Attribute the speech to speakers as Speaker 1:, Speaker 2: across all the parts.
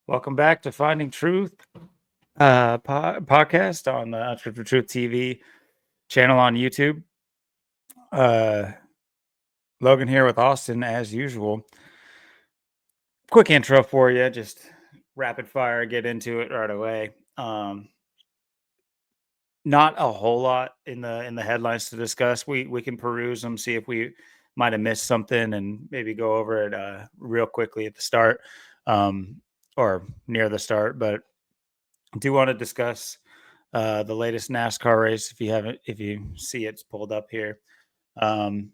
Speaker 1: Welcome back to Finding Truth podcast on the Unscripted Truth TV channel on YouTube. Logan here with Austin as usual. Quick intro for you, just rapid fire, get into it right away. Not a whole lot in the headlines to discuss. We can peruse them, see if we might have missed something, and maybe go over it real quickly at the start or near the start. But I do want to discuss the latest NASCAR race. If you see it's pulled up here, um,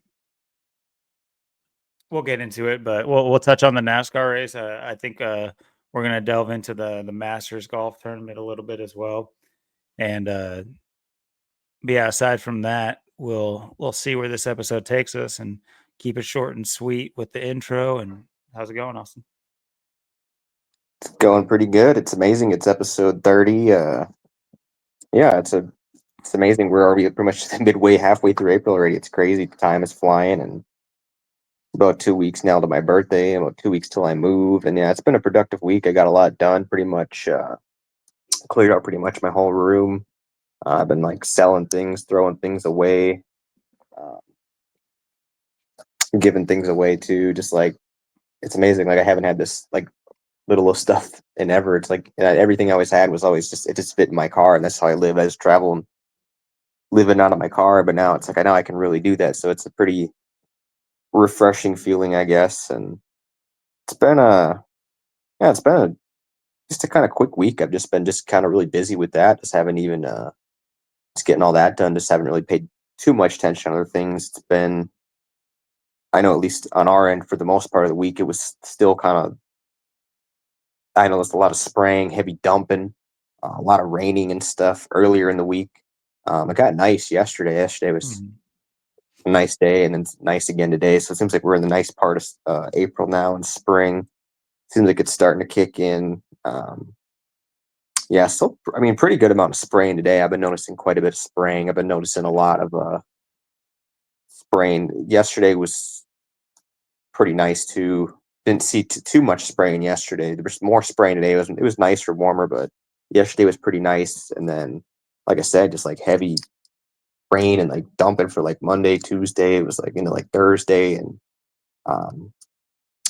Speaker 1: we'll get into it, but we'll touch on the NASCAR race. I think we're gonna delve into the Masters golf tournament a little bit as well, and but yeah, aside from that, we'll see where this episode takes us and keep it short and sweet with the intro. And how's it going, Austin?
Speaker 2: It's going pretty good. It's amazing. It's episode 30. Yeah, it's amazing. We're already pretty much midway, halfway through April already. It's crazy. Time is flying, and about 2 weeks now to my birthday. About 2 weeks till I move, and yeah, it's been a productive week. I got a lot done. Pretty much cleared out pretty much my whole room. I've been like selling things, throwing things away, uh, giving things away too. Just like it's amazing. Like I haven't had this like little stuff in ever. It's like everything I always had was always just fit in my car, and that's how I live. I just travel and living out of my car, but now it's like I know I can really do that. So it's a pretty refreshing feeling, I guess. And it's been a yeah, it's been just a kind of quick week. I've just been just kind of really busy with that. Just haven't even just getting all that done. Just haven't really paid too much attention on other things. It's been I know at least on our end for the most part of the week it was still kind of I know there's a lot of spraying, heavy dumping, a lot of raining and stuff earlier in the week. It got nice yesterday. Yesterday was
Speaker 1: Mhm.
Speaker 2: a nice day, and then it's nice again today. So it seems like we're in the nice part of April now, and spring seems like it's starting to kick in. Yeah, still, I mean, pretty good amount of spraying today. I've been noticing quite a bit of spraying. I've been noticing a lot of spraying. Yesterday was pretty nice too. Didn't see too much spraying yesterday. There was more spraying today. It was nicer, warmer, but yesterday was pretty nice. And then, like I said, just like heavy rain and like dumping for like Monday, Tuesday. It was like into like Thursday, and um,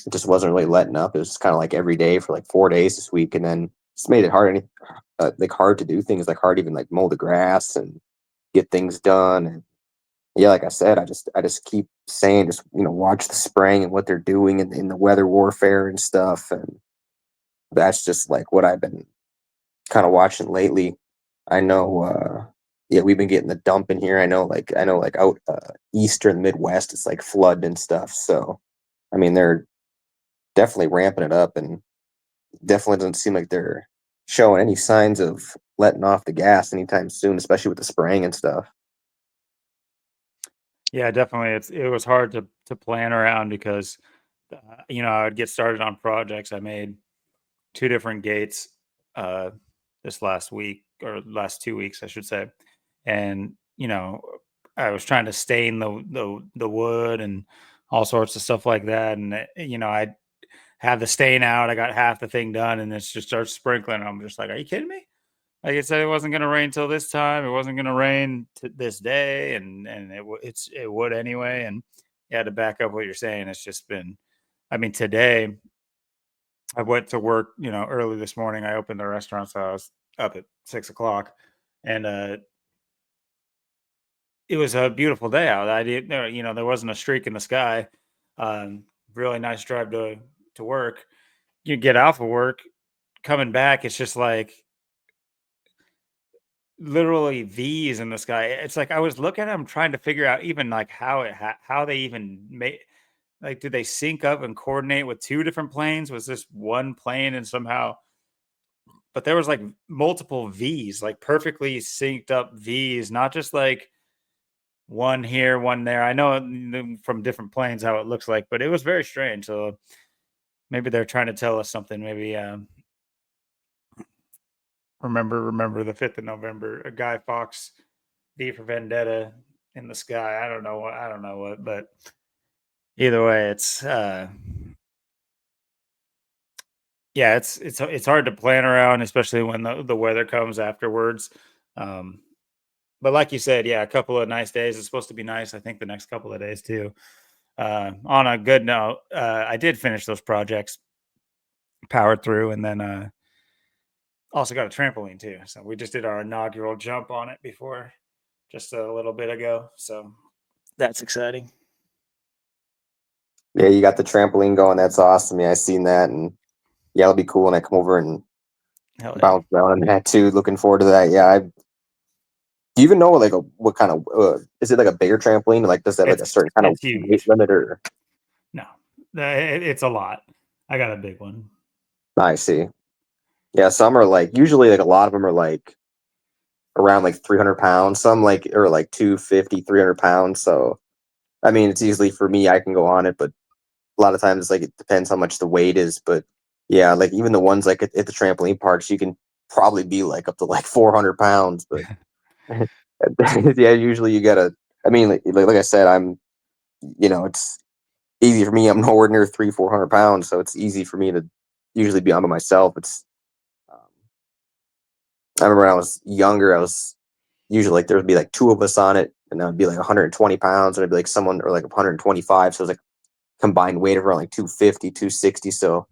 Speaker 2: it just wasn't really letting up. It was kind of like every day for like 4 days this week, and then just made it like hard to do things, like hard to even like mow the grass and get things done. And yeah, like I said, I just keep saying, just watch the spraying and what they're doing in the weather warfare and stuff, and that's just like what I've been kind of watching lately. I know, yeah, we've been getting the dump in here. I know, like out east or in the Midwest, it's like flood and stuff. So, I mean, they're definitely ramping it up, and definitely doesn't seem like they're showing any signs of letting off the gas anytime soon, especially with the spraying and stuff.
Speaker 1: Yeah, definitely. It was hard to plan around because I would get started on projects. I made two different gates uh this last week or last 2 weeks, I should say. And I was trying to stain the wood and all sorts of stuff like that. And I have the stain out. I got half the thing done, and it just starts sprinkling. I'm just like, are you kidding me? Like, it said it wasn't going to rain till this time. It wasn't going to rain this day, and it would anyway. And yeah, to back up what you're saying, it's just been. I mean, today I went to work, early this morning. I opened the restaurant, so I was up at 6 o'clock, and it was a beautiful day out. I did, there wasn't a streak in the sky. Um, Really nice drive to work. You get off of work, coming back, it's just like literally V's in the sky. It's like I was looking at them trying to figure out even like how they even made, like, did they sync up and coordinate with two different planes? Was this one plane and somehow, but there was like multiple V's, like perfectly synced up V's, not just like one here, one there. I know from different planes how it looks like, but it was very strange. So maybe they're trying to tell us something. Maybe remember the 5th of November, a Guy Fawkes V for Vendetta in the sky. I don't know what, but either way, it's yeah, it's hard to plan around, especially when the weather comes afterwards. Um, but like you said, yeah, a couple of nice days. It's supposed to be nice. I think the next couple of days too. On a good note, I did finish those projects, powered through, and then also got a trampoline too. So we just did our inaugural jump on it before, just a little bit ago. So that's exciting.
Speaker 2: Yeah, you got the trampoline going. That's awesome. Yeah, I seen that, and yeah, it'll be cool when I come over and
Speaker 1: Hell yeah.
Speaker 2: bounce around on that too. Looking forward to that. Yeah, do you even know like what kind of is it like a bigger trampoline? Like does that like a certain kind of
Speaker 1: It's
Speaker 2: weight
Speaker 1: huge.
Speaker 2: limit or?
Speaker 1: No, it's a lot. I got a big one.
Speaker 2: I see. Yeah, some are like usually like a lot of them are like around like 300 pounds. Some like are like 250, 300 pounds. So I mean, it's easily for me. I can go on it, but a lot of times like it depends how much the weight is. But yeah, like even the ones like at the trampoline parks, you can probably be like up to like 400 pounds. But yeah, usually you gotta. I mean, like I said, it's easy for me. I'm nowhere near 400 pounds, so it's easy for me to usually be on by myself. Um, I remember when I was younger, I was usually like there would be like two of us on it, and that would be like 120 pounds, and it'd be like someone or like 125. So it was like combined weight of around like 250, 260. So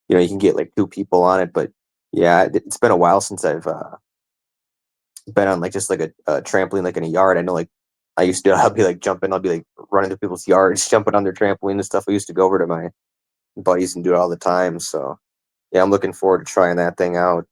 Speaker 2: you can get like two people on it. But yeah, it's been a while since I've been on like just like a trampoline like in a yard. I know like I used to I'll be like jumping, I'll be like running to people's yards, jumping on their trampoline and stuff. I used to go over to my buddies and do it all the time. So yeah, I'm looking forward to trying that thing out.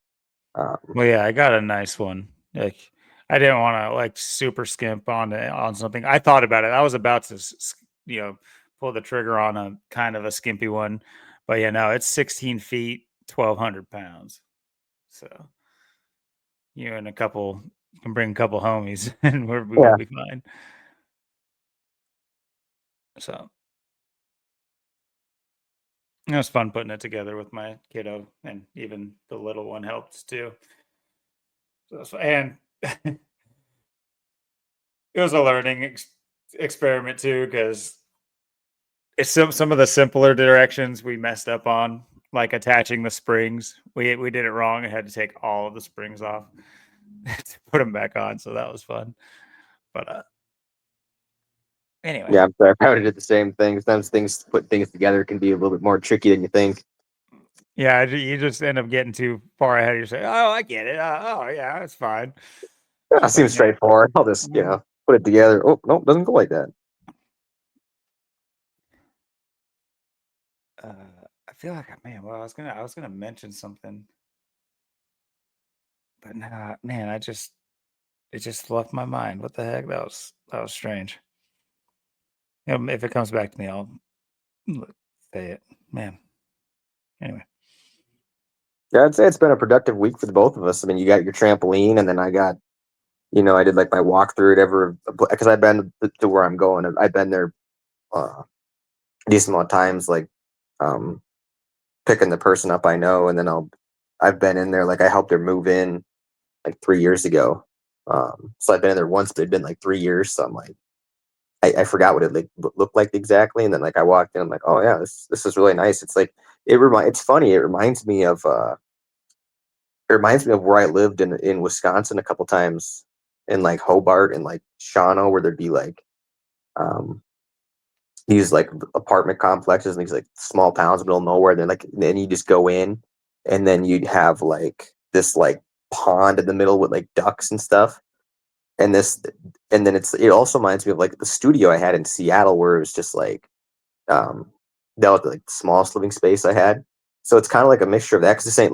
Speaker 2: Um,
Speaker 1: Well, yeah, I got a nice one. Like, I didn't want to like super skimp on something. I thought about it. I was about to, pull the trigger on a kind of a skimpy one, but yeah, no, it's 16 feet, 1,200 pounds. So you and you can bring a couple homies, and we'll
Speaker 2: yeah,
Speaker 1: be fine. So it was fun putting it together with my kiddo, and even the little one helped too. So and it was a learning experiment too, because it's some of the simpler directions we messed up on, like attaching the springs. We did it wrong and had to take all of the springs off to put them back on. So that was fun. But anyway,
Speaker 2: yeah, I'm sorry. I probably did the same thing. Sometimes put things together can be a little bit more tricky than you think.
Speaker 1: yeah, you just end up getting too far ahead of yourself. Oh, I get it. Oh, yeah, that's fine. It's
Speaker 2: Yeah, it
Speaker 1: just like,
Speaker 2: seems
Speaker 1: man,
Speaker 2: straightforward. I'll just
Speaker 1: mhm.
Speaker 2: put it together. Oh no, it doesn't go like that.
Speaker 1: I feel like man. Well, I was gonna mention something, but nah, man, it just left my mind. What the heck? That was strange. If it comes back to me, I'll say it, man. Anyway.
Speaker 2: Yeah, I'd say it's been a productive week for the both of us. I mean, you got your trampoline, and then I got, I did like my walkthrough at ever because I've been to where I'm going. I've been there uh, a decent amount of times, like um, picking the person up I know, and then I've been in there like I helped her move in like 3 years ago. So I've been in there once, but it'd been like 3 years. So I'm like, I forgot what it like looked like exactly, and then like I walked in, I'm like, oh yeah, this is really nice. It's like it's funny. It reminds me of where I lived in Wisconsin a couple times in like Hobart and like Shawano, where there'd be like um these like apartment complexes and these like small towns in the middle of nowhere. And then you just go in, and then you'd have like this like pond in the middle with like ducks and stuff. And this and then it also reminds me of like the studio I had in Seattle, where it was just like that was like the smallest living space I had. So it's kind of like a mixture of that, because this ain't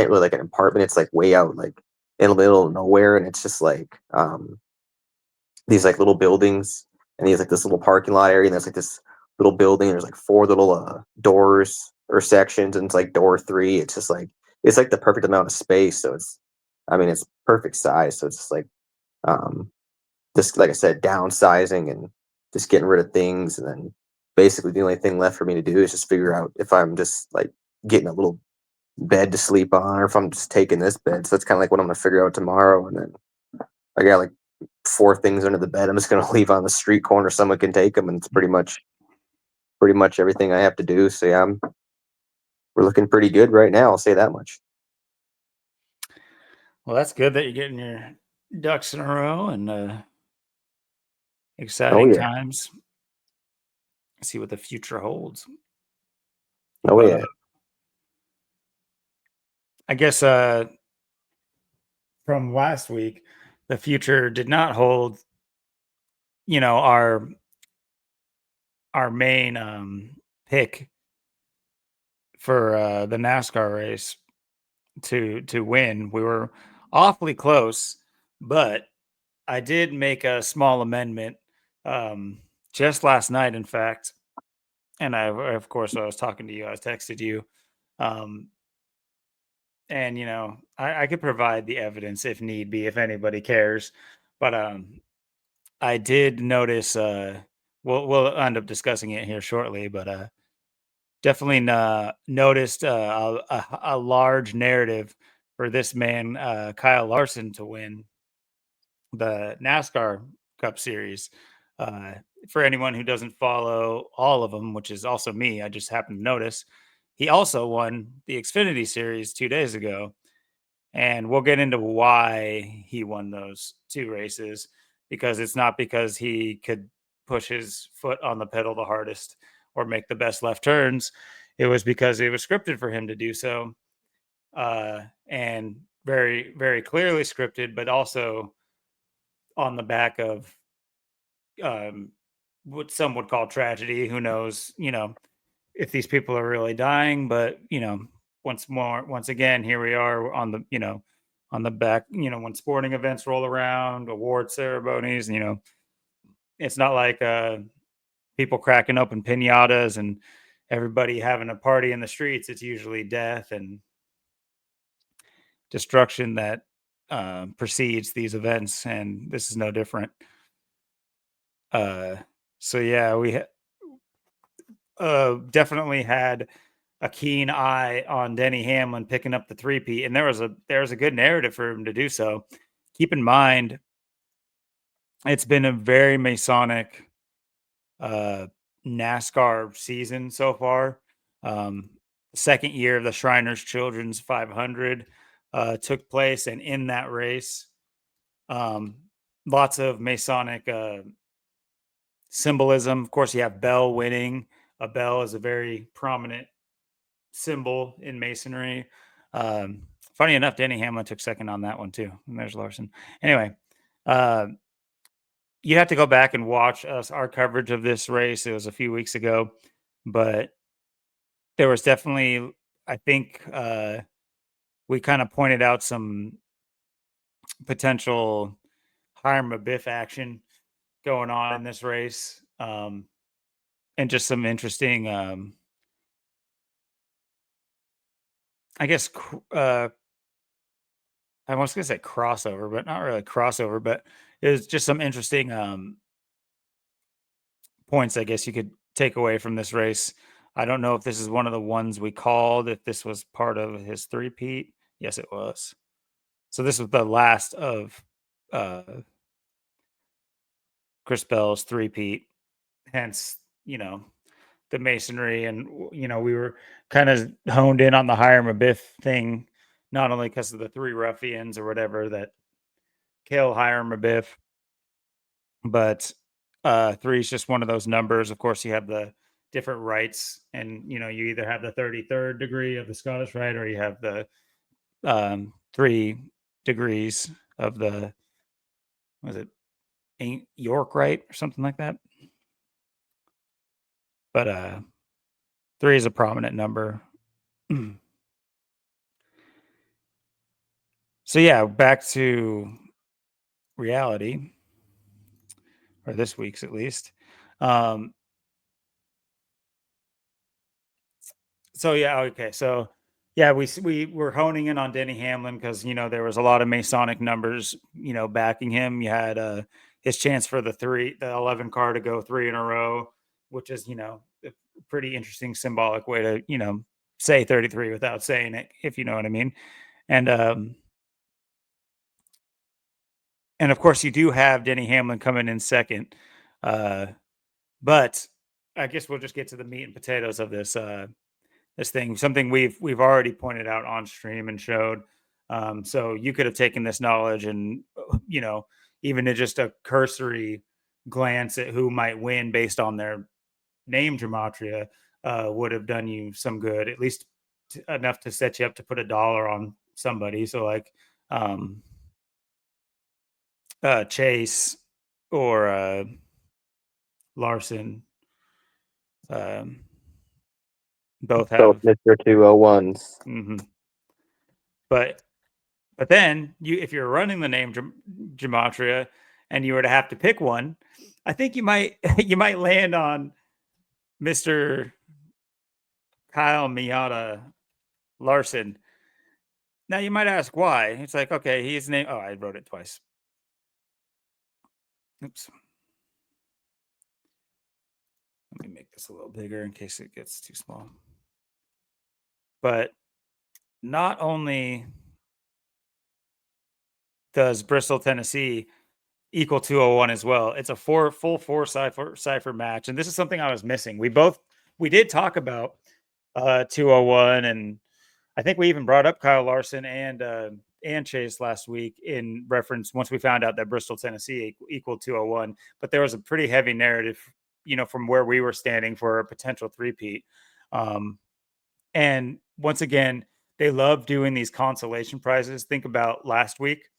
Speaker 2: really like an apartment. It's like way out like in the middle of nowhere, and it's just like these like little buildings, and there's like this little parking lot area, and there's like this little building. There's like four little doors or sections, and it's like door three. It's like the perfect amount of space. So I mean, it's perfect size. So it's just like um, just like I said, downsizing and just getting rid of things, and then basically the only thing left for me to do is just figure out if I'm just like getting a little bed to sleep on, or if I'm just taking this bed. So that's kind of like what I'm gonna figure out tomorrow. And then I got like four things under the bed. I'm just gonna leave on the street corner. Someone can take them, and it's pretty much everything I have to do. So yeah, we're looking pretty good right now. I'll say that much.
Speaker 1: Well, that's good that you're getting your ducks in a row and
Speaker 2: Oh
Speaker 1: exciting
Speaker 2: yeah.
Speaker 1: times. See what the future holds.
Speaker 2: Oh yeah.
Speaker 1: I guess from last week, the future did not hold, you know, our main pick for the NASCAR race to win. We were awfully close, but I did make a small amendment um, just last night, in fact. And of course, I was talking to you. I texted you, um, and I could provide the evidence if need be, if anybody cares. But I did notice. We'll end up discussing it here shortly, but definitely noticed a large narrative for this man, Kyle Larson, to win the NASCAR Cup Series. Uh, for anyone who doesn't follow all of them, which is also me, I just happened to notice he also won the Xfinity Series 2 days ago, and we'll get into why he won those two races. Because it's not because he could push his foot on the pedal the hardest or make the best left turns. It was because it was scripted for him to do so, and very, very clearly scripted, but also on the back of um, what some would call tragedy. Who knows, if these people are really dying, but once again, here we are on the, on the back, when sporting events roll around, award ceremonies, it's not like people cracking open pinatas and everybody having a party in the streets. It's usually death and destruction that precedes these events, and this is no different. Uh, so yeah, we definitely had a keen eye on Denny Hamlin picking up the three-peat, and there was a good narrative for him to do so. Keep in mind, it's been a very Masonic uh, NASCAR season so far. Second year of the Shriners Children's 500 took place, and in that race, um, lots of Masonic symbolism. Of course, you have Bell winning. A bell is a very prominent symbol in masonry. Funny enough, Denny Hamlin took second on that one too. And there's Larson. Anyway, uh, you have to go back and watch our coverage of this race. It was a few weeks ago, but there was definitely, I think, we kind of pointed out some potential Hiram Abiff action going on in this race, and just some interesting, I guess, I was gonna say crossover, but not really crossover, but it was just some interesting points, I guess you could take away from this race. I don't know if this is one of the ones we called, if this was part of his three-peat. Yes, it was. So this was the last of uh Chris Bell's three-peat. Hence, the masonry, and we were kind of honed in on the Hiram Abiff thing, not only because of the three ruffians or whatever that kill Hiram Abiff, but three is just one of those numbers. Of course, you have the different rites, and you either have the 33rd degree of the Scottish rite, or you have the 3 degrees of the, was it York rite or something like that. But three is a prominent number. So yeah, back to reality, or this week's at least. Um, So yeah, okay. So yeah, we were honing in on Denny Hamlin because there was a lot of Masonic numbers backing him. You had his chance for the 11 car to go three in a row, which is a pretty interesting symbolic way to say 33 without saying it, if you know what I mean. And and of course you do have Denny Hamlin coming in second, but I guess we'll just get to the meat and potatoes of this. thing, something we've already pointed out on stream and showed. So you could have taken this knowledge and, even to just a cursory glance at who might win based on their name gematria would have done you some good, at least enough to set you up to put $1 on somebody. So like Chase or Larson, both have
Speaker 2: Mr. 201s.
Speaker 1: But then if you're running the name gematria and you were to have to pick one, I think you might land on Mr. Kyle Miata Larson. Now you might ask why. It's like, okay, he's named. Oh, I wrote it twice. Oops. Let me make this a little bigger in case it gets too small. But not only does Bristol, Tennessee equal 201 as well, it's a full four cipher match. And this is something I was missing. We did talk about 201, and I think we even brought up Kyle Larson and Chase last week in reference once we found out that Bristol, Tennessee equaled 201. But there was a pretty heavy narrative, from where we were standing for a potential three-peat. And once again, they love doing these consolation prizes. Think about last week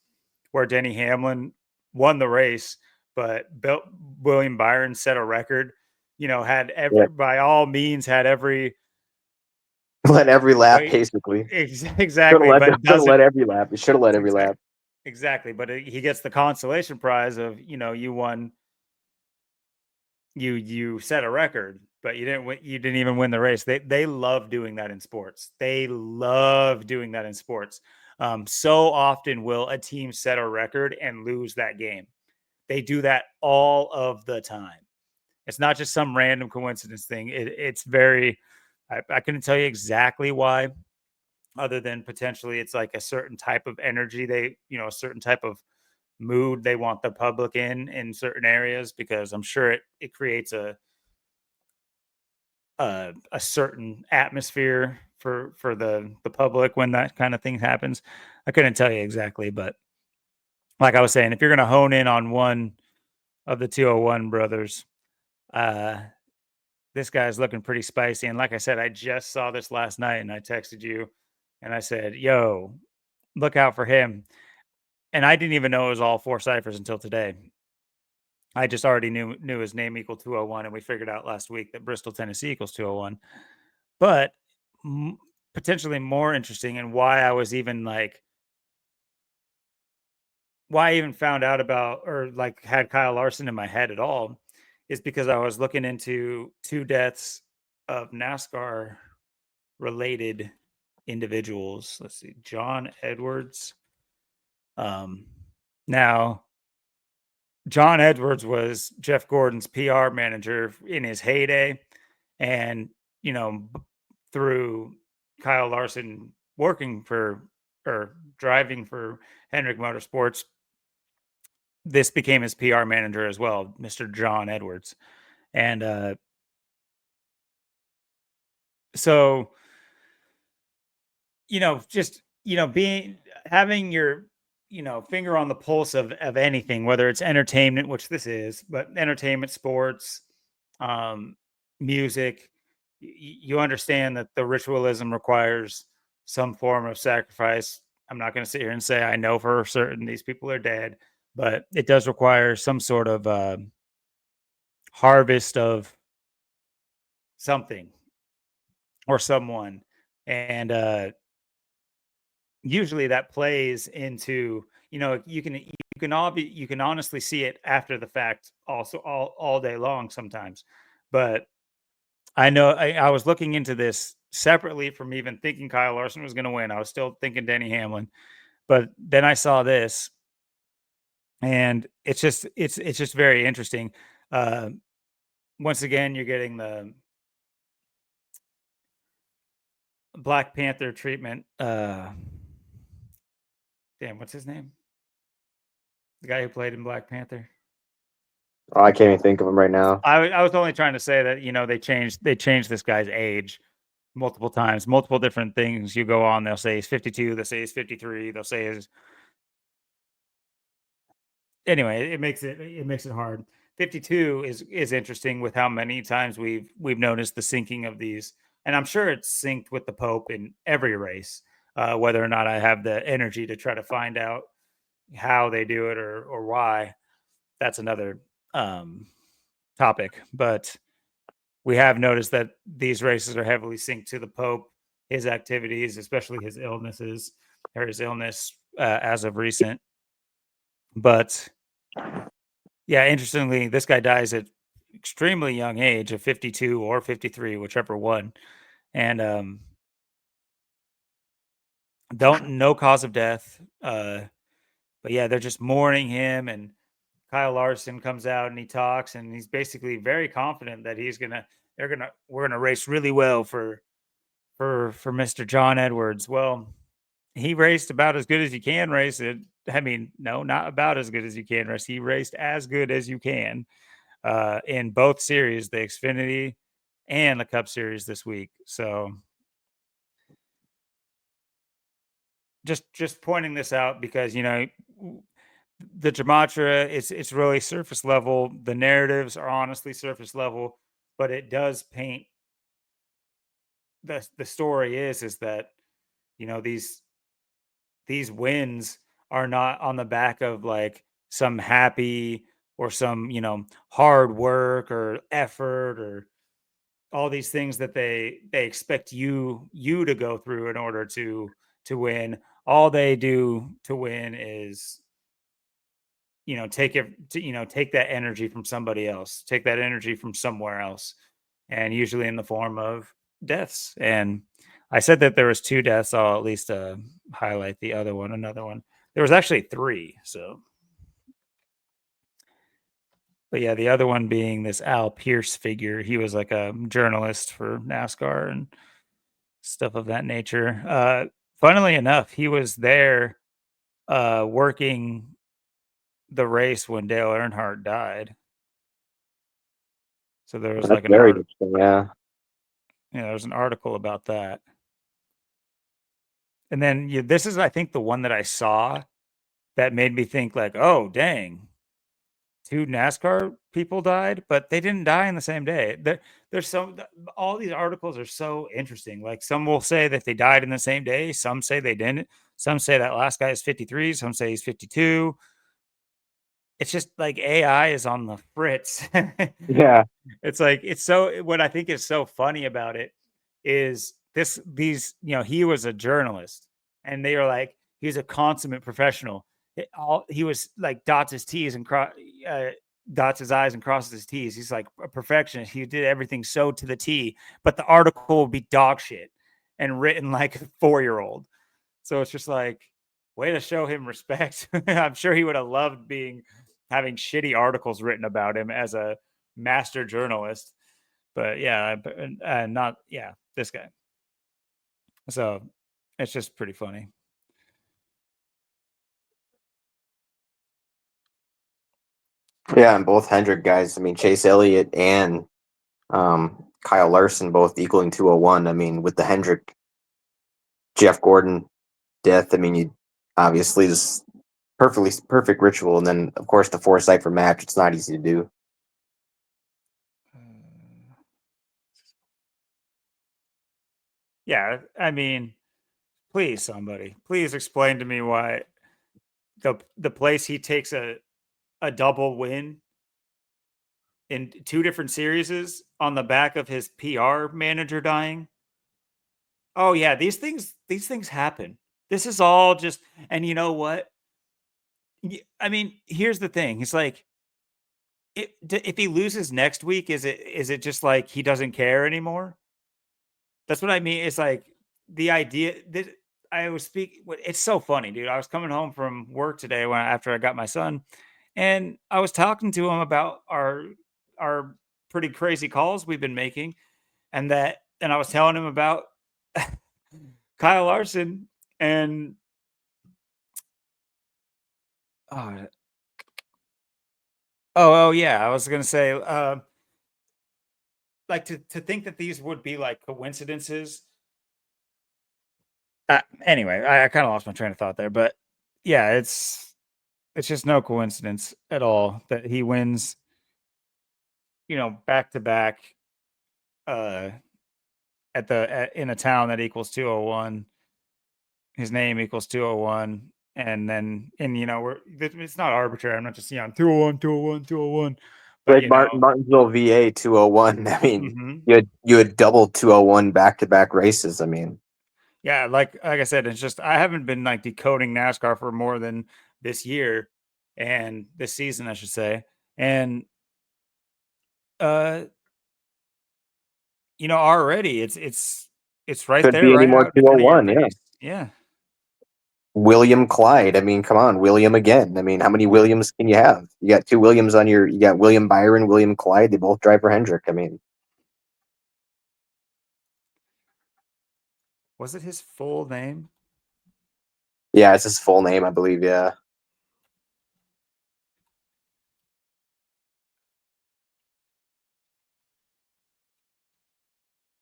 Speaker 1: where Denny Hamlin won the race, but William Byron set a record, had by all means had every
Speaker 2: let every lap basically.
Speaker 1: Exactly.
Speaker 2: But doesn't let every lap. He should have let every lap.
Speaker 1: Exactly. But he gets the consolation prize of, you won. You set a record, but you didn't win. You didn't even win the race. They love doing that in sports. They love doing that in sports. So often will a team set a record and lose that game. They do that all of the time. It's not just some random coincidence thing. It's very, I couldn't tell you exactly why, other than potentially it's like a certain type of energy. A certain type of mood they want the public in certain areas, because I'm sure it creates a certain atmosphere for the public when that kind of thing happens. I couldn't tell you exactly, but like I was saying, if you're going to hone in on one of the 201 brothers, this guy's looking pretty spicy. And like I said, I just saw this last night and I texted you and I said, yo, look out for him. And I didn't even know it was all four ciphers until today. I just already knew his name equaled 201, and we figured out last week that Bristol, Tennessee equals 201. But potentially more interesting, and why I was even why I even found out about or had Kyle Larson in my head at all, is because I was looking into two deaths of NASCAR related individuals. Let's see, John Edwards. Now, John Edwards was Jeff Gordon's PR manager in his heyday. And, through Kyle Larson working for or driving for Hendrick Motorsports, this became his PR manager as well, Mr. John Edwards. And so, just, having your, finger on the pulse of anything, whether it's entertainment, which this is, but entertainment, sports, music, you understand that the ritualism requires some form of sacrifice. I'm not going to sit here and say I know for certain these people are dead, but it does require some sort of harvest of something or someone. And usually that plays into, you can honestly see it after the fact also all day long sometimes. But I know I was looking into this separately from even thinking Kyle Larson was going to win. I was still thinking Denny Hamlin, but then I saw this, and it's just very interesting. Once again, you're getting the Black Panther treatment. Damn, what's his name? The guy who played in Black Panther.
Speaker 2: Oh, I can't even think of him right now.
Speaker 1: I was only trying to say that they changed this guy's age multiple times, multiple different things you go on. They'll say he's 52, they'll say he's 53, they'll say he's anyway, it makes it hard. 52 is interesting with how many times we've noticed the syncing of these, and I'm sure it's synced with the Pope in every race. Whether or not I have the energy to try to find out how they do it or why, that's another um, topic. But we have noticed that these races are heavily synced to the Pope, his activities, especially his illnesses or his illness as of recent. But yeah, interestingly, this guy dies at extremely young age of 52 or 53, whichever one. And don't no cause of death. But yeah, they're just mourning him, and Kyle Larson comes out and he talks, and he's basically very confident that we're gonna race really well for Mr. John Edwards. Well, he raced about as good as you can race it. I mean, no, not about as good as you can race. He raced as good as you can in both series, the Xfinity and the Cup Series this week. So just pointing this out because the Gematria, it's really surface level. The narratives are honestly surface level, but it does paint the story is that these wins are not on the back of like some happy or some hard work or effort or all these things that they expect you to go through in order to win. All they do to win is take it to, take that energy from somebody else, take that energy from somewhere else, and usually in the form of deaths. And I said that there was two deaths. I'll at least highlight the other one. Another one. There was actually three. So, but yeah, the other one being this Al Pierce figure. He was like a journalist for NASCAR and stuff of that nature. Funnily enough, he was there working the race when Dale Earnhardt died. So there was
Speaker 2: That's
Speaker 1: like an
Speaker 2: very
Speaker 1: art,
Speaker 2: interesting. Yeah.
Speaker 1: there was an article about that. And then this is, I think, the one that I saw that made me think like, oh, dang, two NASCAR people died, but they didn't die in the same day. There's all these articles are so interesting. Like some will say that they died in the same day. Some say they didn't. Some say that last guy is 53. Some say he's 52. It's just like AI is on the fritz.
Speaker 2: Yeah.
Speaker 1: It's like it's so what I think is so funny about it is he was a journalist and they are like he's a consummate professional. He was like dots his T's and dots his I's and crosses his T's. He's like a perfectionist. He did everything so to the T, but the article will be dog shit and written like a 4-year-old. So it's just like way to show him respect. I'm sure he would have loved having shitty articles written about him as a master journalist. But yeah, not yeah, this guy. So it's just pretty funny.
Speaker 2: Yeah, and both Hendrick guys. I mean, Chase Elliott and Kyle Larson both equaling 201. I mean, with the Hendrick Jeff Gordon death, I mean, you obviously this perfect ritual, and then of course the foresight for match. It's not easy to do.
Speaker 1: Yeah, I mean, please somebody, please explain to me why the place he takes a double win in two different series on the back of his PR manager dying. Oh yeah, these things happen. This is all just and you know what? I mean, here's the thing. He's like if he loses next week, is it just like he doesn't care anymore? That's what I mean. It's like the idea that I was speaking. It's so funny, dude. I was coming home from work today after I got my son, and I was talking to him about our pretty crazy calls we've been making, and I was telling him about Kyle Larson and oh oh yeah, I was gonna say like to think that these would be like coincidences. Anyway, I kind of lost my train of thought there, but yeah, it's just no coincidence at all that he wins, back to back in a town that equals 201. His name equals 201, and then it's not arbitrary. I'm not just 201, 201, 201, but
Speaker 2: Like Martinsville, VA 201. I mean,
Speaker 1: mhm.
Speaker 2: you had double 201 back-to-back races. I mean,
Speaker 1: Yeah, like I said, it's just I haven't been like decoding NASCAR for more than this year and this season, I should say. And uh, already it's right
Speaker 2: could
Speaker 1: there,
Speaker 2: be any
Speaker 1: right
Speaker 2: more
Speaker 1: out in front of your
Speaker 2: 201. Yeah.
Speaker 1: face. Yeah.
Speaker 2: William Clyde. I mean, come on, William again. I mean, how many Williams can you have? You got two Williams you got William Byron, William Clyde. They both drive for Hendrick. I mean,
Speaker 1: Was it his full name?
Speaker 2: yeah, it's his full name, I believe. Yeah.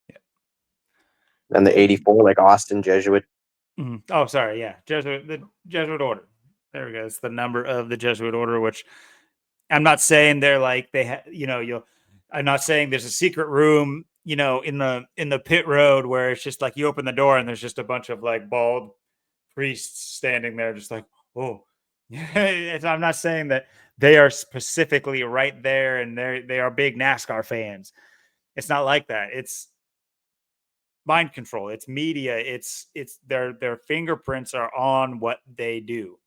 Speaker 1: Yeah.
Speaker 2: And the 84, like Austin Jesuit.
Speaker 1: Mhm. Oh, sorry. Yeah. The Jesuit order. There we go. It's the number of the Jesuit order, which I'm not saying they're like I'm not saying there's a secret room, in the pit road where it's just like you open the door and there's just a bunch of like bald priests standing there, just like, oh, I'm not saying that they are specifically right there and they are big NASCAR fans. It's not like that. It's mind control. It's media. It's their fingerprints are on what they do.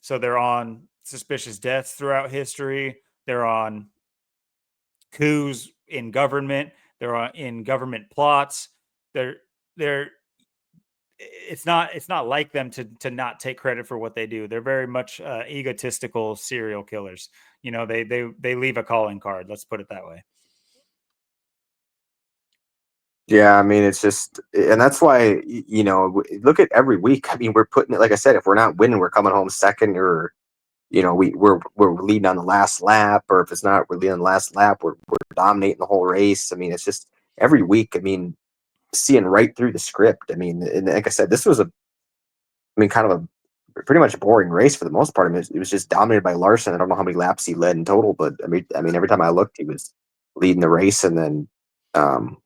Speaker 1: So they're on suspicious deaths throughout history. They're on coups in government. They're in government plots. They're it's not like them to not take credit for what they do. They're very much egotistical serial killers. They leave a calling card. Let's put it that way.
Speaker 2: Yeah, I mean, it's just, and that's why, look at every week. I mean, we're putting it, like I said, if we're not winning, we're coming home second, or, we're leading on the last lap, or if it's not, we're leading on the last lap, we're dominating the whole race. I mean, it's just every week. I mean, seeing right through the script. I mean, and like I said, this was kind of a pretty much boring race for the most part. I mean, it was just dominated by Larson. I don't know how many laps he led in total, but I mean, every time I looked, he was leading the race, and then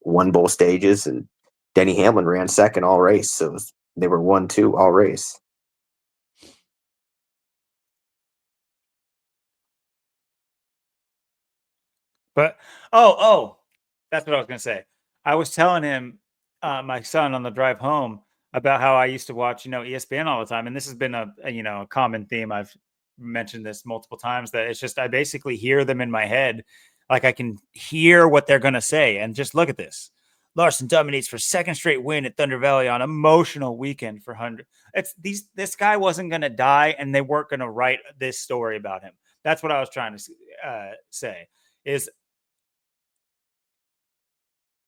Speaker 2: won both stages. And Denny Hamlin ran second all race, so they were 1-2 all race.
Speaker 1: But oh, that's what I was gonna say. I was telling him, my son, on the drive home about how I used to watch, ESPN all the time, and this has been a common theme. I've mentioned this multiple times that it's just I basically hear them in my head, like I can hear what they're gonna say, and just look at this. Larson dominates for second straight win at Thunder Valley on emotional weekend for 100. This guy wasn't gonna die, and they weren't gonna write this story about him. That's what I was trying to say. Is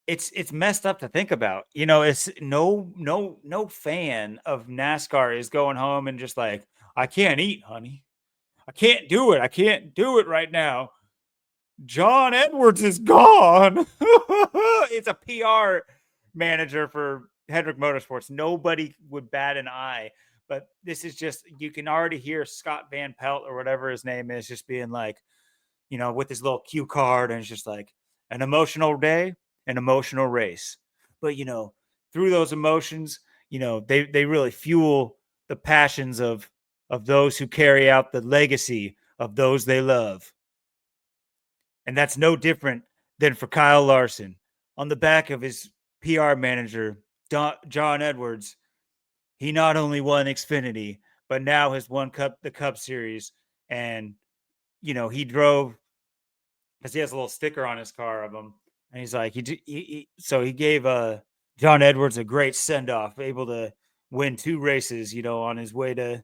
Speaker 1: it's messed up to think about. It's no fan of NASCAR is going home and just like, I can't eat, honey. I can't do it. I can't do it right now. John Edwards is gone. It's a PR manager for Hendrick Motorsports. Nobody would bat an eye. But this is just, you can already hear Scott Van Pelt or whatever his name is just being like, with his little cue card, and it's just like an emotional day, an emotional race. But through those emotions, they really fuel the passions of those who carry out the legacy of those they love. And that's no different than for Kyle Larson. On the back of his PR manager, John Edwards, he not only won Xfinity, but now has won the Cup Series. And, he drove, because he has a little sticker on his car of him. And he's like, so he gave John Edwards a great send off, able to win 2 races, on his way to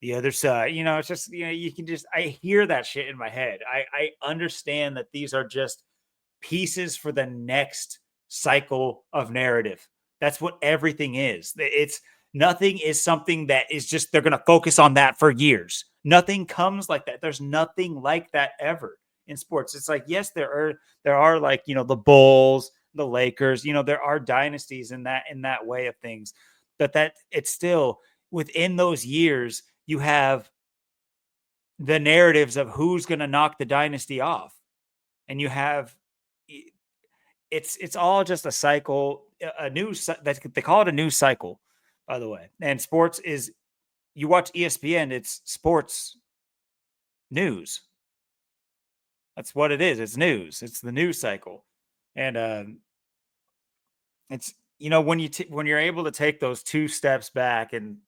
Speaker 1: the other side. It's just, you can just, I hear that shit in my head. I understand that these are just pieces for the next cycle of narrative. That's what everything is. It's nothing is something that is just, they're going to focus on that for years. Nothing comes like that. There's nothing like that ever in sports. It's like, yes, there are like, the Bulls, the Lakers, there are dynasties in that way of things. But that it's still within those years, you have the narratives of who's going to knock the dynasty off. And you have it's all just a cycle, a new they call it a news cycle, by the way. And sports is, you watch ESPN, it's sports news. That's what it is. It's news. It's the news cycle. And it's, when you're able to take those 2 steps back, and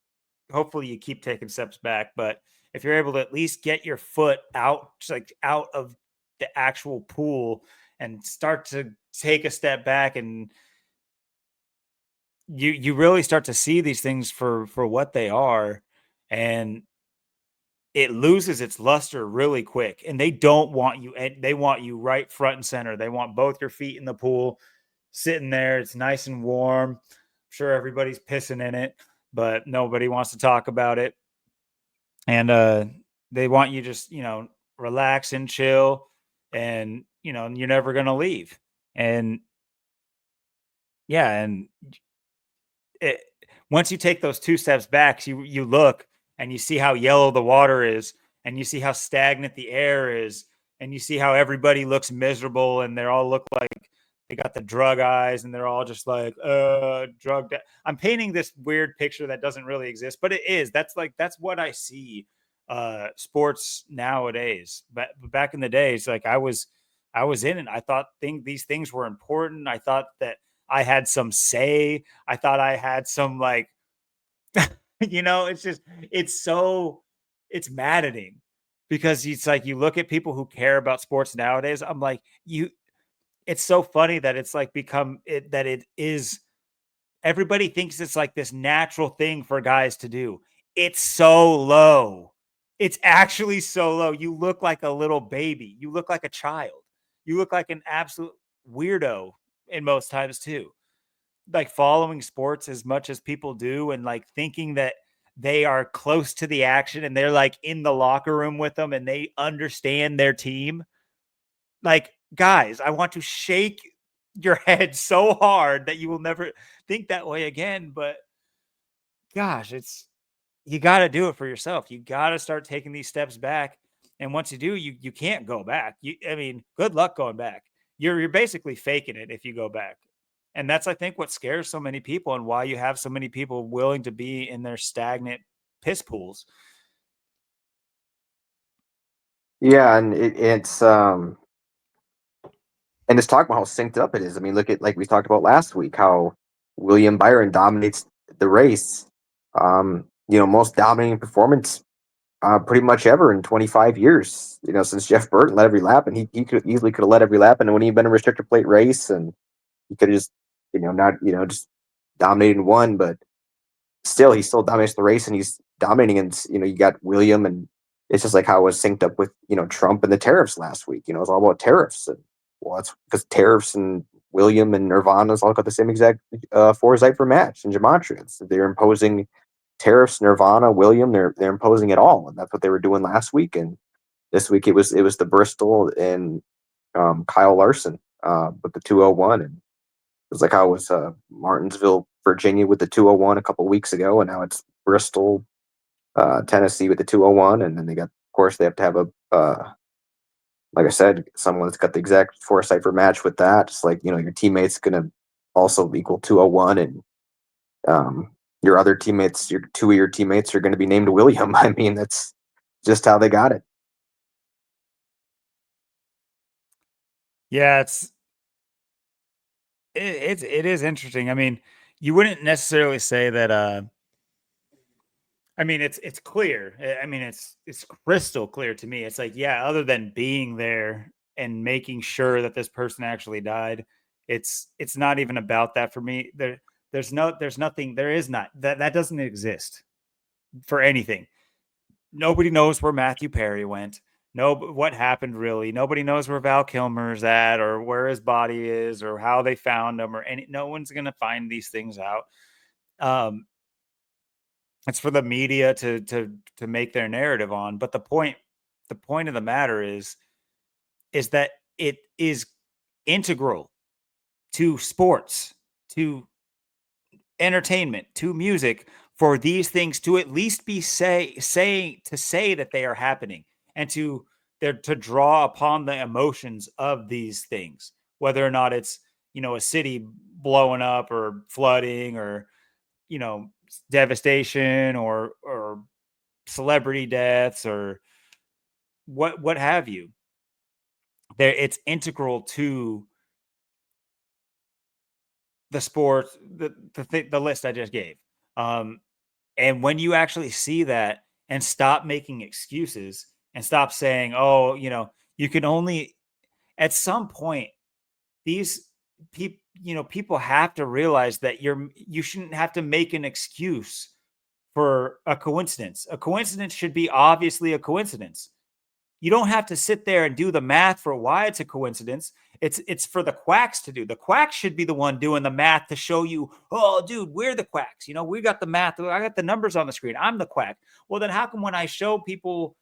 Speaker 1: hopefully you keep taking steps back, but if you're able to at least get your foot out, just like out of the actual pool, and start to take a step back, and you really start to see these things for what they are, and it loses its luster really quick. And they don't want you, and they want you right front and center. They want both your feet in the pool, sitting there. It's nice and warm. I'm sure everybody's pissing in it, but nobody wants to talk about it. And they want you just, relax and chill, and you're never going to leave. And yeah, and it, once you take those 2 steps back, you look and you see how yellow the water is, and you see how stagnant the air is, and you see how everybody looks miserable, and they all look like they got the drug eyes, and they're all just like drugged. I'm painting this weird picture that doesn't really exist, but it is. That's what I see sports nowadays. But back in the days, like I was in it. I thought these things were important. I thought that I had some say. I thought I had some, like, it's just, it's maddening, because it's like, you look at people who care about sports nowadays. I'm like, it's so funny that it's like become it, that it is, everybody thinks it's like this natural thing for guys to do. It's so low. It's actually so low. You look like a little baby. You look like a child. You look like an absolute weirdo in most times too. Like, following sports as much as people do, and like thinking that they are close to the action, and they're like in the locker room with them, and they understand their team. Like, guys, I want to shake your head so hard that you will never think that way again. But gosh, you got to do it for yourself. You got to start taking these steps back. And once you do, you can't go back. I mean, good luck going back. You're basically faking it if you go back. And that's, I think, what scares so many people, and why you have so many people willing to be in their stagnant piss pools.
Speaker 2: Yeah, and and just talk about how synced up it is. I mean, look at, like we talked about last week, how William Byron dominates the race. Most dominating performance pretty much ever in 25 years. Since Jeff Burton led every lap, and he could have led every lap, and it wouldn't even been a restrictor plate race, and he could have just not just dominated and won, but still he still dominates the race, and he's dominating. And you got William, and it's just like how it was synced up with Trump and the tariffs last week. It was all about tariffs, and well, it's because tariffs and William and Nirvana's all got the same exact foresight for match and gematria. They're imposing tariffs. Nirvana, William, they're imposing it all, and that's what they were doing last week. And this week it was the Bristol and Kyle Larson with the 201, and it was like how it was Martinsville, Virginia with the 201 a couple weeks ago, and now it's Bristol, Tennessee with the 201, and then of course, they have to have like I said, someone that's got the exact foresight for match with that. Just like your teammate's gonna also equal 201, and your other teammates, your 2 of your teammates are going to be named William. I mean, that's just how they got it.
Speaker 1: Yeah, it is interesting. I mean, you wouldn't necessarily say that. I mean, it's clear. I mean, it's crystal clear to me. It's like, yeah, other than being there and making sure that this person actually died, it's not even about that for me. There's nothing. There is not that doesn't exist for anything. Nobody knows where Matthew Perry went. No, what happened really. Nobody knows where Val Kilmer's at, or where his body is, or how they found him, or any. No one's gonna find these things out. It's for the media to make their narrative on. But the point of the matter is, is that it is integral to sports, to entertainment, to music, for these things to at least be say that they are happening, and to draw upon the emotions of these things, whether or not it's, a city blowing up or flooding or, devastation or celebrity deaths or what have you. There, it's integral to the sport, the list I just gave. Um, and when you actually see that and stop making excuses and stop saying, "Oh, you can only," at some point these people have to realize that you shouldn't have to make an excuse for a coincidence. A coincidence should be obviously a coincidence. You don't have to sit there and do the math for why it's a coincidence. It's for the quacks to do. The quacks should be the one doing the math to show you, oh, dude, we're the quacks. We got the math. I got the numbers on the screen. I'm the quack. Well, then how come when I show people,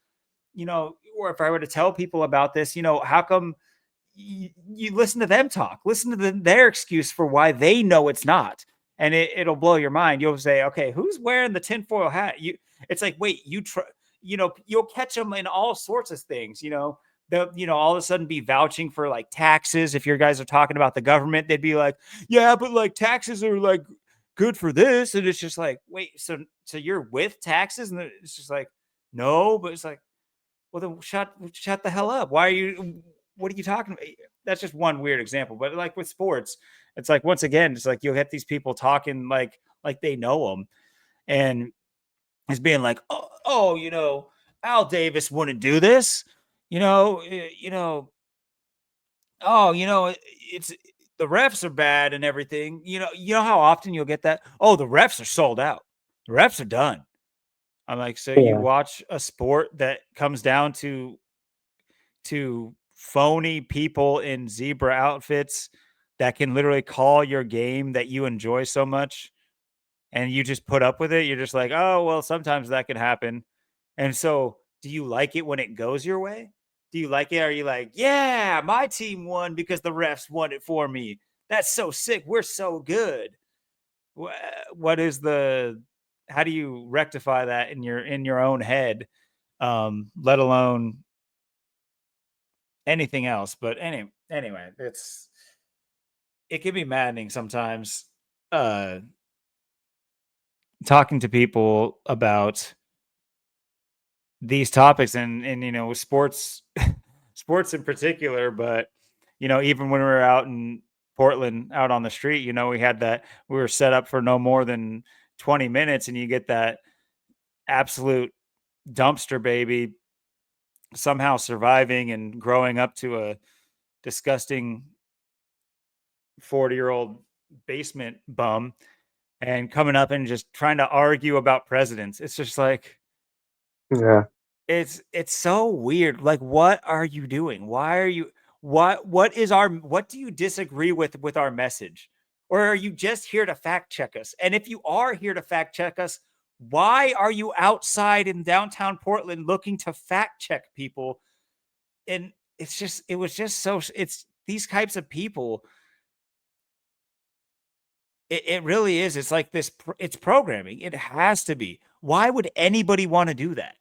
Speaker 1: or if I were to tell people about this, how come you listen to them talk, listen to their excuse for why they know it's not, and it'll blow your mind. You'll say, okay, who's wearing the tinfoil hat? It's like, wait, you'll catch them in all sorts of things. They'll, all of a sudden be vouching for like taxes. If your guys are talking about the government, they'd be like, yeah, but like taxes are like good for this, and it's just like, wait, so you're with taxes, and it's just like, no, but it's like, well, then shut the hell up. Why are you? What are you talking about? That's just one weird example. But like with sports, it's like, once again, it's like you'll get these people talking like they know them, and it's being like, Al Davis wouldn't do this, oh, it's the refs are bad and everything. You know how often you'll get that. Oh, the refs are sold out. The refs are done. I'm like, so you
Speaker 2: Yeah.
Speaker 1: watch a sport that comes down to phony people in zebra outfits that can literally call your game that you enjoy so much, and you just put up with it. You're just like, oh, well, sometimes that can happen. And so, do you like it when it goes your way? Do you like it? Are you like, yeah, my team won because the refs won it for me? That's so sick. We're so good. What is the how do you rectify that in your own head, let alone anything else? But anyway, it can be maddening sometimes, uh talking to people about these topics, and sports sports in particular. But even when we were out in Portland, out on the street, we were set up for no more than 20 minutes, and you get that absolute dumpster baby somehow surviving and growing up to a disgusting 40-year-old basement bum, and coming up and just trying to argue about presidents. It's just like,
Speaker 2: Yeah.
Speaker 1: it's so weird. Like, what are you doing? Why are you what do you disagree with our message? Or are you just here to fact check us? And if you are here to fact check us, why are you outside in downtown Portland looking to fact check people? And it was just so, it's these types of people. It really is. It's like this, it's programming. It has to be. Why would anybody want to do that?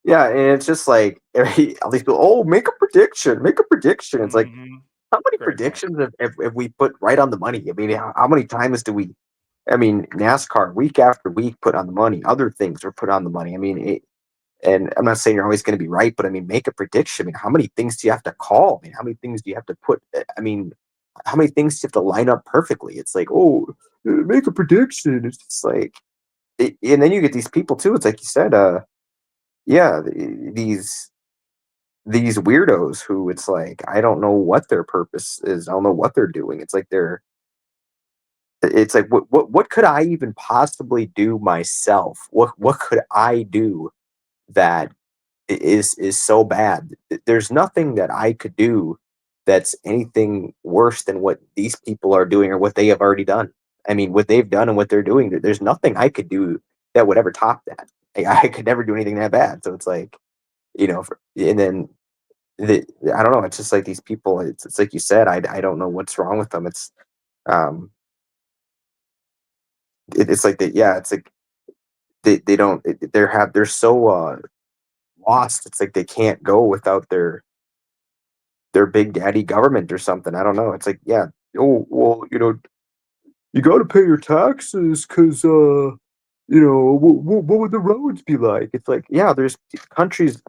Speaker 2: Yeah, and it's just like all these people. Oh, make a prediction. Make a prediction. It's like,
Speaker 1: Mhm.
Speaker 2: how many
Speaker 1: Great point.
Speaker 2: predictions have we put right on the money? I mean, how many times do we? I mean, NASCAR week after week put on the money. Other things are put on the money. I mean, and I'm not saying you're always going to be right, but I mean, make a prediction. I mean, how many things do you have to call? I mean, how many things do you have to put? I mean, how many things do you have to line up perfectly? It's like, oh, make a prediction. It's just like, and then you get these people too. It's like you said, yeah, these weirdos who it's like I don't know what their purpose is. I don't know what they're doing. It's like it's like what could I even possibly do myself? What could I do that is so bad? There's nothing that I could do that's anything worse than what these people are doing or what they have already done. I mean, what they've done and what they're doing, there's nothing I could do that would ever top that. I could never do anything that bad. So it's like and then I don't know. It's just like these people. It's like you said. I don't know what's wrong with them. Um, it's like that. Yeah, it's like they don't. They're so lost. It's like they can't go without their big daddy government or something. I don't know. It's like, yeah. Oh well, you got to pay your taxes because what would the roads be like? It's like, yeah, there's countries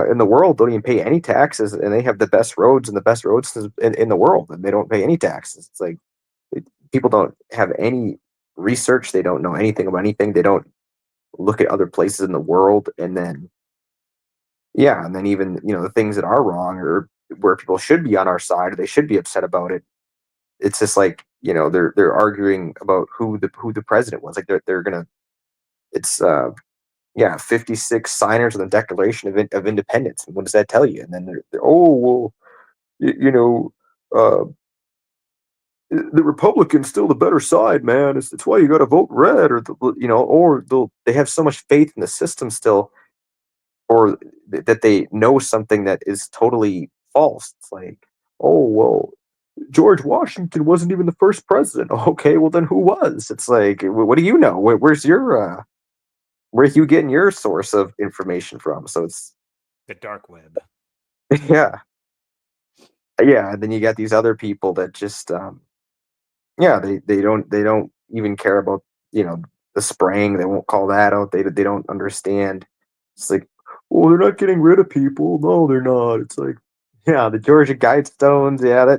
Speaker 2: in the world don't even pay any taxes, and they have the best roads and the best roads in the world, and they don't pay any taxes. It's like it, people don't have any research. They don't know anything about anything. They don't look at other places in the world, and then yeah, and then even the things that are wrong or where people should be on our side or they should be upset about it. It's just like they're arguing about who the president was. Like they're gonna it's yeah, 56 signers of the Declaration of Independence. And what does that tell you? And then oh well, you, you know, uh, the Republicans still the better side, man. It's why you got to vote red, or they have so much faith in the system still, or that they know something that is totally false. It's like, oh well, George Washington wasn't even the first president. Okay, well then who was? It's like, what do you know? Where are you getting your source of information from? So it's
Speaker 1: The dark web.
Speaker 2: yeah, yeah. And then you got these other people that just yeah, they don't even care about the spraying. They won't call that out. They don't understand. It's like, well, they're not getting rid of people. No, they're not. It's like, yeah, the Georgia Guidestones. Yeah,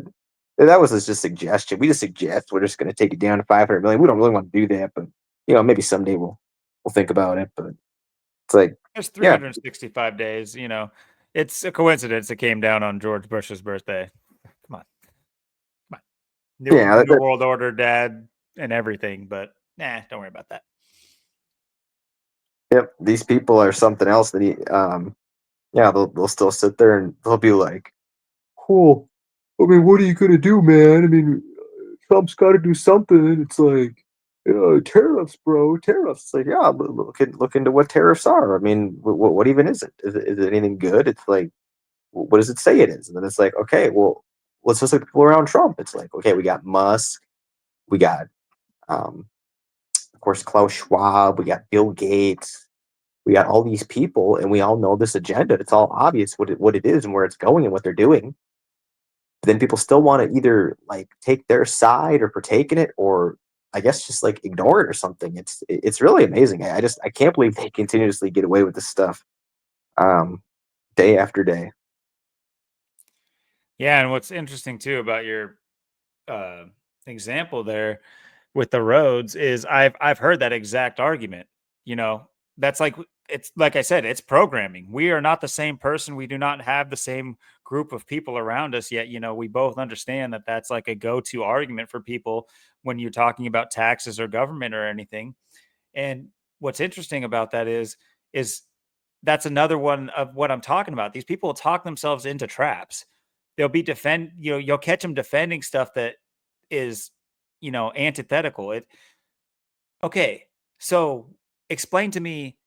Speaker 2: that was just a suggestion. We just suggest we're just going to take it down to 500 million. We don't really want to do that, but maybe someday we'll think about it. But it's like,
Speaker 1: There's
Speaker 2: yeah,
Speaker 1: 365 days. It's a coincidence it came down on George Bush's birthday. Come on, come on. New
Speaker 2: yeah.
Speaker 1: New World Order, Dad, and everything. But nah, don't worry about that.
Speaker 2: Yep, these people are something else. Yeah, they'll still sit there and they'll be like, "Cool. I mean, what are you gonna do, man? I mean, Trump's got to do something." It's like, tariffs, bro, tariffs. It's like, yeah, look into what tariffs are. I mean, what even is it? Is it anything good? It's like, what does it say it is? And then it's like, okay, well, let's just look at people around Trump. It's like, okay, we got Musk, we got, um, of course, Klaus Schwab, we got Bill Gates. We got all these people, and we all know this agenda. It's all obvious what it is and where it's going and what they're doing. But then people still want to either like take their side or partake in it, or I guess just like ignore it or something. It's really amazing. I can't believe they continuously get away with this stuff, um, day after day.
Speaker 1: Yeah, and what's interesting too about your uh, example there with the roads is I've heard that exact argument. That's like it's like I said, it's programming. We are not the same person. We do not have the same group of people around us yet. We both understand that that's like a go-to argument for people when you're talking about taxes or government or anything. And what's interesting about that is that's another one of what I'm talking about. These people talk themselves into traps. You'll catch them defending stuff that is, antithetical. Okay. So explain to me,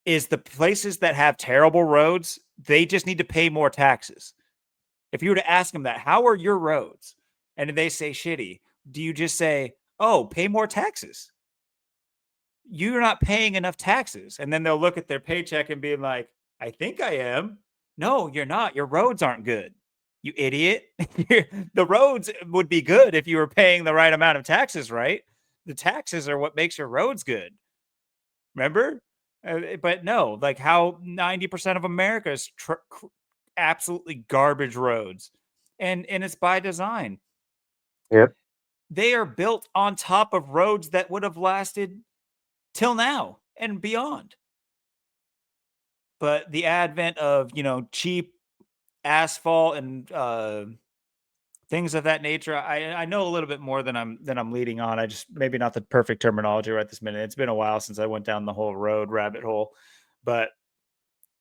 Speaker 1: is the places that have terrible roads, they just need to pay more taxes? If you were to ask them that, how are your roads? And they say shitty, do you just say, oh, pay more taxes? You're not paying enough taxes. And then they'll look at their paycheck and be like, I think I am. No, you're not. Your roads aren't good. You idiot. The roads would be good if you were paying the right amount of taxes, right? The taxes are what makes your roads good. Remember? But no, like how 90% of America is absolutely garbage roads. And it's by design.
Speaker 2: Yep.
Speaker 1: They are built on top of roads that would have lasted till now and beyond. But the advent of, cheap asphalt and things of that nature, I know a little bit more than I'm leading on. I just maybe not the perfect terminology right this minute. It's been a while since I went down the whole road rabbit hole, but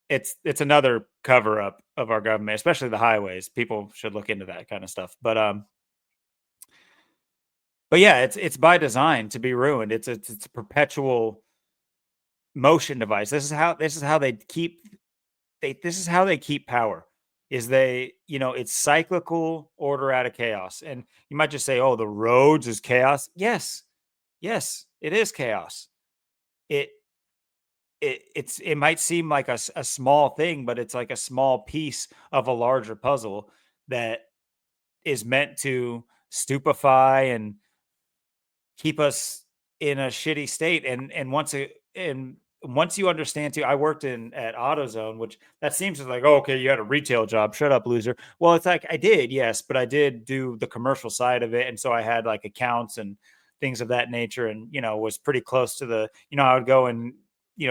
Speaker 1: it's another cover up of our government, especially the highways. People should look into that kind of stuff. But yeah, it's by design to be ruined. It's a perpetual motion device. This is how they keep this is how they keep power. Is they, it's cyclical order out of chaos. And you might just say, "Oh, the roads is chaos." Yes, yes, it is chaos. It it might seem like a small thing, but it's like a small piece of a larger puzzle that is meant to stupefy and keep us in a shitty state. And once you understand too, I worked in at AutoZone, which that seems like, oh, okay, you had a retail job. Shut up, loser. Well, it's like I did, yes, but I did do the commercial side of it. And so I had like accounts and things of that nature, and was pretty close to I would go and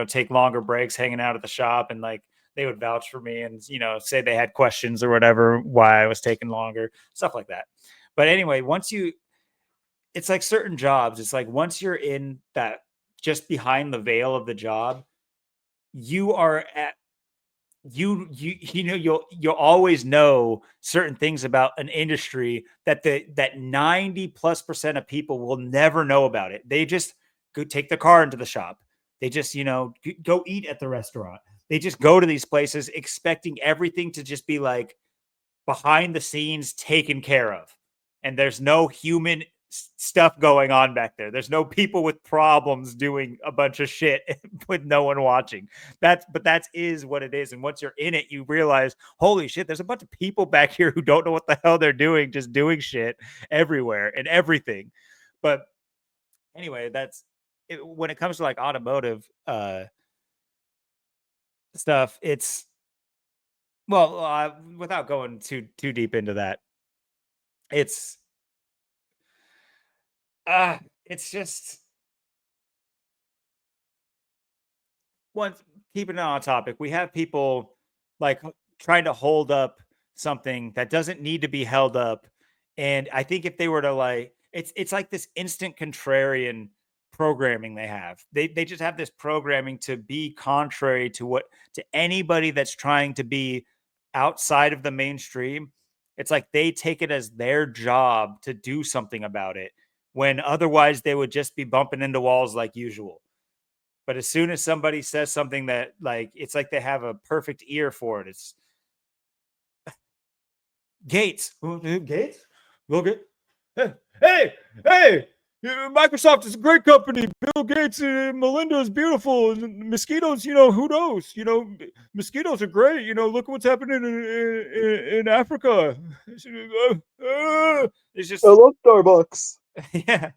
Speaker 1: take longer breaks hanging out at the shop, and like they would vouch for me and say they had questions or whatever why I was taking longer, stuff like that. But anyway, it's like certain jobs. It's like once you're in that, just behind the veil of the job, you are at you'll always know certain things about an industry that 90+% of people will never know about it. They just go take the car into the shop. They just, go eat at the restaurant. They just go to these places expecting everything to just be like behind the scenes taken care of. And there's no human stuff going on back there. There's no people with problems doing a bunch of shit with no one watching. That is what it is. And once you're in it, you realize, holy shit, there's a bunch of people back here who don't know what the hell they're doing, just doing shit everywhere and everything. But anyway, that's it. When it comes to like automotive stuff, it's well, without going too deep into that, it's it's just once keeping it on topic, we have people like trying to hold up something that doesn't need to be held up. And I think if they were to like it's like this instant contrarian programming they have. They just have this programming to be contrary to anybody that's trying to be outside of the mainstream. It's like they take it as their job to do something about it when otherwise they would just be bumping into walls like usual. But as soon as somebody says something that like it's like they have a perfect ear for it. It's Gates. Gates? Bill Gates? Hey, hey, hey! Microsoft is a great company. Bill Gates and Melinda is beautiful. And mosquitoes, who knows? Mosquitoes are great. Look what's happening in Africa. It's
Speaker 2: I
Speaker 1: just,
Speaker 2: love Starbucks.
Speaker 1: yeah.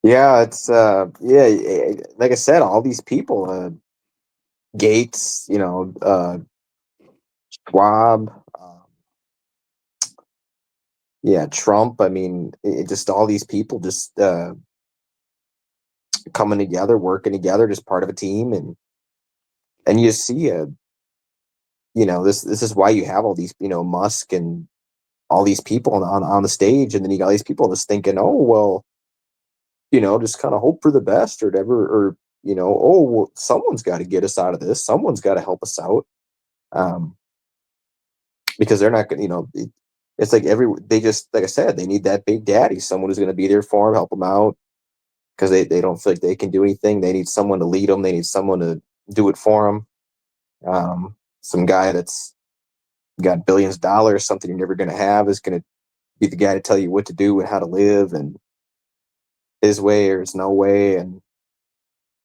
Speaker 2: Yeah, it's yeah, like I said, all these people, Gates, Schwab, yeah, Trump. I mean, just all these people just coming together, working together, just part of a team, and you see, this is why you have all these, Musk and all these people on the stage, and then you got all these people just thinking, oh well, just kind of hope for the best or whatever, or oh well, someone's got to get us out of this, someone's got to help us out, um, because they're not going, it's like they just like I said, they need that big daddy, someone who's going to be there for them, help them out, because they don't feel like they can do anything. They need someone to lead them. They need someone to do it for them. Some guy that's got billions of dollars, something you're never going to have, is going to be the guy to tell you what to do and how to live and his way or it's no way. And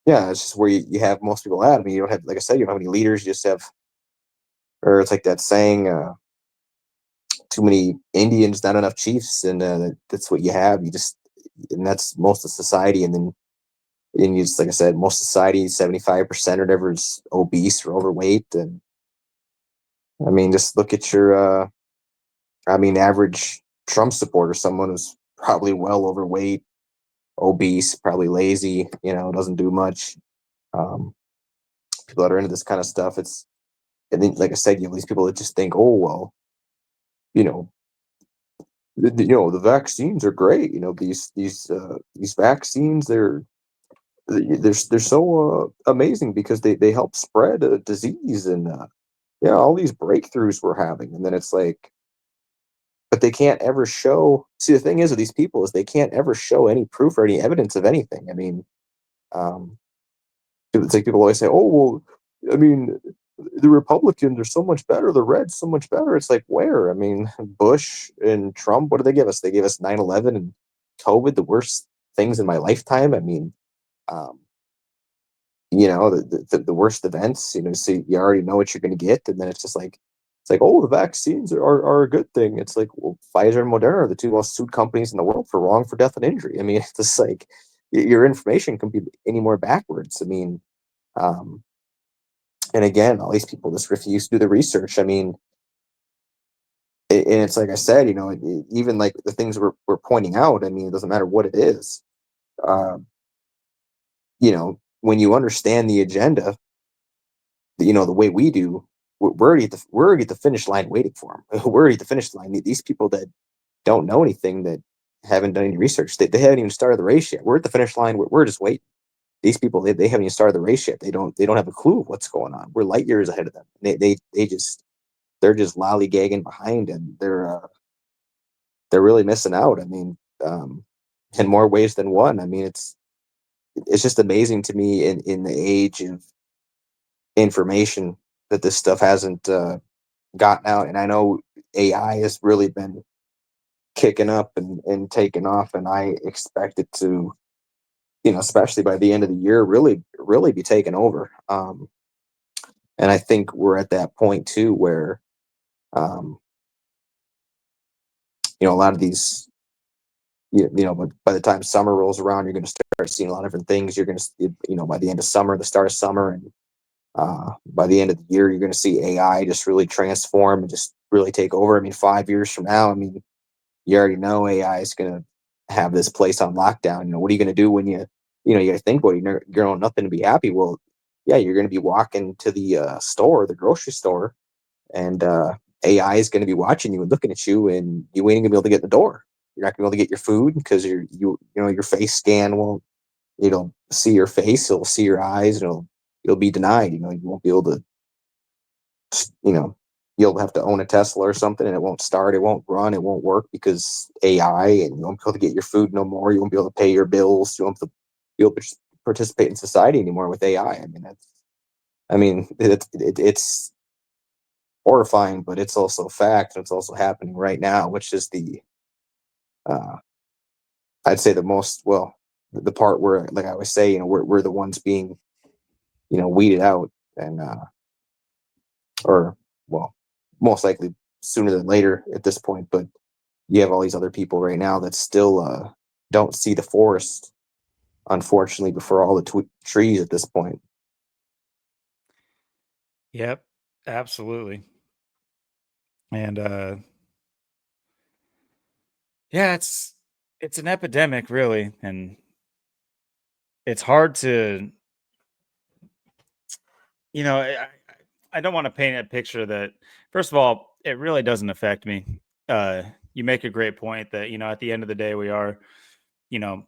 Speaker 2: yeah, it's just where you have most people at. I mean, you don't have, like I said, you don't have any leaders. You just have, or it's like that saying, too many Indians, not enough chiefs, and that's what you have. And that's most of society. And you just, like I said, most society, 75% or whatever, is obese or overweight. And I mean, just look at your, average Trump supporter, someone who's probably well overweight, obese, probably lazy, doesn't do much. Um, People that are into this kind of stuff, and then, like I said, you have these people that just think, oh, well, you know, the vaccines are great. These vaccines, they're so amazing because they help spread a disease, and yeah, all these breakthroughs we're having. And then it's like, but they can't ever show. See, the thing is with these people is they can't ever show any proof or any evidence of anything. I mean, um, It's like people always say, "Oh, well, I mean, the Republicans are so much better, the Reds so much better." It's like, where? I mean, Bush and Trump, what did they give us? They gave us 9/11 and COVID, the worst things in my lifetime. I mean, um, the worst events. So you already know what you're going to get, and then it's like, oh, the vaccines are a good thing. It's like, well, Pfizer and Moderna are the two most sued companies in the world for wrongful death and injury. I mean, it's just like your information can be any more backwards. I mean, um, and again, all these people just refuse to do the research. I mean, and it's like I said, even like the things we're pointing out. I mean, it doesn't matter what it is. Uh, when you understand the agenda, the way we do, we're already at the finish line waiting for them. We're already at the finish line. These people that don't know anything, that haven't done any research, they haven't even started the race yet. We're at the finish line. We're just waiting. These people, they haven't even started the race yet. They don't have a clue of what's going on. We're light years ahead of them. They're just lollygagging behind, and they're really missing out. I mean, in more ways than one. I mean, it's just amazing to me in the age of information that this stuff hasn't gotten out. And I know AI has really been kicking up and taking off, and I expect it to, especially by the end of the year, really, really be taken over. And I think we're at that point too, where, um, a lot of these, but by the time summer rolls around, you're going to start seeing a lot of different things. You're going to, by the end of summer, the start of summer, and by the end of the year, you're going to see AI just really transform and just really take over. I mean, 5 years from now, I mean, you already know AI is going to have this place on lockdown. What are you going to do when you got to think about it. You're going nothing to be happy. Well, yeah, you're going to be walking to the store, the grocery store, and AI is going to be watching you and looking at you, and you ain't going to be able to get in the door. You're not going to be able to get your food because your face scan won't, see your face. It'll see your eyes. You'll be denied. You won't be able to, you know, you'll have to own a Tesla or something, and it won't start, it won't run, it won't work because AI, and you won't be able to get your food no more. You won't be able to pay your bills. You won't be able to participate in society anymore with AI. It's horrifying, but it's also fact, and it's also happening right now, which is uh, I'd say the part where, like I always say, we're the ones being, weeded out, and or well, most likely sooner than later at this point. But you have all these other people right now that still don't see the forest, unfortunately, before all the trees at this point.
Speaker 1: Yep, absolutely. And yeah, it's an epidemic really, and it's hard to, I don't want to paint a picture that, first of all, it really doesn't affect me. You make a great point that, at the end of the day, we are,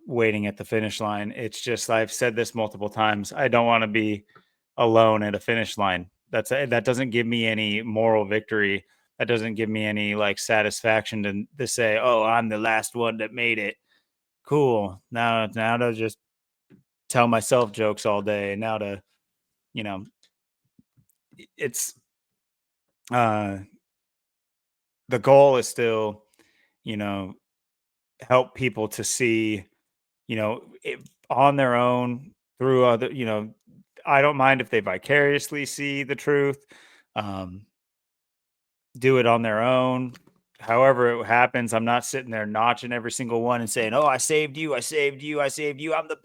Speaker 1: waiting at the finish line. It's just, I've said this multiple times. I don't want to be alone at a finish line. That doesn't give me any moral victory. That doesn't give me any like satisfaction to say, oh, I'm the last one that made it. Cool. Now to just tell myself jokes all day. Now to, you know, it's uh the goal is still, you know, help people to see, on their own through other, I don't mind if they vicariously see the truth. Um, do it on their own. However it happens, I'm not sitting there notching every single one and saying, "Oh, I saved you, I saved you, I saved you. I'm the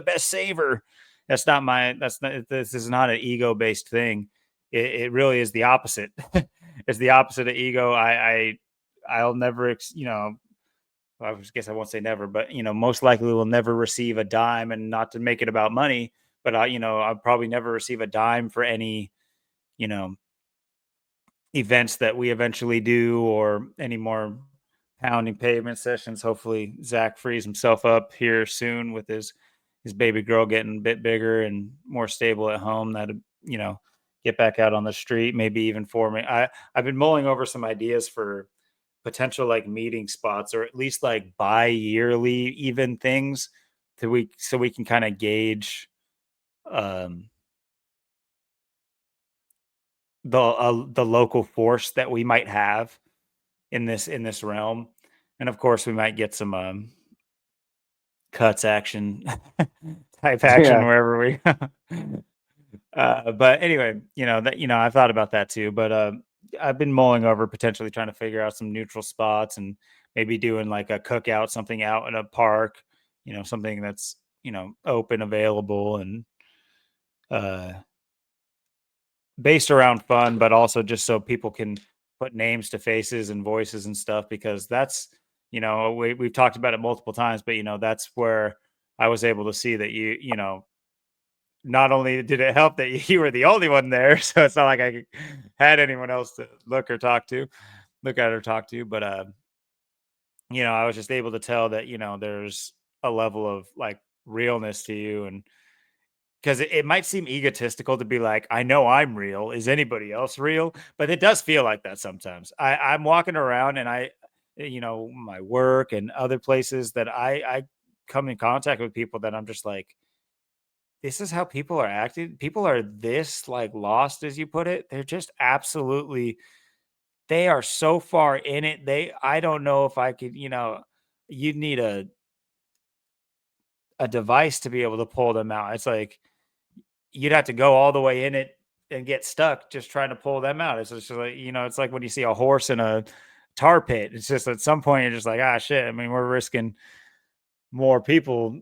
Speaker 1: best saver." That's not, this is not an ego-based thing. It really is the opposite. It's the opposite of ego. I'll never, I guess I won't say never, but most likely will never receive a dime, and not to make it about money, but I'll probably never receive a dime for any, you know, events that we eventually do, or any more pounding pavement sessions. Hopefully Zach frees himself up here soon with his baby girl getting a bit bigger and more stable at home. That, you know, get back out on the street, maybe even for me. I've been mulling over some ideas for potential like meeting spots, or at least like bi-yearly even things, so we can kind of gauge um, the local force that we might have in this realm, and of course we might get some cuts action type action
Speaker 2: Yeah.
Speaker 1: wherever we. But anyway, that I've thought about that too, but I've been mulling over potentially trying to figure out some neutral spots and maybe doing like a cookout, something out in a park, something that's open, available, and uh based around fun, but also just so people can put names to faces and voices and stuff, because that's, we've talked about it multiple times, but that's where I was able to see that not only did it help that you were the only one there, so it's not like I had anyone else to look at or talk to, but I was just able to tell that, there's a level of like realness to you. And because it might seem egotistical to be like, I know I'm real. Is anybody else real? But it does feel like that sometimes. I'm walking around and my work and other places that I come in contact with people that I'm just like, this is how people are acting. People are this like lost, as you put it. They're just absolutely, they are so far in it. I don't know if I could, you'd need a device to be able to pull them out. It's like, you'd have to go all the way in it and get stuck just trying to pull them out. It's just like, it's like when you see a horse in a tar pit. It's just at some point you're just like, ah, shit. I mean, we're risking more people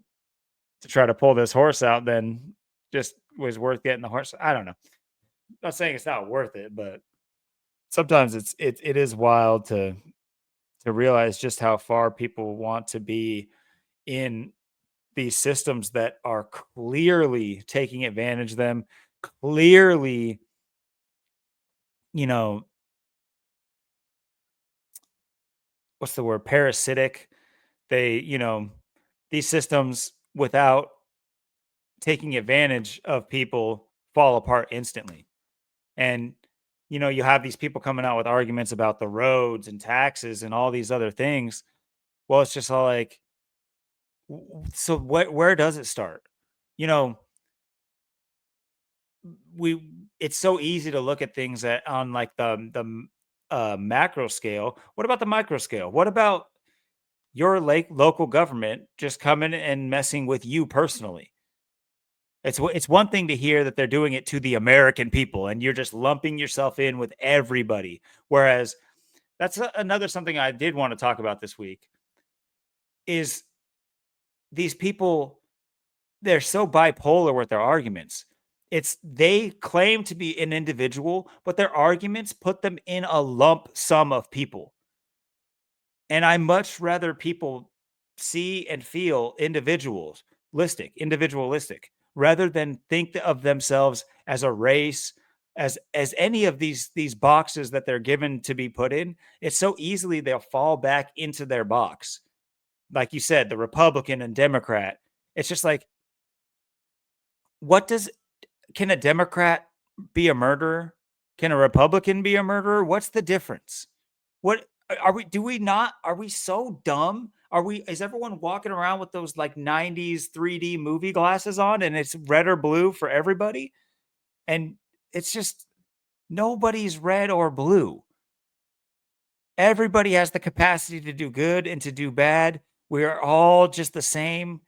Speaker 1: to try to pull this horse out than just was worth getting the horse. I don't know. I'm not saying it's not worth it, but sometimes it is wild to realize just how far people want to be in these systems that are clearly taking advantage of them, clearly, you know, what's the word? Parasitic. They, these systems without taking advantage of people fall apart instantly. And, you have these people coming out with arguments about the roads and taxes and all these other things. Well, it's just all like, so where does it start? You know, we it's so easy to look at things that on like the macro scale. What about the micro scale? What about your local government just coming and messing with you personally? It's one thing to hear that they're doing it to the American people and you're just lumping yourself in with everybody. Whereas that's another something I did want to talk about this week is these people, they're so bipolar with their arguments. It's they claim to be an individual, but their arguments put them in a lump sum of people. And I much rather people see and feel individualistic, rather than think of themselves as a race, as any of these boxes that they're given to be put in. It's so easily they'll fall back into their box. Like you said, the Republican and Democrat. It's just like, what does can a Democrat be a murderer? Can a Republican be a murderer? What's the difference? What are we do we not are we so dumb? Is everyone walking around with those like 90s 3D movie glasses on and it's red or blue for everybody? And it's just nobody's red or blue. Everybody has the capacity to do good and to do bad. We are all just the same.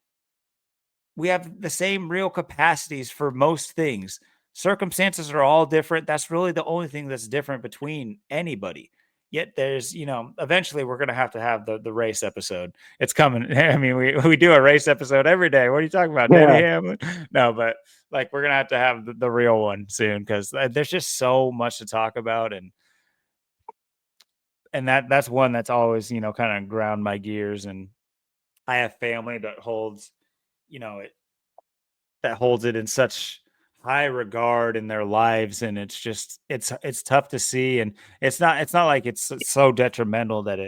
Speaker 1: We have the same real capacities for most things. Circumstances are all different. That's really the only thing that's different between anybody. Yet there's, eventually we're going to have the race episode. It's coming. I mean, we do a race episode every day. What are you talking about, Denny
Speaker 2: Yeah.
Speaker 1: Hamlin? No, but like we're going to have the real one soon, because there's just so much to talk about. And that's one that's always, kind of ground my gears. And I have family that holds, it that holds it in such high regard in their lives, and it's just it's tough to see. And it's not like it's so detrimental that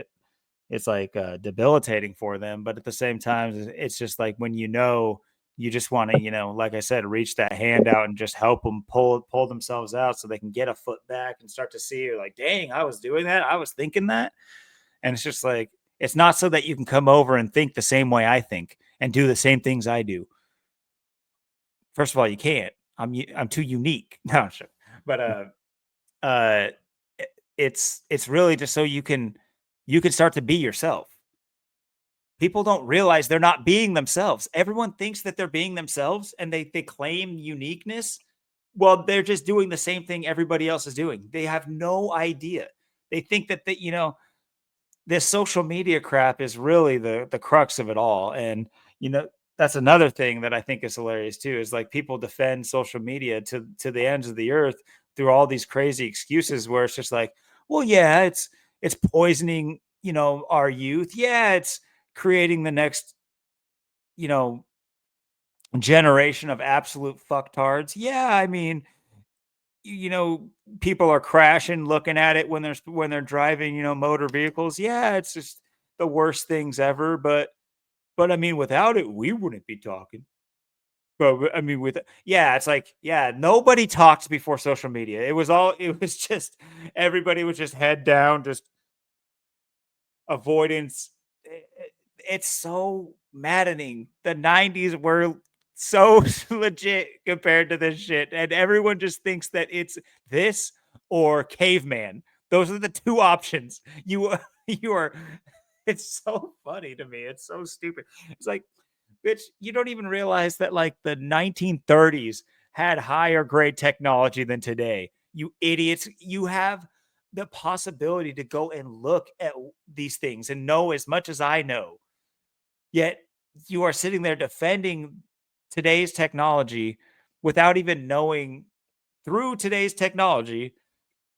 Speaker 1: it's like debilitating for them, but at the same time it's just like when you just want to, like I said, reach that hand out and just help them pull themselves out so they can get a foot back and start to see, you're like, dang, I was doing that, I was thinking that. And it's just like, it's not so that you can come over and think the same way I think and do the same things I do. first of all, you can't. I'm too unique. No, sure. But uh, it's really just so you can start to be yourself. People don't realize they're not being themselves. Everyone thinks that they're being themselves and they claim uniqueness. Well, they're just doing the same thing everybody else is doing. They have no idea. They think that this social media crap is really the crux of it all. And you know, that's another thing that I think is hilarious too, is like people defend social media to the ends of the earth through all these crazy excuses where it's just like, well, yeah, it's poisoning, you know, our youth. Yeah, it's creating the next, you know, generation of absolute fucktards. Yeah, I mean, you know, people are crashing looking at it when they're driving, you know, motor vehicles. Yeah, it's just the worst things ever, but I mean, without it, we wouldn't be talking. But I mean, with yeah, it's like, yeah, nobody talked before social media. It was just everybody was just head down, just avoidance. It's so maddening. The 90s were so legit compared to this shit. And everyone just thinks that it's this or caveman. Those are the two options. You are, it's so funny to me. It's so stupid. It's like, bitch, you don't even realize that like the 1930s had higher grade technology than today. You idiots. You have the possibility to go and look at these things and know as much as I know. Yet you are sitting there defending today's technology without even knowing through today's technology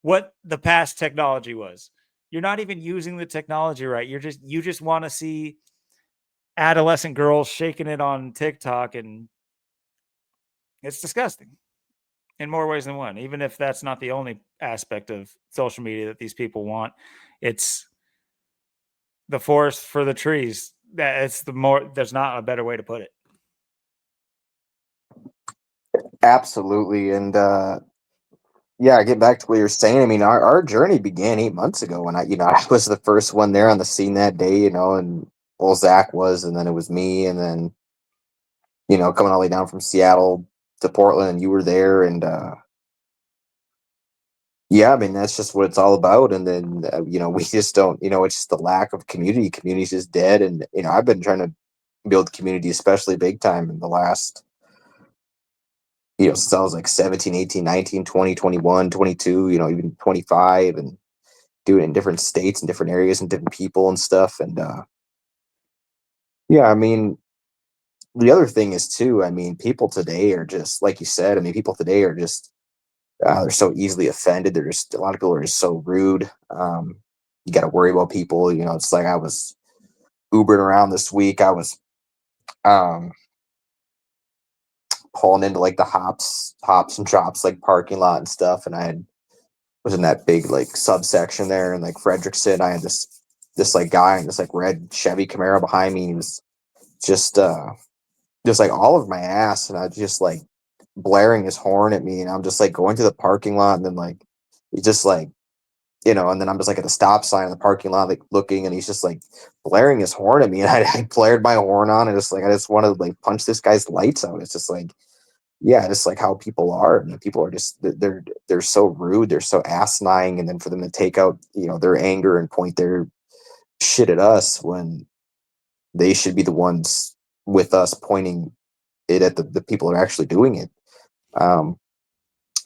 Speaker 1: what the past technology was. You're not even using the technology right. You just want to see adolescent girls shaking it on TikTok, and it's disgusting in more ways than one. Even if that's not the only aspect of social media that these people want, it's the forest for the trees. That it's the more. There's not a better way to put it.
Speaker 2: Absolutely. And yeah, I get back to what you're saying. I mean, our journey began 8 months ago when I was the first one there on the scene that day, and well, Zach was, and then it was me, and then, coming all the way down from Seattle to Portland, and you were there. And yeah, I mean, that's just what it's all about. And then, we just don't, it's just the lack of community. Community's just dead. And, I've been trying to build community, especially big time in the last, since I was like 17, 18, 19, 20, 21, 22, even 25, and doing it in different states and different areas and different people and stuff. And yeah, I mean, the other thing is too, I mean, people today are just, like you said, I mean, people today are just, they're so easily offended. They're just, a lot of people are just so rude. You got to worry about people. It's like I was Ubering around this week. I was um, pulling into like the hops and chops, like parking lot and stuff. And was in that big like subsection there in like Frederickson. I had this like guy in this like red Chevy Camaro behind me. He was just like all over my ass, and I was just like blaring his horn at me, and I'm just like going to the parking lot, and then like he's just like, and then I'm just like at the stop sign in the parking lot, like looking, and he's just like blaring his horn at me, and I blared my horn on, and I just wanted to like punch this guy's lights out. It's just like, yeah, just like how people are. I mean, people are just they're so rude, they're so asinine, and then for them to take out their anger and point their shit at us when they should be the ones with us pointing it at the people that are actually doing it. Um,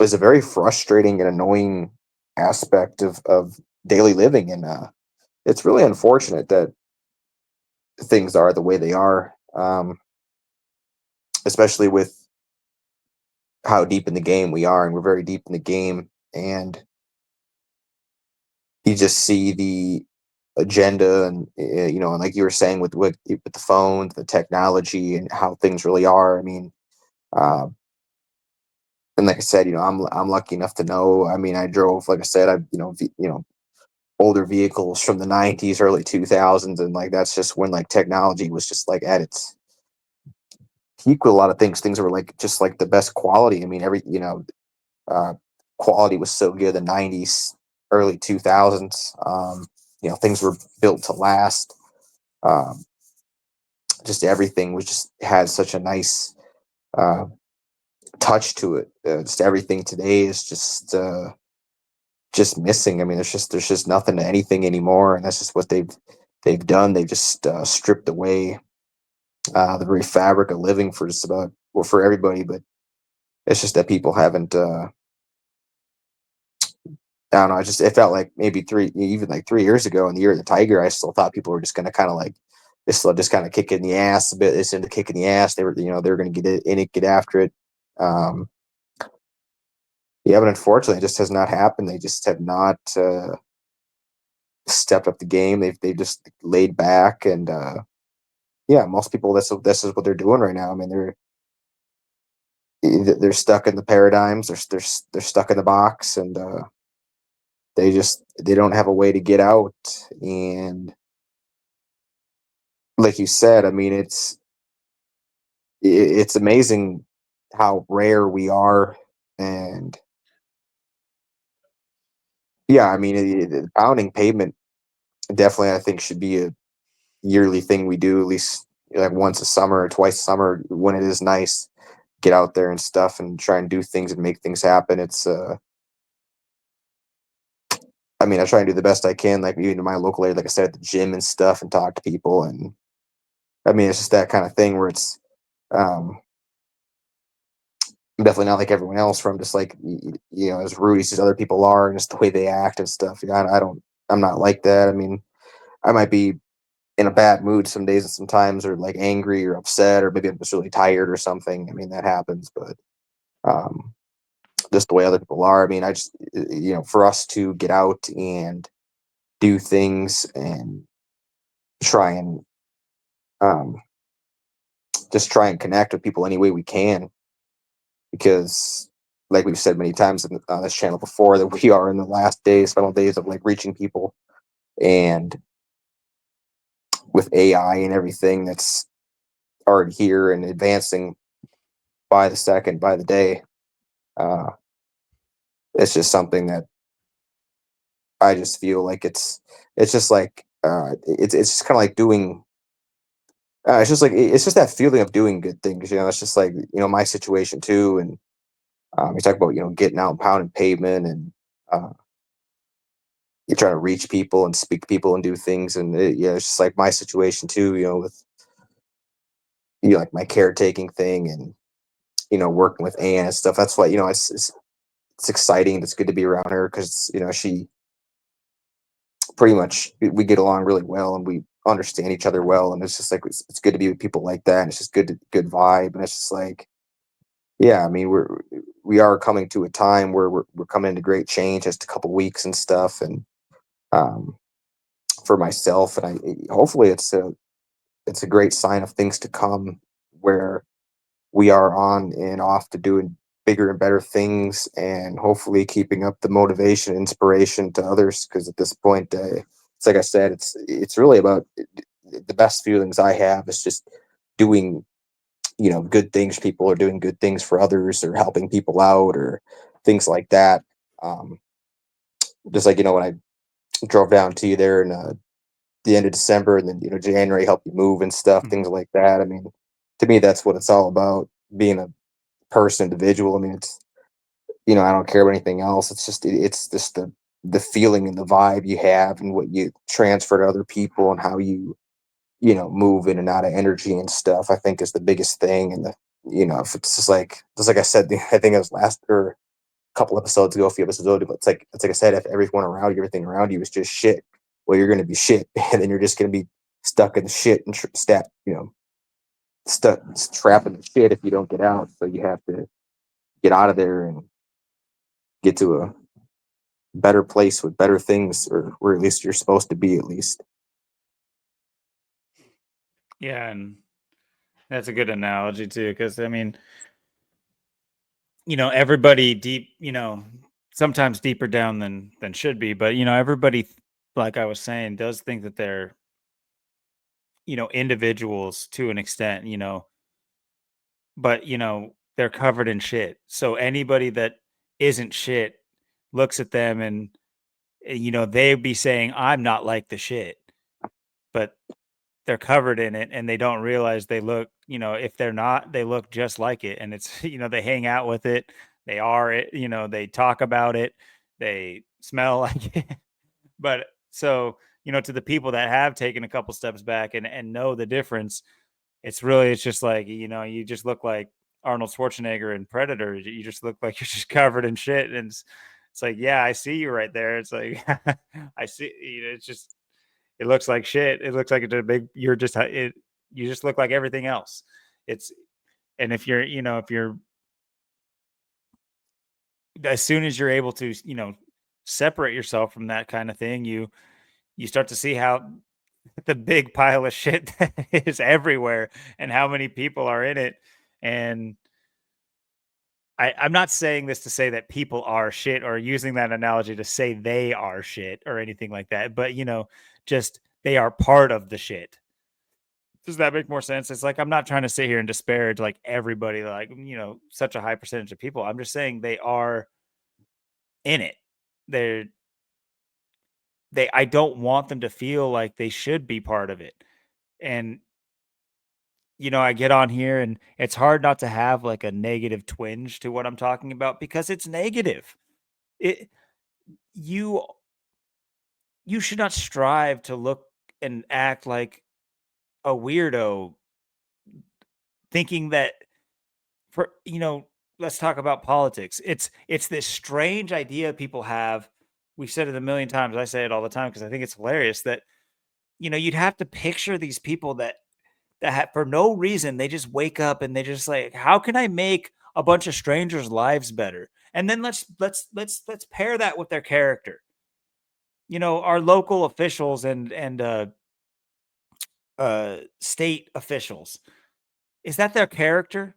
Speaker 2: is a very frustrating and annoying aspect of daily living, and it's really unfortunate that things are the way they are, especially with how deep in the game we are, and we're very deep in the game, and you just see the agenda, and and like you were saying with the phones, the technology, and how things really are. I mean, uh, and like I said, I'm lucky enough to know. I mean, I drove, like I said, I older vehicles from the 90s, early 2000s, and like that's just when like technology was just like at its peak with a lot of things. Things were like just like the best quality. I mean, uh, quality was so good in the 90s, early 2000s. Things were built to last. Um, just everything was just had such a nice uh, touch to it. Just everything today is just missing. I mean, there's just nothing to anything anymore, and that's just what they've done. They've just stripped away the very fabric of living for just about, well, for everybody. But it's just that people haven't. I don't know. It felt like maybe even like 3 years ago in the year of the tiger, I still thought people were just going to kind of like this, just kind of kick in the ass a bit. It's into kicking the ass. They were, they were going to get in it, get after it. Um, yeah, but unfortunately, it just has not happened. They just have not stepped up the game. They've just laid back, and yeah, most people, this is what they're doing right now. I mean, they're stuck in the paradigms. They're stuck in the box, and they don't have a way to get out. And like you said, I mean, it's amazing how rare we are. And yeah, I mean, pounding pavement definitely, I think, should be a yearly thing we do, at least like once a summer or twice a summer when it is nice. Get out there and stuff and try and do things and make things happen. It's I mean, I try and do the best I can, like even in my local area, like I said, at the gym and stuff, and talk to people. And I mean, it's just that kind of thing where it's um I'm definitely not like everyone else, from just like as rude as other people are and just the way they act and stuff. I'm not like that. I mean, I might be in a bad mood some days and sometimes, or like angry or upset, or maybe I'm just really tired or something. I mean, that happens. But um just the way other people are. I mean, I just for us to get out and do things and try and um, just try and connect with people any way we can, because like we've said many times on this channel before, that we are in the last days, final days of like reaching people. And with AI and everything that's already here and advancing by the second, by the day, uh, it's just something that I just feel like it's just like it's just kind of like doing. It's just like it's just that feeling of doing good things. It's just like my situation too. And you talk about getting out and pounding pavement, and uh, you're trying to reach people and speak to people and do things. And it's just like my situation too. With like my caretaking thing, and working with Anne and stuff. That's why it's exciting. It's good to be around her because she pretty much, we get along really well and we understand each other well. And it's just like it's good to be with people like that. And it's just good vibe. And it's just like, yeah, I mean, we are coming to a time where we're coming into great change, just a couple weeks and stuff. And um, for myself, and hopefully it's a great sign of things to come, where we are on and off to doing bigger and better things, and hopefully keeping up the motivation, inspiration to others. Because at this point, it's like I said, it's really about the best feelings I have is just doing good things. People are doing good things for others, or helping people out, or things like that. um just like when I drove down to you there in the end of December, and then January, help you move and stuff,
Speaker 1: Mhm.
Speaker 2: things like that. I mean, to me, that's what it's all about, being a person, individual. I mean, it's I don't care about anything else. It's just the feeling and the vibe you have, and what you transfer to other people, and how you move in and out of energy and stuff, I think is the biggest thing. And if it's just like I said, I think it was last, or a couple episodes ago, a few episodes ago, but it's like I said, if everything around you is just shit, well, you're gonna be shit, and then you're just gonna be stuck in the shit and stuck trapped in the shit if you don't get out. So you have to get out of there and get to a better place with better things, or where at least you're supposed to be, at least.
Speaker 1: Yeah, and that's a good analogy too, because I mean, everybody deep, sometimes deeper down than should be, but everybody, like I was saying, does think that they're individuals to an extent, but they're covered in shit. So anybody that isn't shit looks at them and they'd be saying, I'm not like the shit. But they're covered in it and they don't realize they look, if they're not, they look just like it. And it's, they hang out with it. They are it, they talk about it. They smell like it. But so, to the people that have taken a couple steps back and know the difference, it's just like, you just look like Arnold Schwarzenegger in Predator. You just look like you're just covered in shit. And it's like, yeah, I see you right there. It's like, I see, it's just, it looks like shit. It looks like it's a big, you just look like everything else. It's, and if you're, as soon as you're able to, separate yourself from that kind of thing, you start to see how the big pile of shit that is everywhere and how many people are in it. And I'm not saying this to say that people are shit or using that analogy to say they are shit or anything like that, but just they are part of the shit. Does that make more sense? It's like I'm not trying to sit here and disparage like everybody, like such a high percentage of people. I'm just saying they are in it. They're I don't want them to feel like they should be part of it. And I get on here and it's hard not to have like a negative twinge to what I'm talking about because it's negative. It you you should not strive to look and act like a weirdo thinking that for let's talk about politics. It's this strange idea people have. We've said it a million times. I say it all the time because I think it's hilarious that you'd have to picture these people that for no reason they just wake up and they just like, how can I make a bunch of strangers' lives better? And then let's pair that with their character. Our local officials and state officials. Is that their character?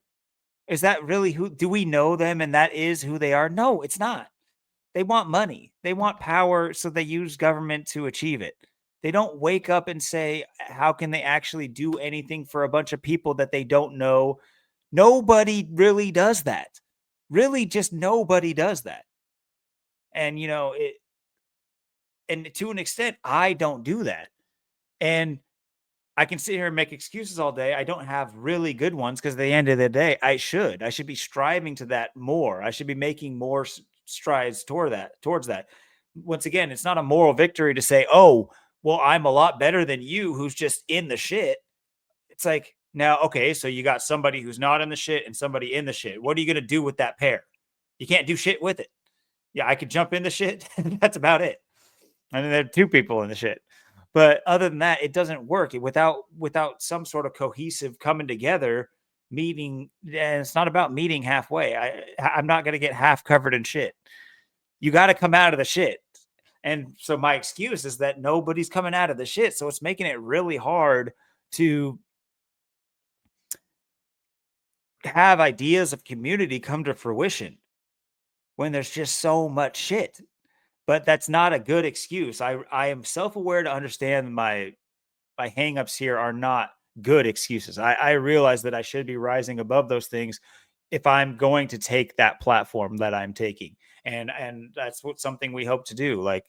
Speaker 1: Is that really who do we know them and that is who they are? No, it's not. They want money. They want power, so they use government to achieve it. They don't wake up and say, how can they actually do anything for a bunch of people that they don't know? Nobody really does that. Really, just nobody does that. And and to an extent, I don't do that. And I can sit here and make excuses all day. I don't have really good ones because at the end of the day, I should. I should be striving to that more. I should be making more strides towards that. Once again, it's not a moral victory to say, "Oh, well, I'm a lot better than you who's just in the shit." It's like, now, okay, so you got somebody who's not in the shit and somebody in the shit. What are you going to do with that pair? You can't do shit with it. Yeah, I could jump in the shit. That's about it. And then there are two people in the shit. But other than that, it doesn't work without some sort of cohesive coming together, meeting. And it's not about meeting halfway. I'm not going to get half covered in shit. You got to come out of the shit. And so my excuse is that nobody's coming out of the shit. So it's making it really hard to have ideas of community come to fruition when there's just so much shit. But that's not a good excuse. I am self-aware to understand my hangups here are not good excuses. I realize that I should be rising above those things if I'm going to take that platform that I'm taking. And that's what something we hope to do. Like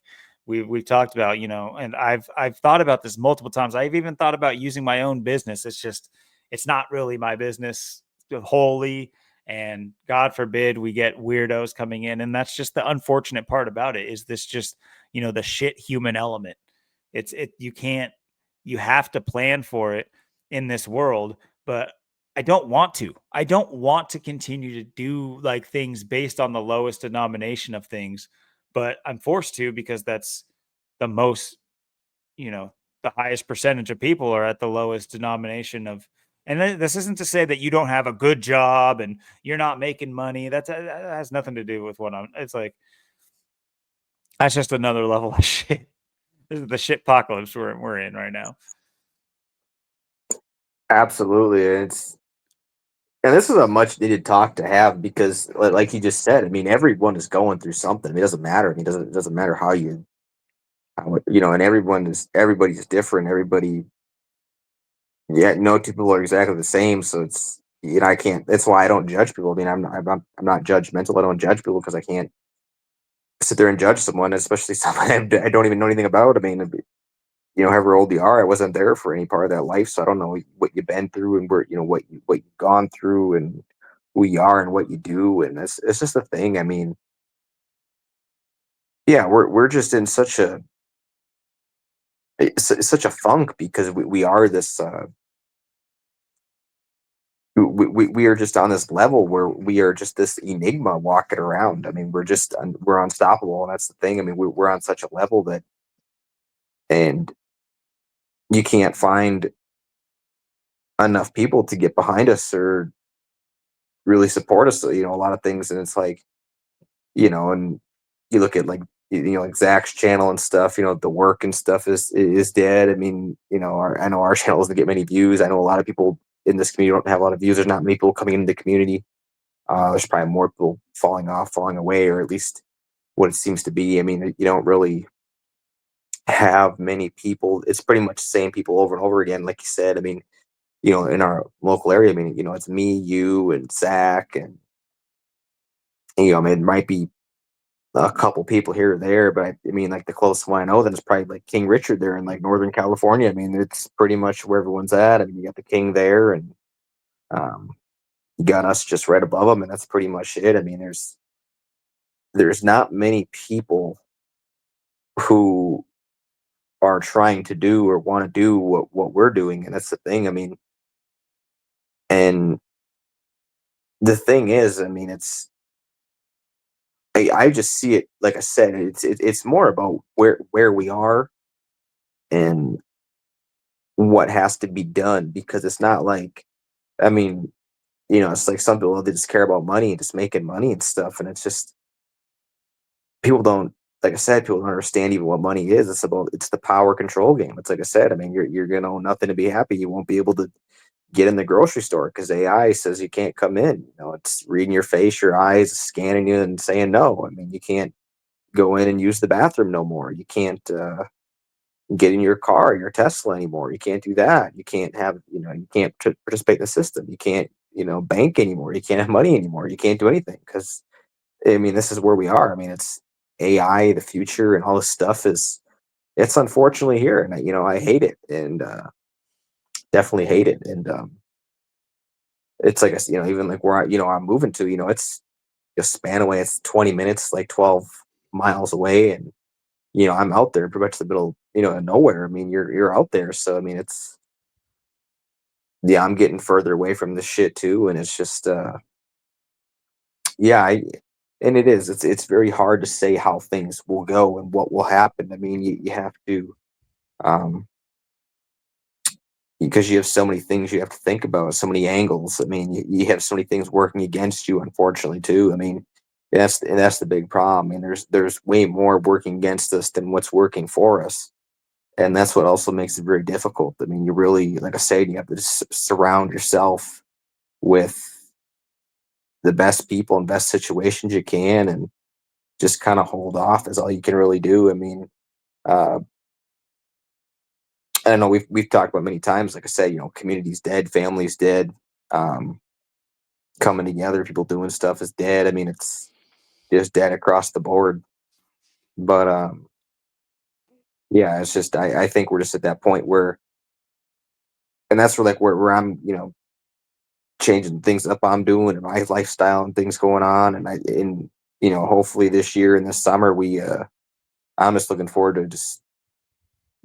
Speaker 1: we've talked about, and I've thought about this multiple times. I've even thought about using my own business. It's not really my business wholly. And God forbid we get weirdos coming in. And that's just the unfortunate part about it is this just, the shit human element. You have to plan for it in this world, but I don't want to. I don't want to continue to do like things based on the lowest denomination of things, but I'm forced to because that's the most, the highest percentage of people are at the lowest denomination of. And this isn't to say that you don't have a good job and you're not making money. That has nothing to do with what I'm. It's like that's just another level of shit. This is the shit apocalypse we're in right now.
Speaker 2: Absolutely. And this is a much needed talk to have because like you just said, I mean, everyone is going through something. I mean, it doesn't matter. I mean, it doesn't matter and everybody's different. Everybody, yeah, no two people are exactly the same. So it's, I can't, that's why I don't judge people. I mean, I'm not judgmental. I don't judge people because I can't sit there and judge someone, especially someone I don't even know anything about. I mean, however old you are, I wasn't there for any part of that life, so I don't know what you've been through and where, what you've gone through and who you are and what you do, and it's just a thing. I mean, yeah, we're just in such a funk because we are this we are just on this level where we are just this enigma walking around. I mean, we're unstoppable, and that's the thing. I mean, we're on such a level that, and you can't find enough people to get behind us or really support us. A lot of things, and it's like, and you look at like like Zach's channel and stuff. The work and stuff is dead. I mean, I know our channel doesn't get many views. I know a lot of people in this community don't have a lot of views. There's not many people coming into the community. There's probably more people falling off, falling away, or at least what it seems to be. I mean, you don't really have many people. It's pretty much the same people over and over again, like you said. I mean, in our local area, I mean, it's me, you, and Zach, and I mean, it might be a couple people here or there, but I mean, like the closest one I know, then it's probably like King Richard there in like Northern California. I mean, it's pretty much where everyone's at. I mean, you got the King there, and um, you got us just right above them, and that's pretty much it. I mean, there's not many people who are trying to do or want to do what we're doing, and that's the thing. I mean, and the thing is, I mean, I just see it, like I said, it's more about where we are and what has to be done, because it's not like, I mean, it's like some people, they just care about money and just making money and stuff, and it's just, people don't, like I said, people don't understand even what money is. It's the power control game. It's like I said, I mean, you're gonna own nothing to be happy. You won't be able to get in the grocery store because AI says you can't come in. It's reading your face, your eyes, scanning you, and saying no. I mean, you can't go in and use the bathroom no more. You can't get in your car, your Tesla anymore. You can't do that. You can't you can't participate in the system. You can't, bank anymore. You can't have money anymore. You can't do anything because, I mean, this is where we are. I mean, it's AI, the future, and all this stuff it's unfortunately here, and I hate it, and definitely hate it, and it's like even like where I'm moving to, it's a span away. It's 20 minutes, like 12 miles away, and I'm out there pretty much the middle, of nowhere. I mean, you're out there, so I mean, it's, yeah, I'm getting further away from this shit too, and it's just, yeah, and it's very hard to say how things will go and what will happen. I mean, you have to, um, because you have so many things you have to think about, so many angles. I mean, you have so many things working against you, unfortunately, too. I mean, that's the big problem. I mean, there's way more working against us than what's working for us, and that's what also makes it very difficult. I mean, you really, like I said, you have to surround yourself with the best people and best situations you can, and just kind of hold off is all you can really do. I mean, uh, I know we've talked about many times. Like I said, community's dead, family's dead. Um, Coming together, people doing stuff is dead. I mean, it's just dead across the board. But yeah, it's just, I think we're just at that point where, and that's where like where I'm, changing things up I'm doing and my lifestyle and things going on, and hopefully this year and this summer I'm just looking forward to just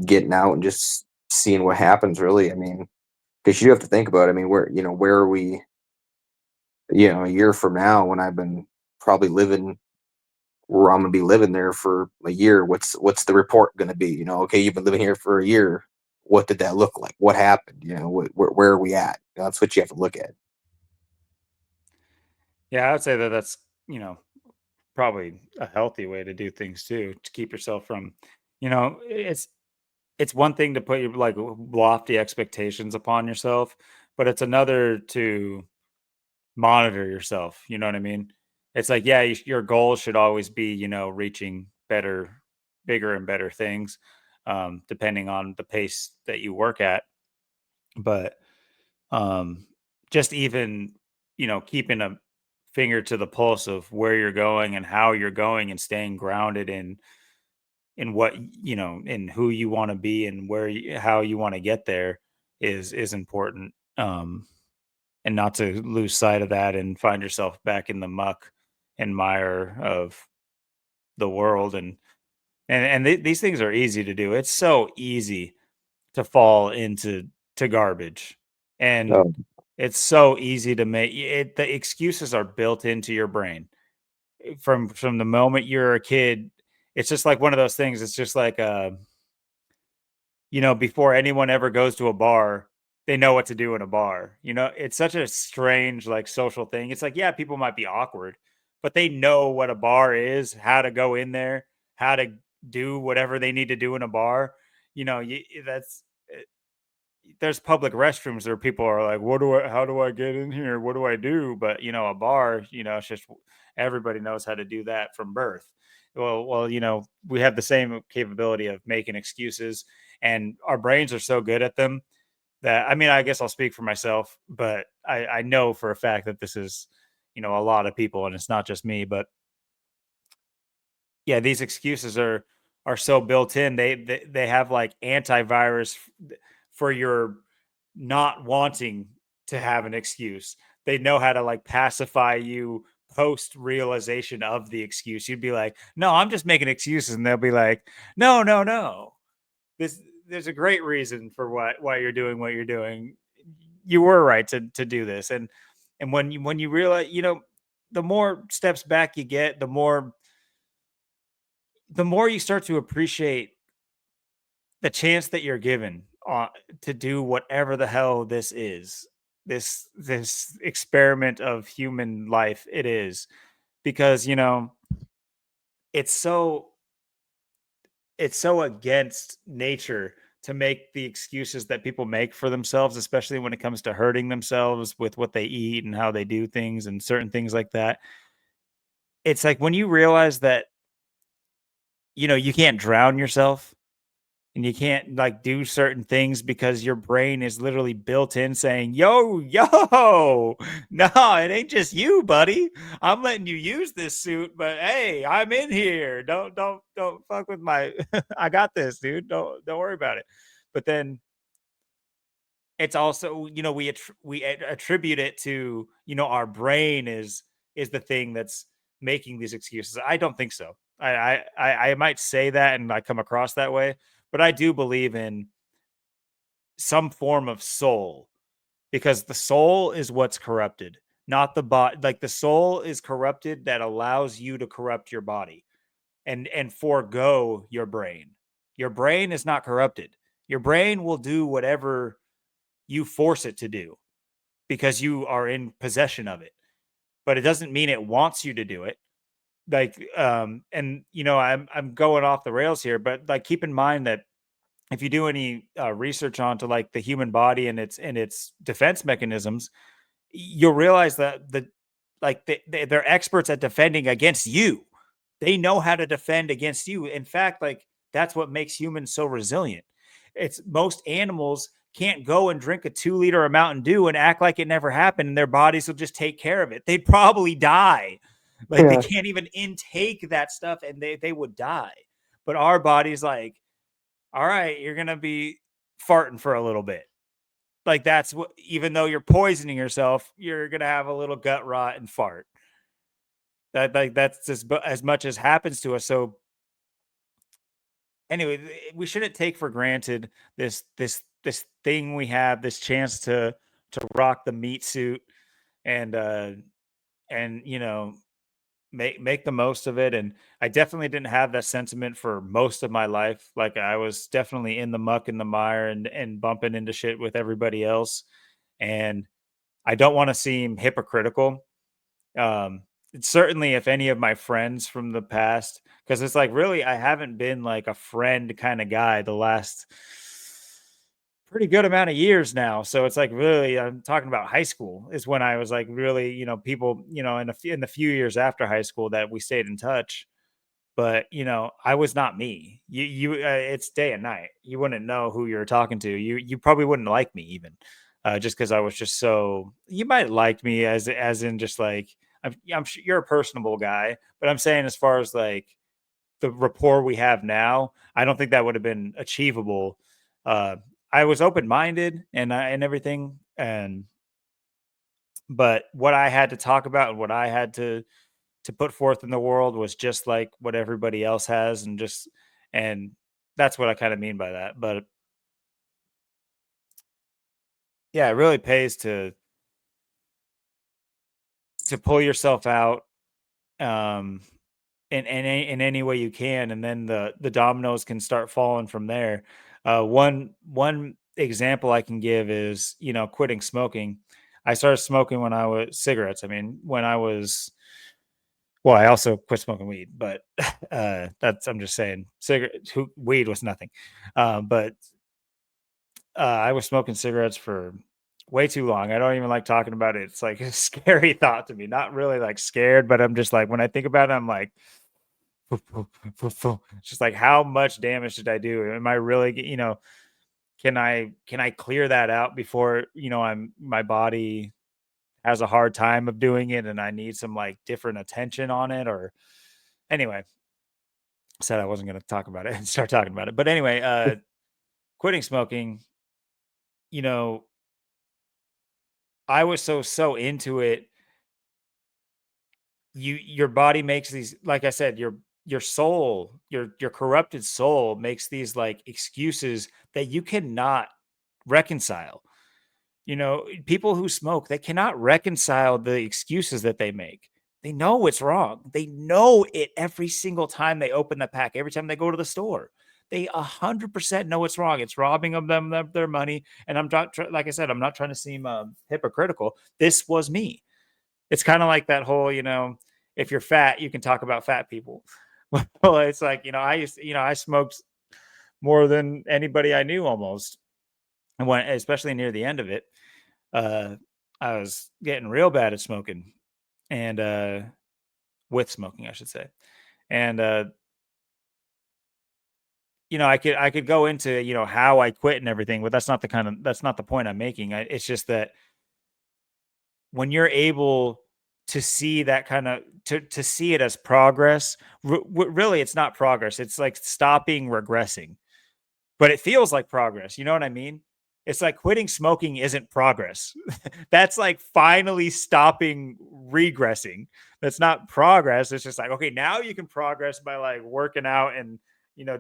Speaker 2: getting out and just seeing what happens. Really, I mean, because you have to think about it. I mean, where are we, a year from now when I've been probably living where I'm gonna be living there for a year. What's the report gonna be? Okay, you've been living here for a year. What did that look like? What happened? Where are we at? That's what you have to look at.
Speaker 1: Yeah, I would say that that's, probably a healthy way to do things too, to keep yourself from, it's one thing to put your like lofty expectations upon yourself, but it's another to monitor yourself. You know what I mean? It's like, yeah, your goal should always be, reaching better, bigger and better things, depending on the pace that you work at. But um, just even, keeping a finger to the pulse of where you're going and how you're going and staying grounded in what, in who you want to be and how you want to get there is important. And not to lose sight of that and find yourself back in the muck and mire of the world. These things are easy to do. It's so easy to fall into garbage, and
Speaker 2: No,
Speaker 1: it's so easy to make it. The excuses are built into your brain from the moment you're a kid. It's just like one of those things. It's just like before anyone ever goes to a bar, they know what to do in a bar. It's such a strange, like, social thing. It's like, yeah, people might be awkward, but they know what a bar is, how to go in there, how to do whatever they need to do in a bar. That's there's public restrooms where people are like, how do I get in here? What do I do? But a bar, it's just everybody knows how to do that from birth. Well, we have the same capability of making excuses, and our brains are so good at them that, I mean, I guess I'll speak for myself, but I know for a fact that this is, a lot of people, and it's not just me. But yeah, these excuses are so built in. They have like antivirus for your not wanting to have an excuse. They know how to like pacify you post realization of the excuse. You'd be like, "No, I'm just making excuses," and they'll be like, "No, no, no. This There's a great reason for why you're doing what you're doing. You were right to do this." And when you realize, the more steps back you get, the more you start to appreciate the chance that you're given, to do whatever the hell this is, this experiment of human life it is. Because it's so it's so against nature to make the excuses that people make for themselves, especially when it comes to hurting themselves with what they eat and how they do things and certain things like that. It's like when you realize that you can't drown yourself, and you can't like do certain things because your brain is literally built in saying, "Yo, yo, no, it ain't just you, buddy. I'm letting you use this suit, but hey, I'm in here. Don't fuck with my I got this, dude. Don't worry about it." But then it's also, we attribute it to, our brain is the thing that's making these excuses. I don't think so. I might say that and I come across that way, but I do believe in some form of soul, because the soul is what's corrupted, not the body. Like, the soul is corrupted that allows you to corrupt your body and forego your brain. Your brain is not corrupted. Your brain will do whatever you force it to do because you are in possession of it. But it doesn't mean it wants you to do it. Like, and I'm going off the rails here, but like, keep in mind that if you do any research onto like the human body and its defense mechanisms, you'll realize that they're experts at defending against you. They know how to defend against you. In fact, like, that's what makes humans so resilient. It's most animals can't go and drink a 2 liter of Mountain Dew and act like it never happened, and their bodies will just take care of it. They'd probably die. Like, they
Speaker 2: yeah,
Speaker 1: can't even intake that stuff, and they would die. But our body's like, all right, you're gonna be farting for a little bit. Like, that's what, even though you're poisoning yourself, you're gonna have a little gut rot and fart. That's just as much as happens to us. So anyway, we shouldn't take for granted this thing we have, this chance to rock the meat suit and and make the most of it. And I definitely didn't have that sentiment for most of my life. Like, I was definitely in the muck and the mire and bumping into shit with everybody else. And I don't want to seem hypocritical. Certainly if any of my friends from the past, because it's like, really, I haven't been like a friend kind of guy the last pretty good amount of years now. So it's like, really, I'm talking about high school is when I was like, really, people, in the few years after high school that we stayed in touch. But I was not me. It's day and night. You wouldn't know who you're talking to. You probably wouldn't like me even, just because I was just so. You might like me as in just like, I'm sure you're a personable guy, but I'm saying as far as like the rapport we have now, I don't think that would have been achievable. Uh, I was open minded and everything, but what I had to talk about and what I had to put forth in the world was just like what everybody else has, and that's what I kind of mean by that. But yeah, it really pays to pull yourself out, um, in any way you can, and then the dominoes can start falling from there. One example I can give is, quitting smoking. I started smoking when I was cigarettes. I mean, when I was well, I also quit smoking weed, but that's I'm just saying, weed was nothing. But I was smoking cigarettes for way too long. I don't even like talking about it. It's like a scary thought to me. Not really like scared, but I'm just like, when I think about it, I'm like, it's just like, how much damage did I do? Am I really, can I clear that out before, my body has a hard time of doing it and I need some like different attention on it? Or anyway, said I wasn't going to talk about it and start talking about it. But anyway, quitting smoking, you know, I was so into it. Your body makes these, like I said, your soul, your corrupted soul makes these like excuses that you cannot reconcile. People who smoke, they cannot reconcile the excuses that they make. They know it's wrong. They know it every single time they open the pack, every time they go to the store. They 100% know it's wrong. It's robbing of them their money. And I'm not, like I said, I'm not trying to seem hypocritical. This was me. It's kind of like that whole, if you're fat, you can talk about fat people. Well, it's like, I smoked more than anybody I knew almost. And when, especially near the end of it, uh, I was getting real bad at smoking and with smoking, I should say. And I could go into, how I quit and everything, but that's not the point I'm making. It's just that when you're able to see that kind of to see it as progress, really it's not progress. It's like stopping regressing, but it feels like progress. You know what I mean? It's like quitting smoking isn't progress. That's like finally stopping regressing. That's not progress. It's just like, okay, now you can progress by like working out and,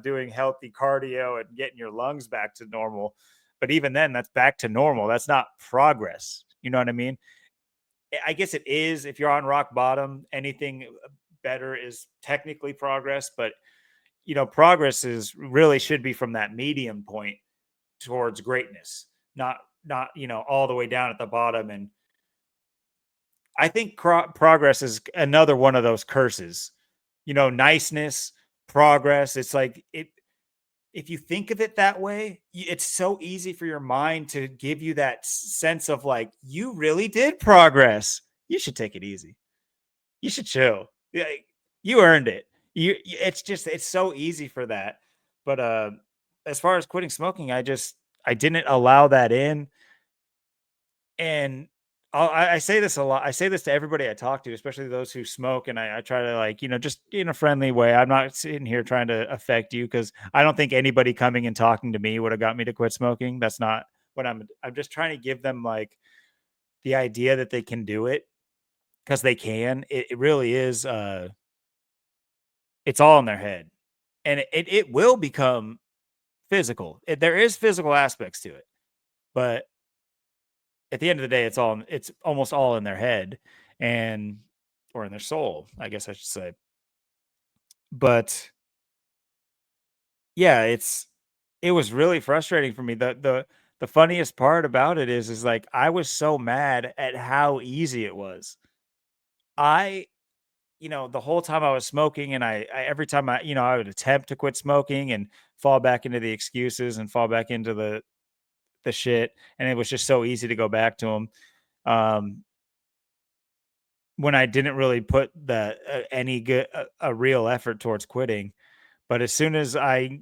Speaker 1: doing healthy cardio and getting your lungs back to normal. But even then, that's back to normal. That's not progress. You know what I mean? I guess it is. If you're on rock bottom, anything better is technically progress, but progress is really should be from that medium point towards greatness, not all the way down at the bottom. And I think progress is another one of those curses. Niceness, progress. It's like it. If you think of it that way, it's so easy for your mind to give you that sense of like, you really did progress. You should take it easy. You should chill. Yeah, you earned it. It's so easy for that. But as far as quitting smoking, I didn't allow that in. And I say this a lot. I say this to everybody I talk to, especially those who smoke. And I try to like, just in a friendly way. I'm not sitting here trying to affect you because I don't think anybody coming and talking to me would have got me to quit smoking. That's not what I'm just trying to give them like the idea that they can do it because they can. It really is. It's all in their head, and it will become physical. There is physical aspects to it, but at the end of the day, it's almost all in their head and or in their soul, I guess I should say. But yeah, it was really frustrating for me. The funniest part about it is like I was so mad at how easy it was. I the whole time I was smoking and I every time I would attempt to quit smoking and fall back into the excuses and fall back into the shit, and it was just so easy to go back to them. Um, when I didn't really put any good a real effort towards quitting. But as soon as I,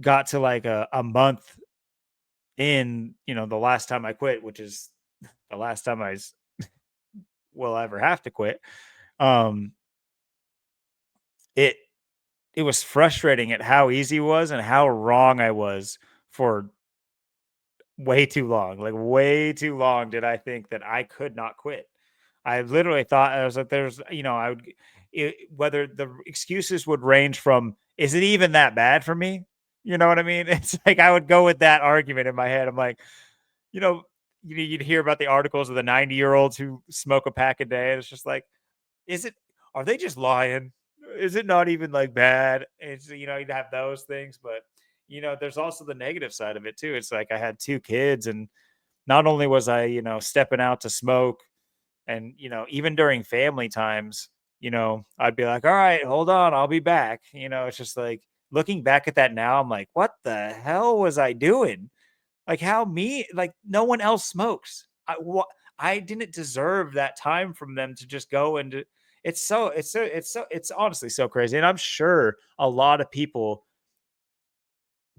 Speaker 1: got to like a month in, the last time I quit, which is the last time will ever have to quit. Um, it it was frustrating at how easy it was and how wrong I was for way too long. Like, way too long did I think that I could not quit. I literally thought I was like, there's, I would, whether the excuses would range from, is it even that bad for me? You know what I mean? It's like I would go with that argument in my head. I'm like, you know, you'd hear about the articles of the 90-year-olds who smoke a pack a day. And it's just like, is it, are they just lying? Is it not even like bad? It's, you'd have those things, but there's also the negative side of it too. It's like I had two kids, and not only was I, stepping out to smoke, and, even during family times, I'd be like, all right, hold on, I'll be back. It's just like looking back at that now, I'm like, what the hell was I doing? Like, how me, like, no one else smokes. I didn't deserve that time from them to just go and it's honestly so crazy. And I'm sure a lot of people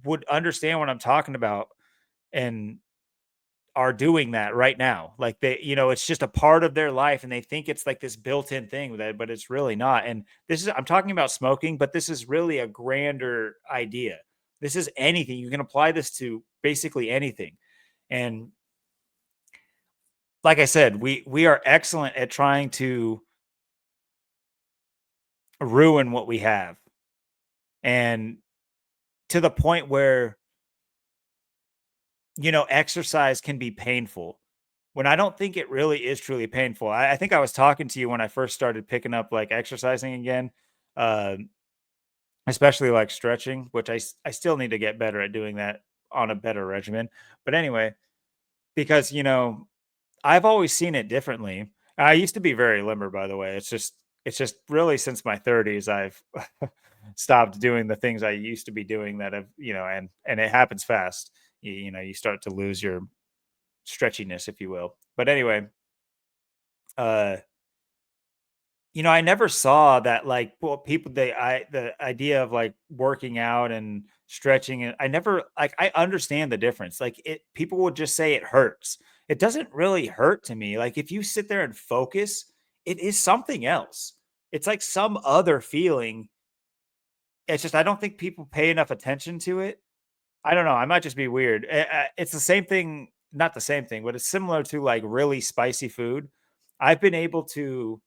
Speaker 1: would understand what I'm talking about and are doing that right now. Like, it's just a part of their life and they think it's like this built-in thing with it, but it's really not. And I'm talking about smoking, but this is really a grander idea. This is anything. You can apply this to basically anything. And like I said, we are excellent at trying to ruin what we have. And to the point where, exercise can be painful when I don't think it really is truly painful. I think I was talking to you when I first started picking up like exercising again, uh, especially like stretching, which I still need to get better at doing that on a better regimen. But anyway, because, I've always seen it differently. I used to be very limber, by the way. It's just really since my 30s I've stopped doing the things I used to be doing that have, and it happens fast. You start to lose your stretchiness, if you will. But anyway, uh, I never saw that like, well, people the idea of like working out and stretching, and I never, like, I understand the difference. Like, people would just say it hurts. It doesn't really hurt to me. Like, if you sit there and focus, it is something else. It's like some other feeling. It's just I don't think people pay enough attention to it. I don't know. I might just be weird. It's the same thing, not the same thing, but it's similar to like really spicy food. I've been able to,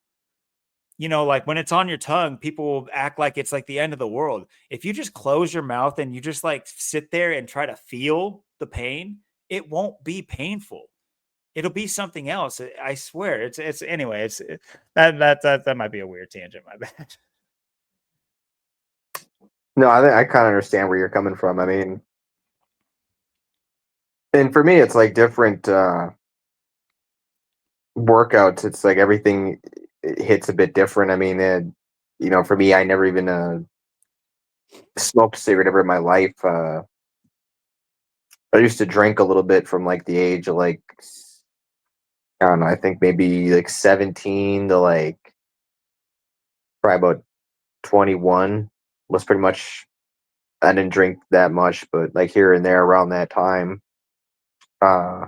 Speaker 1: like when it's on your tongue, people will act like it's like the end of the world. If you just close your mouth and you just like sit there and try to feel the pain, it won't be painful. It'll be something else. I swear. It's anyway. That might be a weird tangent. My bad.
Speaker 2: No, I think I kind of understand where you're coming from. I mean, and for me, it's like different workouts. It's like everything hits a bit different. I mean, for me, I never even smoked a cigarette ever in my life. I used to drink a little bit from like the age of like, I don't know, I think maybe like 17 to like probably about 21 was pretty much. I didn't drink that much, but like here and there around that time, uh,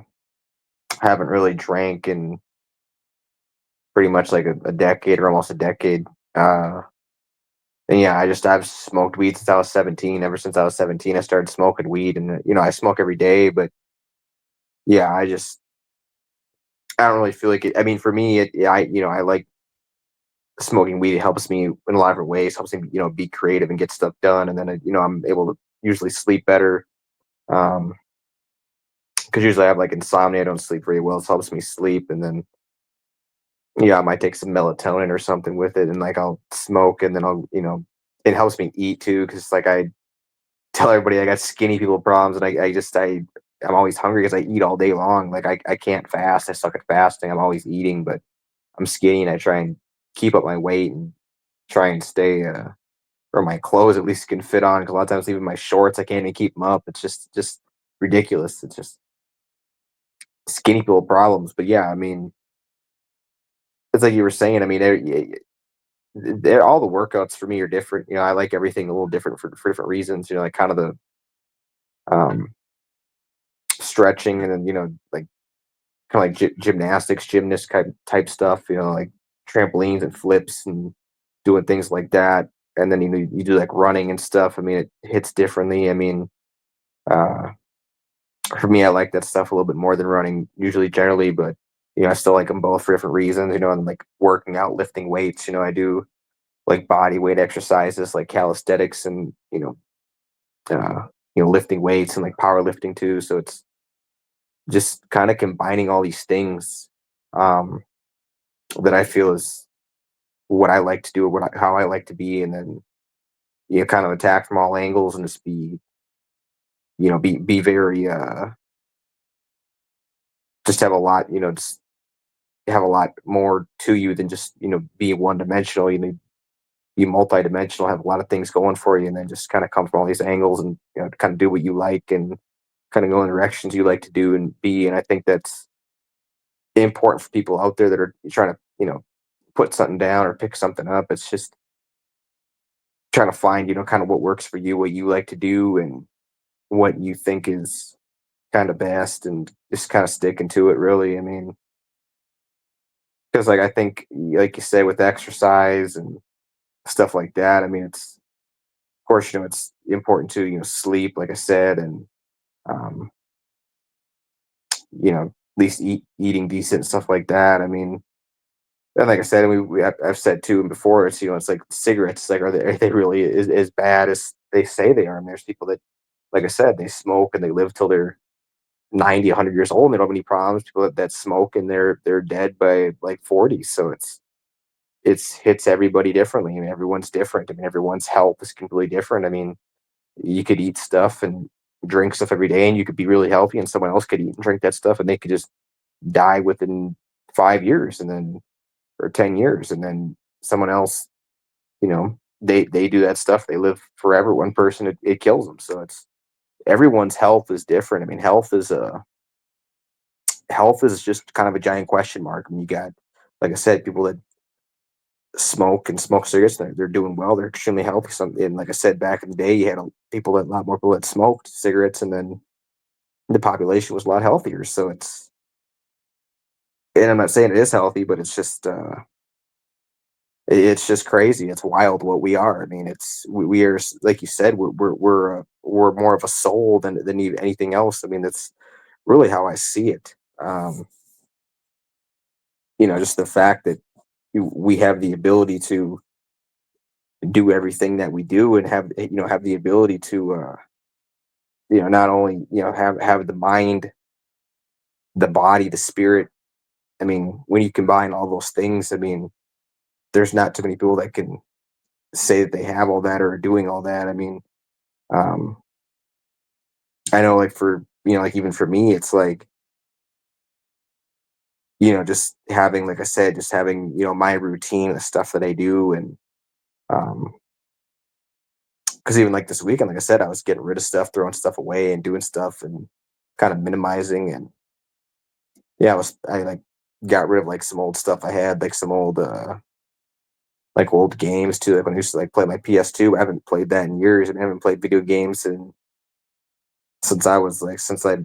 Speaker 2: haven't really drank in pretty much like a decade or almost a decade. Uh, and yeah, I've smoked weed since I was 17. Ever since I was 17, I started smoking weed, and I smoke every day. But yeah, I don't really feel like it. I mean, for me, yeah, I like smoking weed. It helps me in a lot of different ways. Helps me, be creative and get stuff done. And then, I'm able to usually sleep better. Because usually I have like insomnia. I don't sleep very well. So it helps me sleep. And then, yeah, I might take some melatonin or something with it. And like I'll smoke, and then it helps me eat too. Cause like I tell everybody I got skinny people problems, and I'm always hungry because I eat all day long. Like I can't fast. I suck at fasting. I'm always eating, but I'm skinny and I try and keep up my weight and try and stay or my clothes at least can fit on. Because a lot of times even my shorts I can't even keep them up. It's just ridiculous. It's just skinny people problems. But yeah, I mean, it's like you were saying. I mean, all the workouts for me are different. I like everything a little different for different reasons. Like kind of the um, stretching, and then like kind of like gymnastics, gymnast type stuff. Like trampolines and flips and doing things like that. and then you do like running and stuff. I mean, it hits differently. I mean, uh, for me, I like that stuff a little bit more than running usually generally, but I still like them both for different reasons. And like working out, lifting weights. I do like body weight exercises, like calisthenics, and lifting weights and like powerlifting too. So it's just kind of combining all these things um, that I feel is what I like to do, or how I like to be, and then kind of attack from all angles and just be very just have a lot, just have a lot more to you than just be one dimensional. Be multi-dimensional, have a lot of things going for you, and then just kind of come from all these angles and kind of do what you like and kind of go in directions you like to do and be. And I think that's important for people out there that are trying to put something down or pick something up. It's just trying to find kind of what works for you, what you like to do, and what you think is kind of best, and just kind of sticking to it, really. I mean, because like I think, like you say, with exercise and stuff like that, I mean, it's of course it's important to sleep, like I said, and um, at least eating decent, stuff like that. I mean, and like I said, and I've said too, and before, it's it's like cigarettes. Like, are they really as bad as they say they are? And there's people that, like I said, they smoke and they live till they're 90, 100 years old and they don't have any problems. People that smoke and they're dead by like 40. So it's hits everybody differently. I mean, everyone's different. I mean, everyone's health is completely different. I mean, you could eat stuff and drink stuff every day and you could be really healthy, and someone else could eat and drink that stuff and they could just die within 5 years, and then or 10 years, and then someone else, they do that stuff, they live forever. One person, it kills them. So it's everyone's health is different. I mean, health is just kind of a giant question mark. I mean, you got, like I said, people that smoke cigarettes, they're doing well, they're extremely healthy. And like I said, back in the day, you had a lot more people that smoked cigarettes, and then the population was a lot healthier. So and I'm not saying it is healthy, but it's just crazy. It's wild what we are. I mean, we are, like you said, we're more of a soul than anything else. I mean, that's really how I see it. Just the fact that we have the ability to do everything that we do, and have the ability to not only have the mind, the body, the spirit. I mean, when you combine all those things, I mean, there's not too many people that can say that they have all that or are doing all that. I mean, um, I know, like, for like, even for me, it's like just having, like I said, just having my routine, the stuff that I do, and um, because even like this weekend, like I said, I was getting rid of stuff, throwing stuff away, and doing stuff, and kind of minimizing. And yeah, I like got rid of like some old stuff I had, like some old like old games too. Like when I used to like play my PS2, I haven't played that in years, and I haven't played video games since I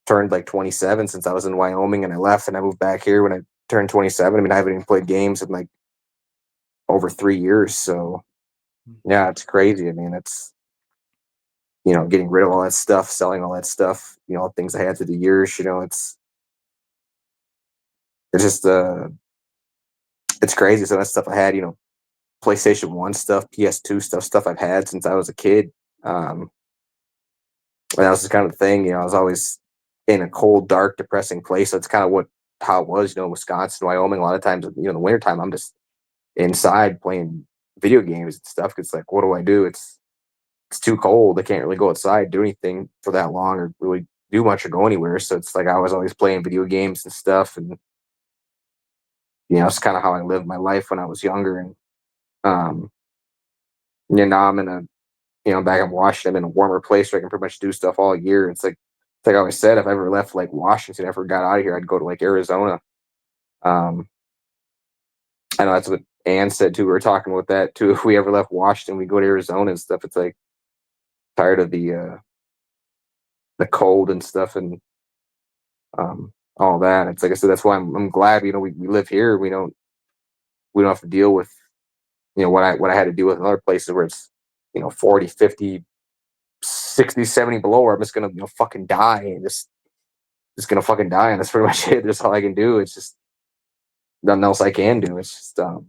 Speaker 2: turned like 27, since I was in Wyoming and I left and I moved back here when I turned 27. I mean, I haven't even played games in like over 3 years. So yeah, it's crazy. I mean, it's getting rid of all that stuff, selling all that stuff, things I had through the years. It's just it's crazy. So that stuff I had, PlayStation 1 stuff, PS2 stuff I've had since I was a kid. Um, and that was just kind of the thing. I was always in a cold, dark, depressing place. So it's kind of how it was, Wisconsin, Wyoming. A lot of times, in the wintertime, I'm just inside playing video games and stuff. It's like, what do I do? It's too cold. I can't really go outside, do anything for that long, or really do much or go anywhere. So it's like I was always playing video games and stuff. And it's kind of how I lived my life when I was younger. And um, now I'm in back in Washington, I'm in a warmer place where I can pretty much do stuff all year. It's like I always said, if I ever left like Washington, ever got out of here, I'd go to like Arizona. Um, I know that's what Ann said too. We were talking about that too. If we ever left Washington, we go to Arizona and stuff. It's like tired of the cold and stuff, and all that. It's like I said, that's why I'm glad we live here. We don't have to deal with what I had to do with other places where it's 40, 50, 60, 70 below, where I'm just gonna fucking die and just gonna fucking die, and that's pretty much it. That's all I can do. It's just nothing else I can do. It's just I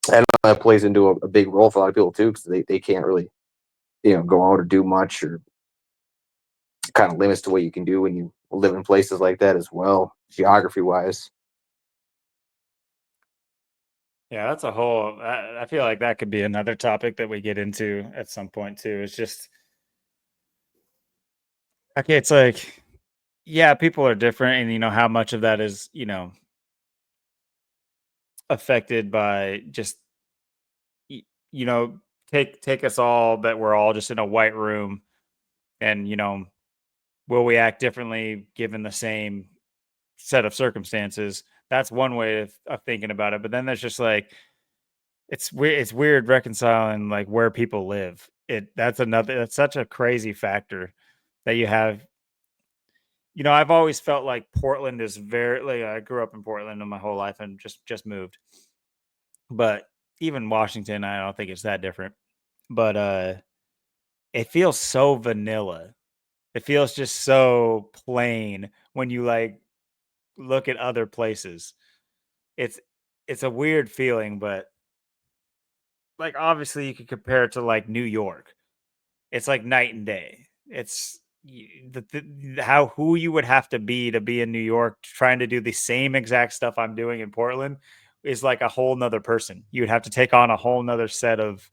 Speaker 2: know that plays into a big role for a lot of people too, because they can't really go out or do much, or kind of limits to what you can do when you live in places like that as well, geography wise.
Speaker 1: Yeah, that's a whole. I feel like that could be another topic that we get into at some point too. It's just okay. It's like, yeah, people are different, and how much of that is affected by just y- you know take us all that we're all just in a white room, and will we act differently given the same set of circumstances? That's one way of thinking about it. But then there's just like it's weird reconciling like where people live. That's such a crazy factor that you have. I've always felt like Portland is very like I grew up in Portland my whole life and just moved. But even Washington, I don't think it's that different. But it feels so vanilla. It feels just so plain when you like look at other places. It's it's a weird feeling, but like obviously you could compare it to like New York. It's like night and day. It's how who you would have to be in New York trying to do the same exact stuff I'm doing in Portland is like a whole nother person. You would have to take on a whole nother set of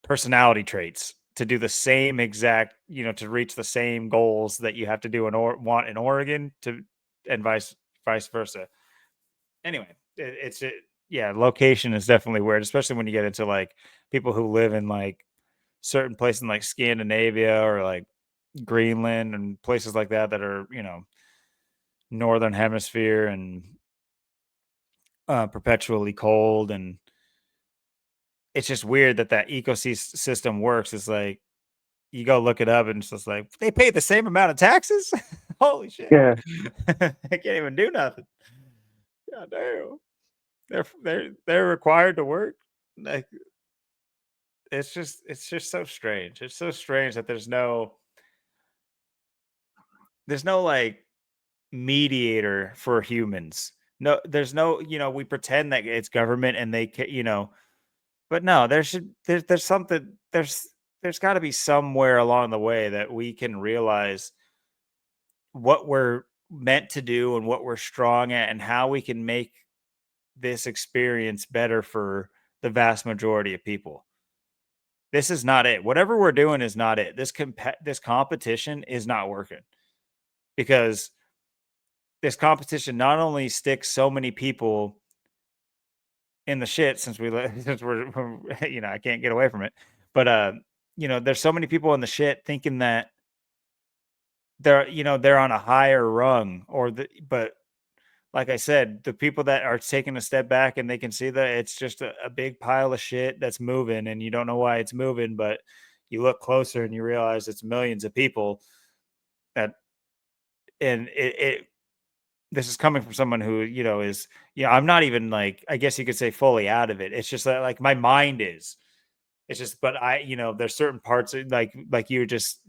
Speaker 1: personality traits to do the same exact, to reach the same goals that you have to do want in Oregon to, and vice versa. Anyway, yeah, location is definitely weird, especially when you get into like people who live in like certain places in like Scandinavia or like Greenland and places like that that are, northern hemisphere and perpetually cold, and it's just weird that ecosystem works. It's like you go look it up and it's just like they pay the same amount of taxes. Holy shit.
Speaker 2: Yeah.
Speaker 1: They can't even do nothing. God damn. They're required to work. Like it's just so strange. It's so strange that there's no like mediator for humans. No, there's no, we pretend that it's government and but no, there's something there's got to be somewhere along the way that we can realize what we're meant to do and what we're strong at and how we can make this experience better for the vast majority of people. This is not it. Whatever we're doing is not it. This competition is not working because this competition not only sticks so many people in the shit since since I can't get away from it, but there's so many people in the shit thinking that they're on a higher rung but like I said, the people that are taking a step back and they can see that it's just a big pile of shit that's moving and you don't know why it's moving, but you look closer and you realize it's millions of people that, and it this is coming from someone who, is, I'm not even like, I guess you could say fully out of it. It's just that like my mind is. It's just, but there's certain parts like you just,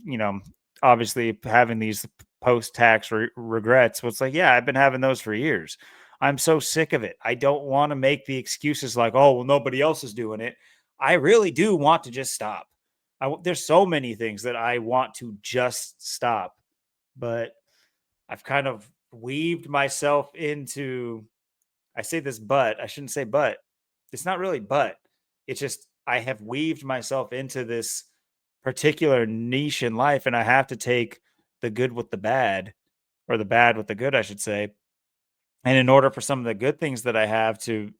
Speaker 1: obviously having these post-tax regrets. Well, it's like, yeah, I've been having those for years. I'm so sick of it. I don't want to make the excuses like, oh, well, nobody else is doing it. I really do want to just stop. There's so many things that I want to just stop, but I've kind of weaved myself into, I say this, but I shouldn't say but. It's not really but. It's just I have weaved myself into this particular niche in life, and I have to take the good with the bad, or the bad with the good, I should say. And in order for some of the good things that I have to,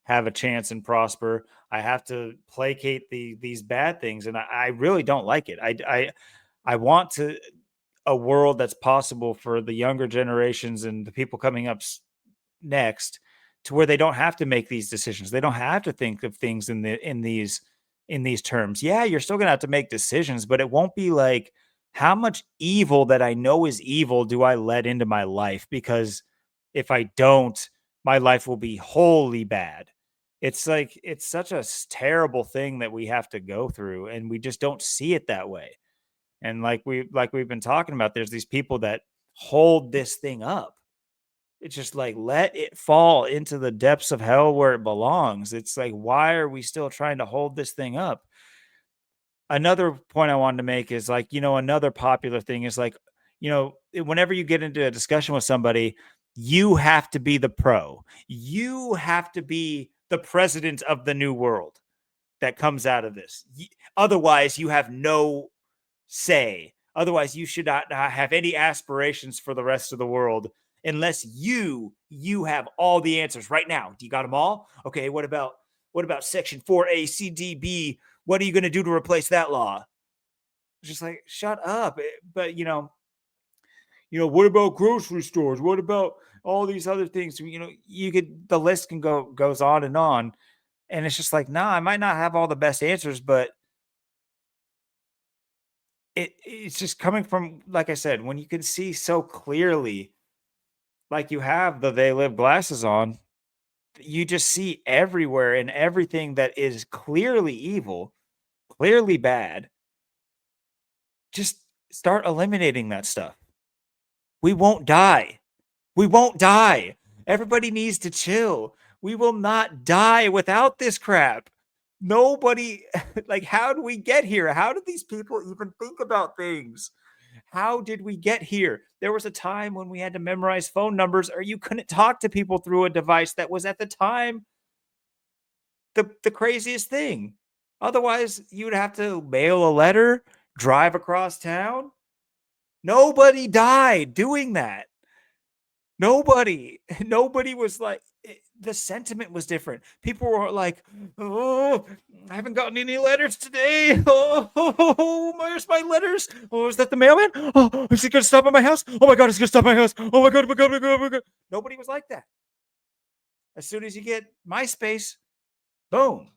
Speaker 1: have a chance and prosper, I have to placate these bad things, and I really don't like it. I want to a world that's possible for the younger generations and the people coming up next, to where they don't have to make these decisions. They don't have to think of things in these terms. Yeah, you're still going to have to make decisions, but it won't be like how much evil that I know is evil do I let into my life, because if I don't, my life will be wholly bad. It's like it's such a terrible thing that we have to go through, and we just don't see it that way. And like we've been talking about, there's these people that hold this thing up. It's just like let it fall into the depths of hell where it belongs. It's like, why are we still trying to hold this thing up? Another point I wanted to make is like, another popular thing is like, whenever you get into a discussion with somebody, you have to be the pro. You have to be the president of the new world that comes out of this. Otherwise, you have no say. Otherwise, you should not have any aspirations for the rest of the world unless you have all the answers right now. Do you got them all? Okay, what about section 4A CDB? What are you going to do to replace that law? It's just like, shut up. But what about grocery stores? What about all these other things? The list goes on and on. And it's just like, nah, I might not have all the best answers, but it's just coming from, like I said, when you can see so clearly, like you have the They Live glasses on, you just see everywhere and everything that is clearly evil, clearly bad. Just start eliminating that stuff. We won't die. We won't die. Everybody needs to chill. We will not die without this crap. Nobody, like, how do we get here? How did these people even think about things? How did we get here? There was a time when we had to memorize phone numbers, or you couldn't talk to people through a device that was at the time the craziest thing. Otherwise, you'd have to mail a letter, drive across town. Nobody died doing that. Nobody was like, the sentiment was different. People were like, oh, I haven't gotten any letters today. Oh, where's my letters? Oh, is that the mailman? Oh, is he going to stop at my house? Oh my God, he's going to stop at my house. Oh my God, oh my God, oh my God, oh my God. Nobody was like that. As soon as you get MySpace, boom.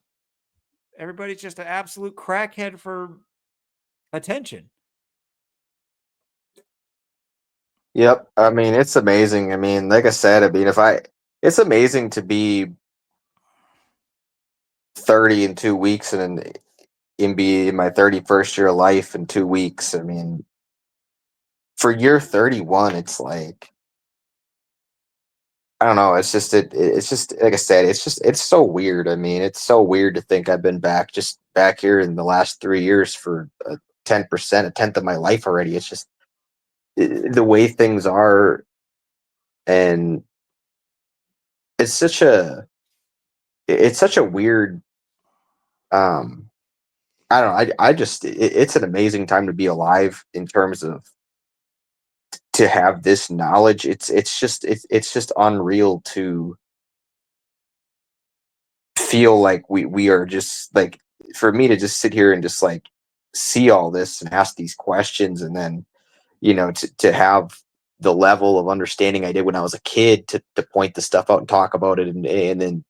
Speaker 1: Everybody's just an absolute crackhead for attention.
Speaker 2: Yep. I mean, it's amazing. I mean, like I said, I mean, it's amazing to be 30 in 2 weeks and be in my 31st year of life in 2 weeks. I mean, for year 31, it's like, I don't know. It's just, it's just, like I said, it's so weird. I mean, it's so weird to think I've been back here in the last 3 years for 10%, a tenth of my life already. It's just the way things are. And it's it's such a weird, um, I don't know. I just it's an amazing time to be alive in terms of to have this knowledge. It's just unreal to feel like we are just like, for me to just sit here and just like see all this and ask these questions, and then to have the level of understanding I did when I was a kid, to point the stuff out and talk about it, and then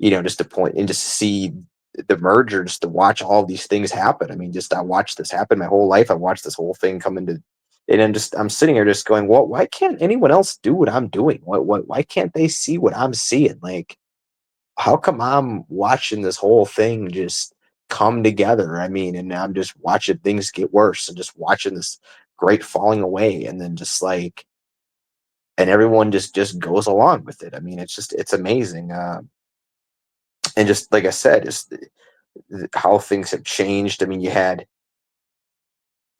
Speaker 2: just to point and just to see the merger, just to watch all these things happen. I mean, just I watched this happen my whole life. I watched this whole thing come into, and I'm sitting here just going, well, why can't anyone else do what I'm doing? Why can't they see what I'm seeing? Like, how come I'm watching this whole thing just come together? I mean, and I'm just watching things get worse and just watching this great falling away, and then just like, and everyone just goes along with it. I mean, it's amazing. And just like I said, just how things have changed. I mean, you had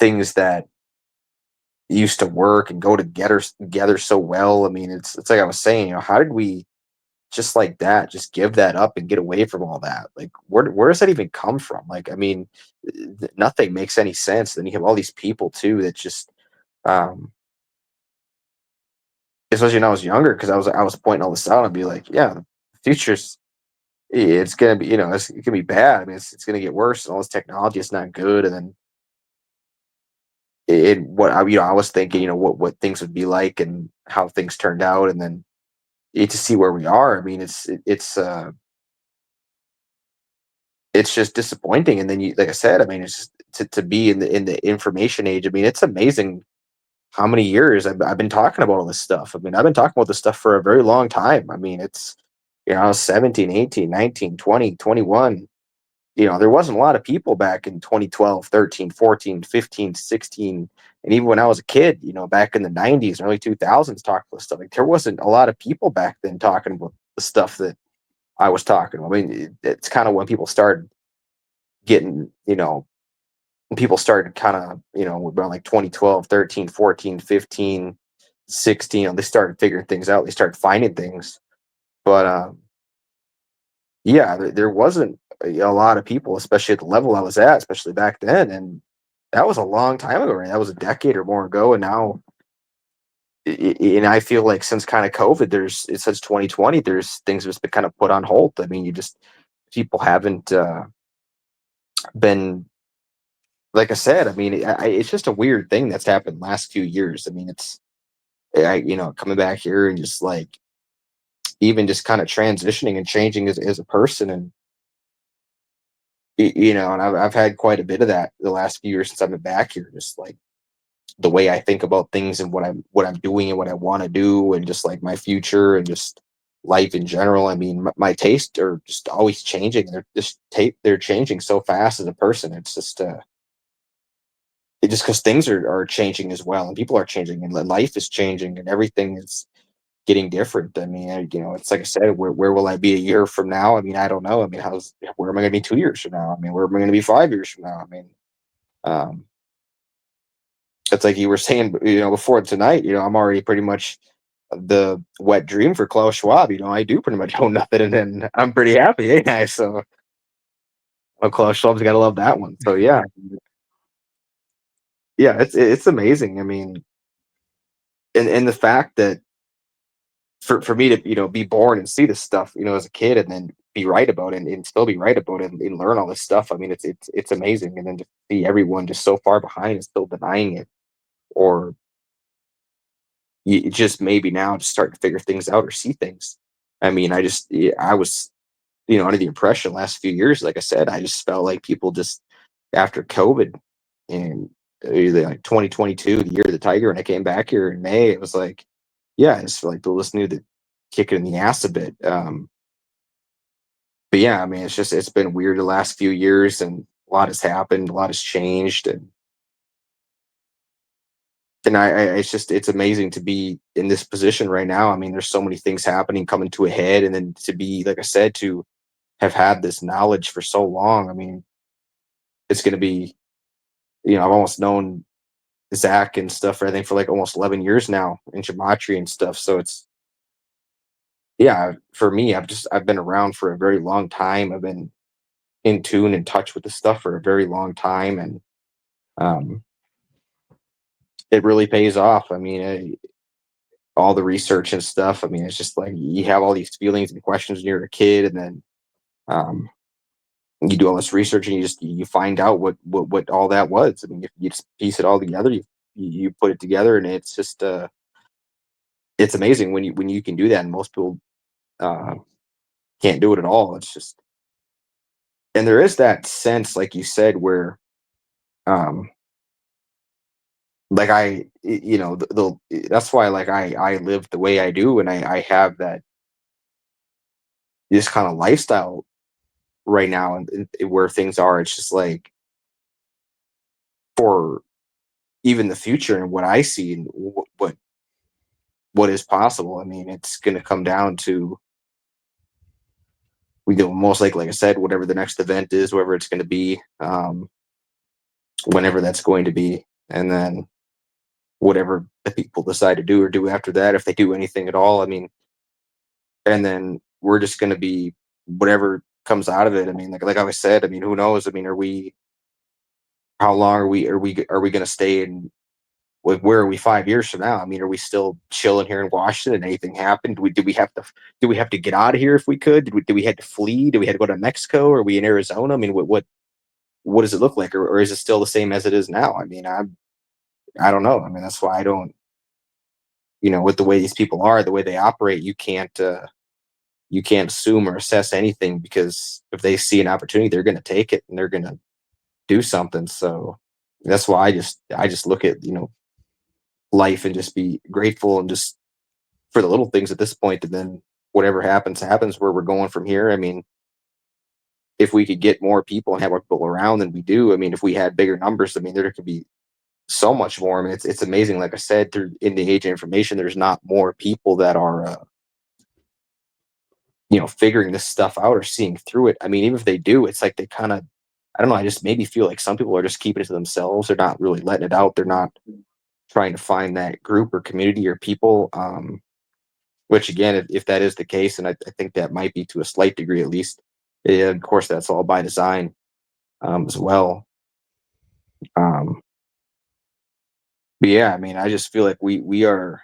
Speaker 2: things that used to work and go together so well. I mean, it's like I was saying, how did we just like that just give that up and get away from all that? Like, where does that even come from? Like, I mean, nothing makes any sense. Then you have all these people too that just, um, especially when I was younger, because I was pointing all this out and be like, yeah, the future's, it's gonna be, it can be bad. I mean, it's gonna get worse, and all this technology is not good. And then what I was thinking, what things would be like and how things turned out, and then to see where we are. I mean, it's just disappointing. And then like I said, I mean, it's just to be in the information age. I mean, it's amazing how many years I've been talking about all this stuff. I mean, I've been talking about this stuff for a very long time. I mean, it's, I was 17, 18, 19, 20, 21. There wasn't a lot of people back in 2012, 13, 14, 15, 16. And even when I was a kid, back in the 90s, early 2000s, talking about stuff, like there wasn't a lot of people back then talking about the stuff that I was talking about. I mean, it's kind of when people started getting, people started kind of, around like 2012, 13, 14, 15, 16, they started figuring things out. They started finding things. But yeah, there wasn't a lot of people, especially at the level I was at, especially back then. And that was a long time ago, right? That was a decade or more ago. And now, and I feel like since kind of COVID, since 2020, there's things have just been kind of put on hold. I mean, people haven't been, like I said, I mean, it's just a weird thing that's happened last few years. I mean, coming back here and just like, even just kind of transitioning and changing as a person. And, and I've had quite a bit of that the last few years since I've been back here, just like the way I think about things and what I'm doing and what I want to do and just like my future and just life in general. I mean, my tastes are just always changing. They're changing so fast as a person. It's just because things are changing as well, and people are changing, and life is changing, and everything is getting different. I mean, it's like I said, where will I be a year from now? I mean, I don't know. I mean, where am I going to be 2 years from now? I mean, where am I going to be 5 years from now? I mean, um, it's like you were saying, before tonight. I'm already pretty much the wet dream for Klaus Schwab. I do pretty much own nothing, and then I'm pretty happy, ain't I? So, Klaus Schwab's got to love that one. So yeah, yeah, it's amazing. I mean, and the fact that for me to be born and see this stuff as a kid, and then be right about it, and still be right about it, and learn all this stuff. I mean, it's amazing. And then to see everyone just so far behind and still denying it, or just maybe now just starting to figure things out or see things. I mean, I was under the impression last few years, like I said, I just felt like people just, after COVID and either like 2022, the year of the tiger, and I came back here in May, it was like, yeah, I just feel like people just knew to kick it in the ass a bit. But yeah, I mean, it's been weird the last few years, and a lot has happened, a lot has changed, and it's amazing to be in this position right now. I mean, there's so many things happening, coming to a head, and then to be, like I said, to have had this knowledge for so long. I mean, it's going to be, I've almost known Zach and stuff, I think, for like almost 11 years now in gematria and stuff. So it's, yeah, for me, I've been around for a very long time. I've been in tune and touch with the stuff for a very long time. And um, it really pays off. I mean, all the research and stuff. I mean, it's just like you have all these feelings and questions when you're a kid, and then um, you do all this research, and you find out what all that was. I mean, if you just piece it all together, you put it together, and it's just it's amazing when you can do that. And most people uh, can't do it at all. It's just, and there is that sense, like you said, where um, like that's why, like, I live the way I do, and I have that this kind of lifestyle right now, and where things are. It's just like, for even the future and what I see, and what is possible. I mean, it's going to come down to, we go most likely, like I said, whatever the next event is, wherever it's going to be, whenever that's going to be, and then whatever the people decide to do or do after that, if they do anything at all. I mean, and then we're just going to be whatever comes out of it. I mean, like I always said, I mean, who knows? I mean, how long are we going to stay in? Like, where are we 5 years from now? I mean, are we still chilling here in Washington? Anything happened? Do we have to get out of here if we could? Do we have to flee? Do we have to go to Mexico? Are we in Arizona? I mean, what does it look like, or is it still the same as it is now? I mean, I don't know. I mean, that's why I don't. With the way these people are, the way they operate, you can't assume or assess anything, because if they see an opportunity, they're going to take it, and they're going to do something. So that's why I just look at life and just be grateful and just for the little things at this point, and then whatever happens, where we're going from here. I mean, if we could get more people and have more people around than we do, I mean, if we had bigger numbers, I mean, there could be so much more. I mean, it's amazing. Like I said, in the age of information, there's not more people that are, figuring this stuff out or seeing through it. I mean, even if they do, it's like they kind of, I don't know. I just maybe feel like some people are just keeping it to themselves. They're not really letting it out. They're not trying to find that group or community or people. Which again, if that is the case, and I think that might be to a slight degree at least. Yeah, of course, that's all by design as well. Um, but yeah, I mean, I just feel like we are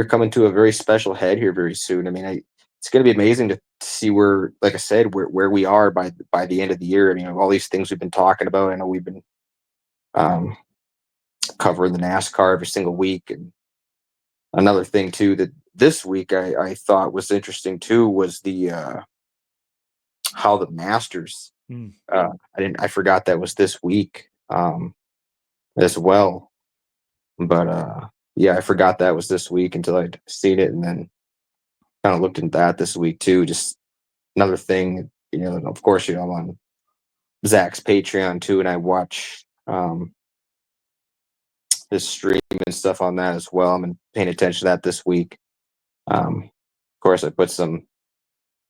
Speaker 2: coming to a very special head here very soon. I mean, it's going to be amazing to see where, like I said, where we are by the end of the year. I mean, all these things we've been talking about. I know we've been um, covering the NASCAR every single week, and another thing too that this week I thought was interesting too was the how the Masters. I forgot that was this week as well, but yeah, I forgot that was this week until I'd seen it, and then kind of looked into that this week too. Just another thing, of course, I'm on Zach's Patreon too, and I watch his stream and stuff on that as well. I'm paying attention to that this week. Of course, I put some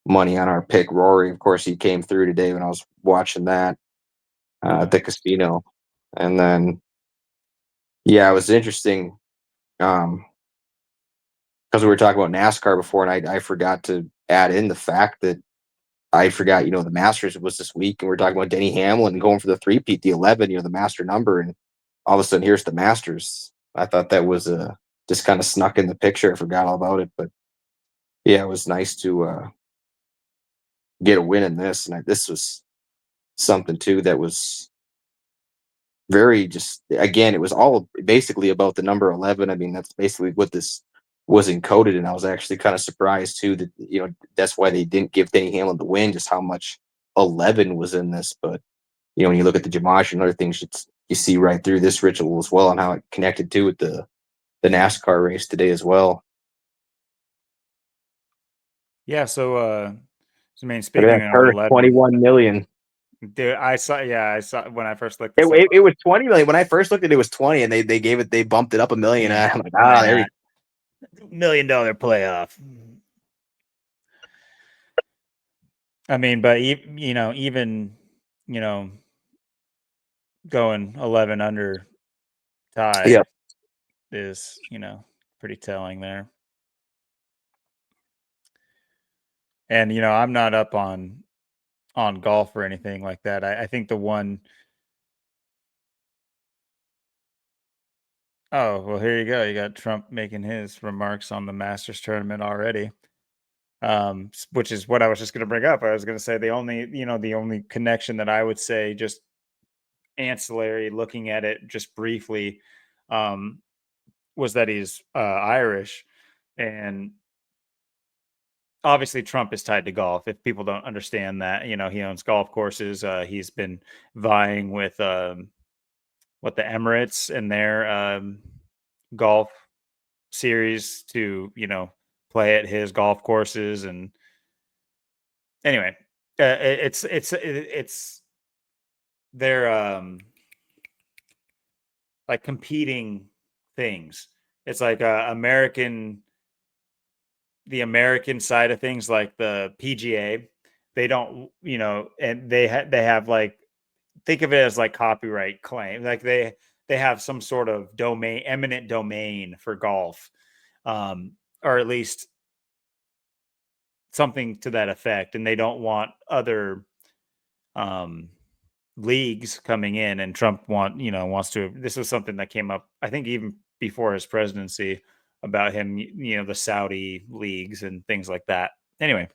Speaker 2: money on our pick, Rory. Of course, he came through today when I was watching that at the casino, and then yeah, it was interesting because we were talking about NASCAR before, and I forgot to add in the fact that I forgot, the Masters was this week, and we're talking about Denny Hamlin going for the three-peat, the 11, the master number, and all of a sudden here's the Masters. I thought that was just kind of snuck in the picture. I forgot all about it, but yeah, it was nice to get a win in this, and this was something too that was very just again, it was all basically about the number 11. I mean, that's basically what this was encoded, and I was actually kind of surprised too that that's why they didn't give Denny Hamlin the win, just how much 11 was in this. But when you look at the Jamash and other things, you see right through this ritual as well, and how it connected to with the NASCAR race today as well.
Speaker 1: Yeah. So, I mean,
Speaker 2: Look
Speaker 1: speaking
Speaker 2: at that
Speaker 1: of
Speaker 2: purse,
Speaker 1: 11,
Speaker 2: 21 million.
Speaker 1: dude, I saw when I first looked
Speaker 2: It,
Speaker 1: this up.
Speaker 2: it, it was 20 million when I first looked at it. It was 20, and they bumped it up a million.
Speaker 1: Yeah,
Speaker 2: I'm like,
Speaker 1: why
Speaker 2: there we
Speaker 1: not? $1 million playoff. I mean, but even going 11 under tie
Speaker 2: Yeah.
Speaker 1: is pretty telling there. And I'm not up on golf or anything like that. I think the one. Oh, well, here you go. You got Trump making his remarks on the Masters tournament already. Which is what I was just going to bring up. I was going to say the only connection that I would say, just ancillary, looking at it just briefly, um, was that he's Irish, and obviously Trump is tied to golf. If people don't understand that, he owns golf courses. He's been vying with what the Emirates and their golf series to play at his golf courses. And anyway, it's they're like competing things. It's like the American side of things, like the PGA. They don't, and they have like, think of it as like copyright claim. Like they have some sort of eminent domain for golf, or at least something to that effect, and they don't want other um, leagues coming in. And Trump wants to. This was something that came up, I think, even before his presidency, about him, the Saudi leagues and things like that. Anyway,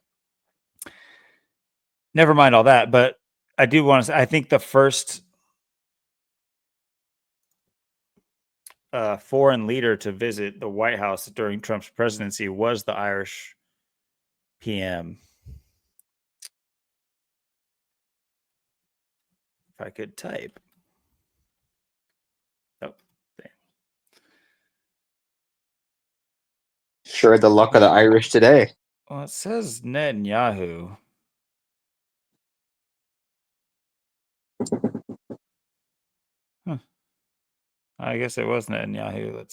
Speaker 1: never mind all that. But I do want to say, I think the first foreign leader to visit the White House during Trump's presidency was the Irish PM. If I could type. Oh, there.
Speaker 2: Sure had the luck of the Irish today.
Speaker 1: Well, it says Netanyahu. Huh. I guess it was Netanyahu.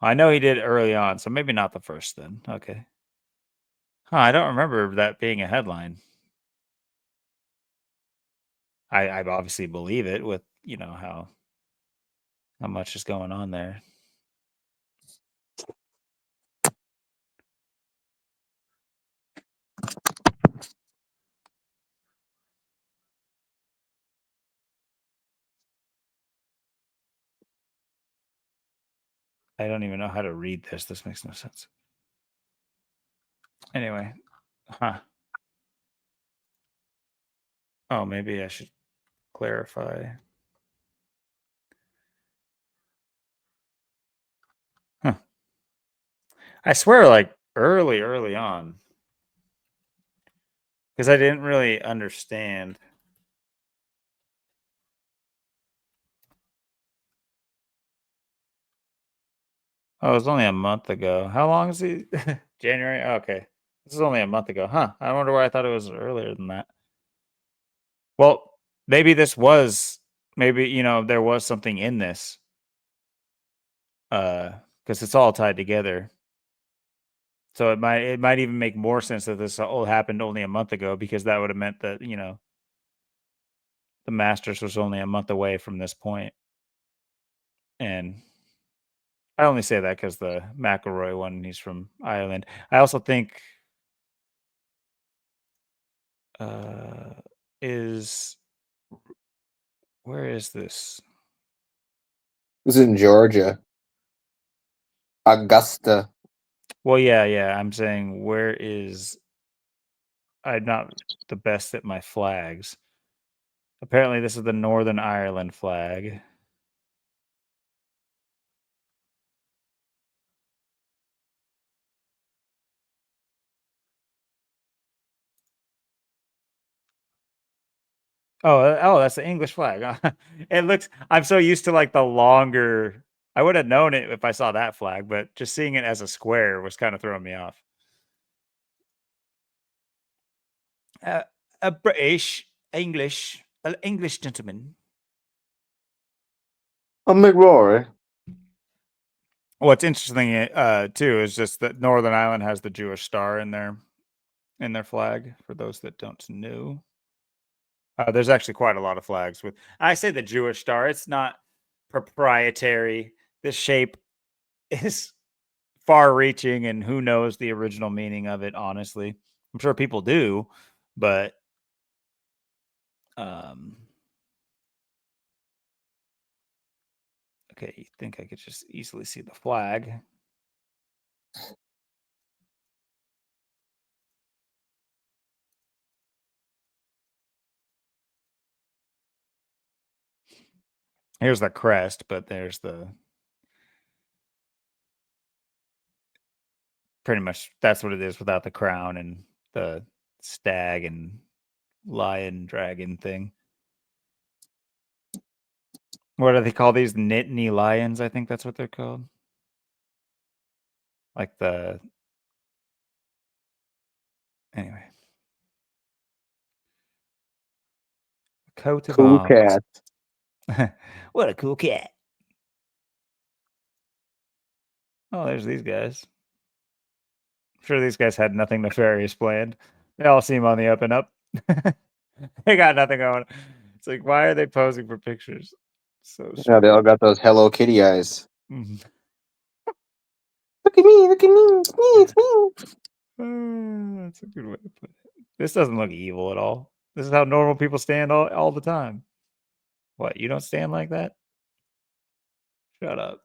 Speaker 1: I know he did early on, so maybe not the first then. Okay. Huh, I don't remember that being a headline. I obviously believe it with, how much is going on there. I don't even know how to read this. This makes no sense. Anyway, huh. Oh, maybe I should clarify. Huh. I swear, like early on, because I didn't really understand. Oh, it was only a month ago. How long is he? January? Okay. This is only a month ago. Huh. I wonder why I thought it was earlier than that. Well, maybe there was something in this. Because it's all tied together. So it might even make more sense that this all happened only a month ago, because that would have meant that, the Masters was only a month away from this point. And I only say that because the McElroy one, he's from Ireland. I also think where is this?
Speaker 2: It was in Georgia. Augusta.
Speaker 1: Well, yeah. I'm saying I'm not the best at my flags. Apparently, this is the Northern Ireland flag. Oh, that's the English flag. It looks. I'm so used to like the longer. I would have known it if I saw that flag, but just seeing it as a square was kind of throwing me off. A British English gentleman.
Speaker 2: I'm McRory.
Speaker 1: What's interesting, too, is just that Northern Ireland has the Jewish star in their flag. For those that don't know, there's actually quite a lot of flags with. I say the Jewish star. It's not proprietary. This shape is far-reaching, and who knows the original meaning of it. Honestly, I'm sure people do, but okay. You think I could just easily see the flag? Here's the crest, but there's pretty much that's what it is without the crown and the stag and lion dragon thing. What do they call these? Nittany lions, I think that's what they're called. Like anyway. Coat of
Speaker 2: Cool
Speaker 1: arms.
Speaker 2: cat.
Speaker 1: What a cool cat. Oh, there's these guys. I'm sure these guys had nothing nefarious planned. They all seem on the up and up. They got nothing going. It's like, why are they posing for pictures? So
Speaker 2: Yeah, they all
Speaker 1: strange.
Speaker 2: got those Hello Kitty eyes.
Speaker 1: Mhm.
Speaker 2: Look at me, look at me, it's me, it's me.
Speaker 1: That's a good way to put it. This doesn't look evil at all. This is how normal people stand all the time. What, you don't stand like that? Shut up.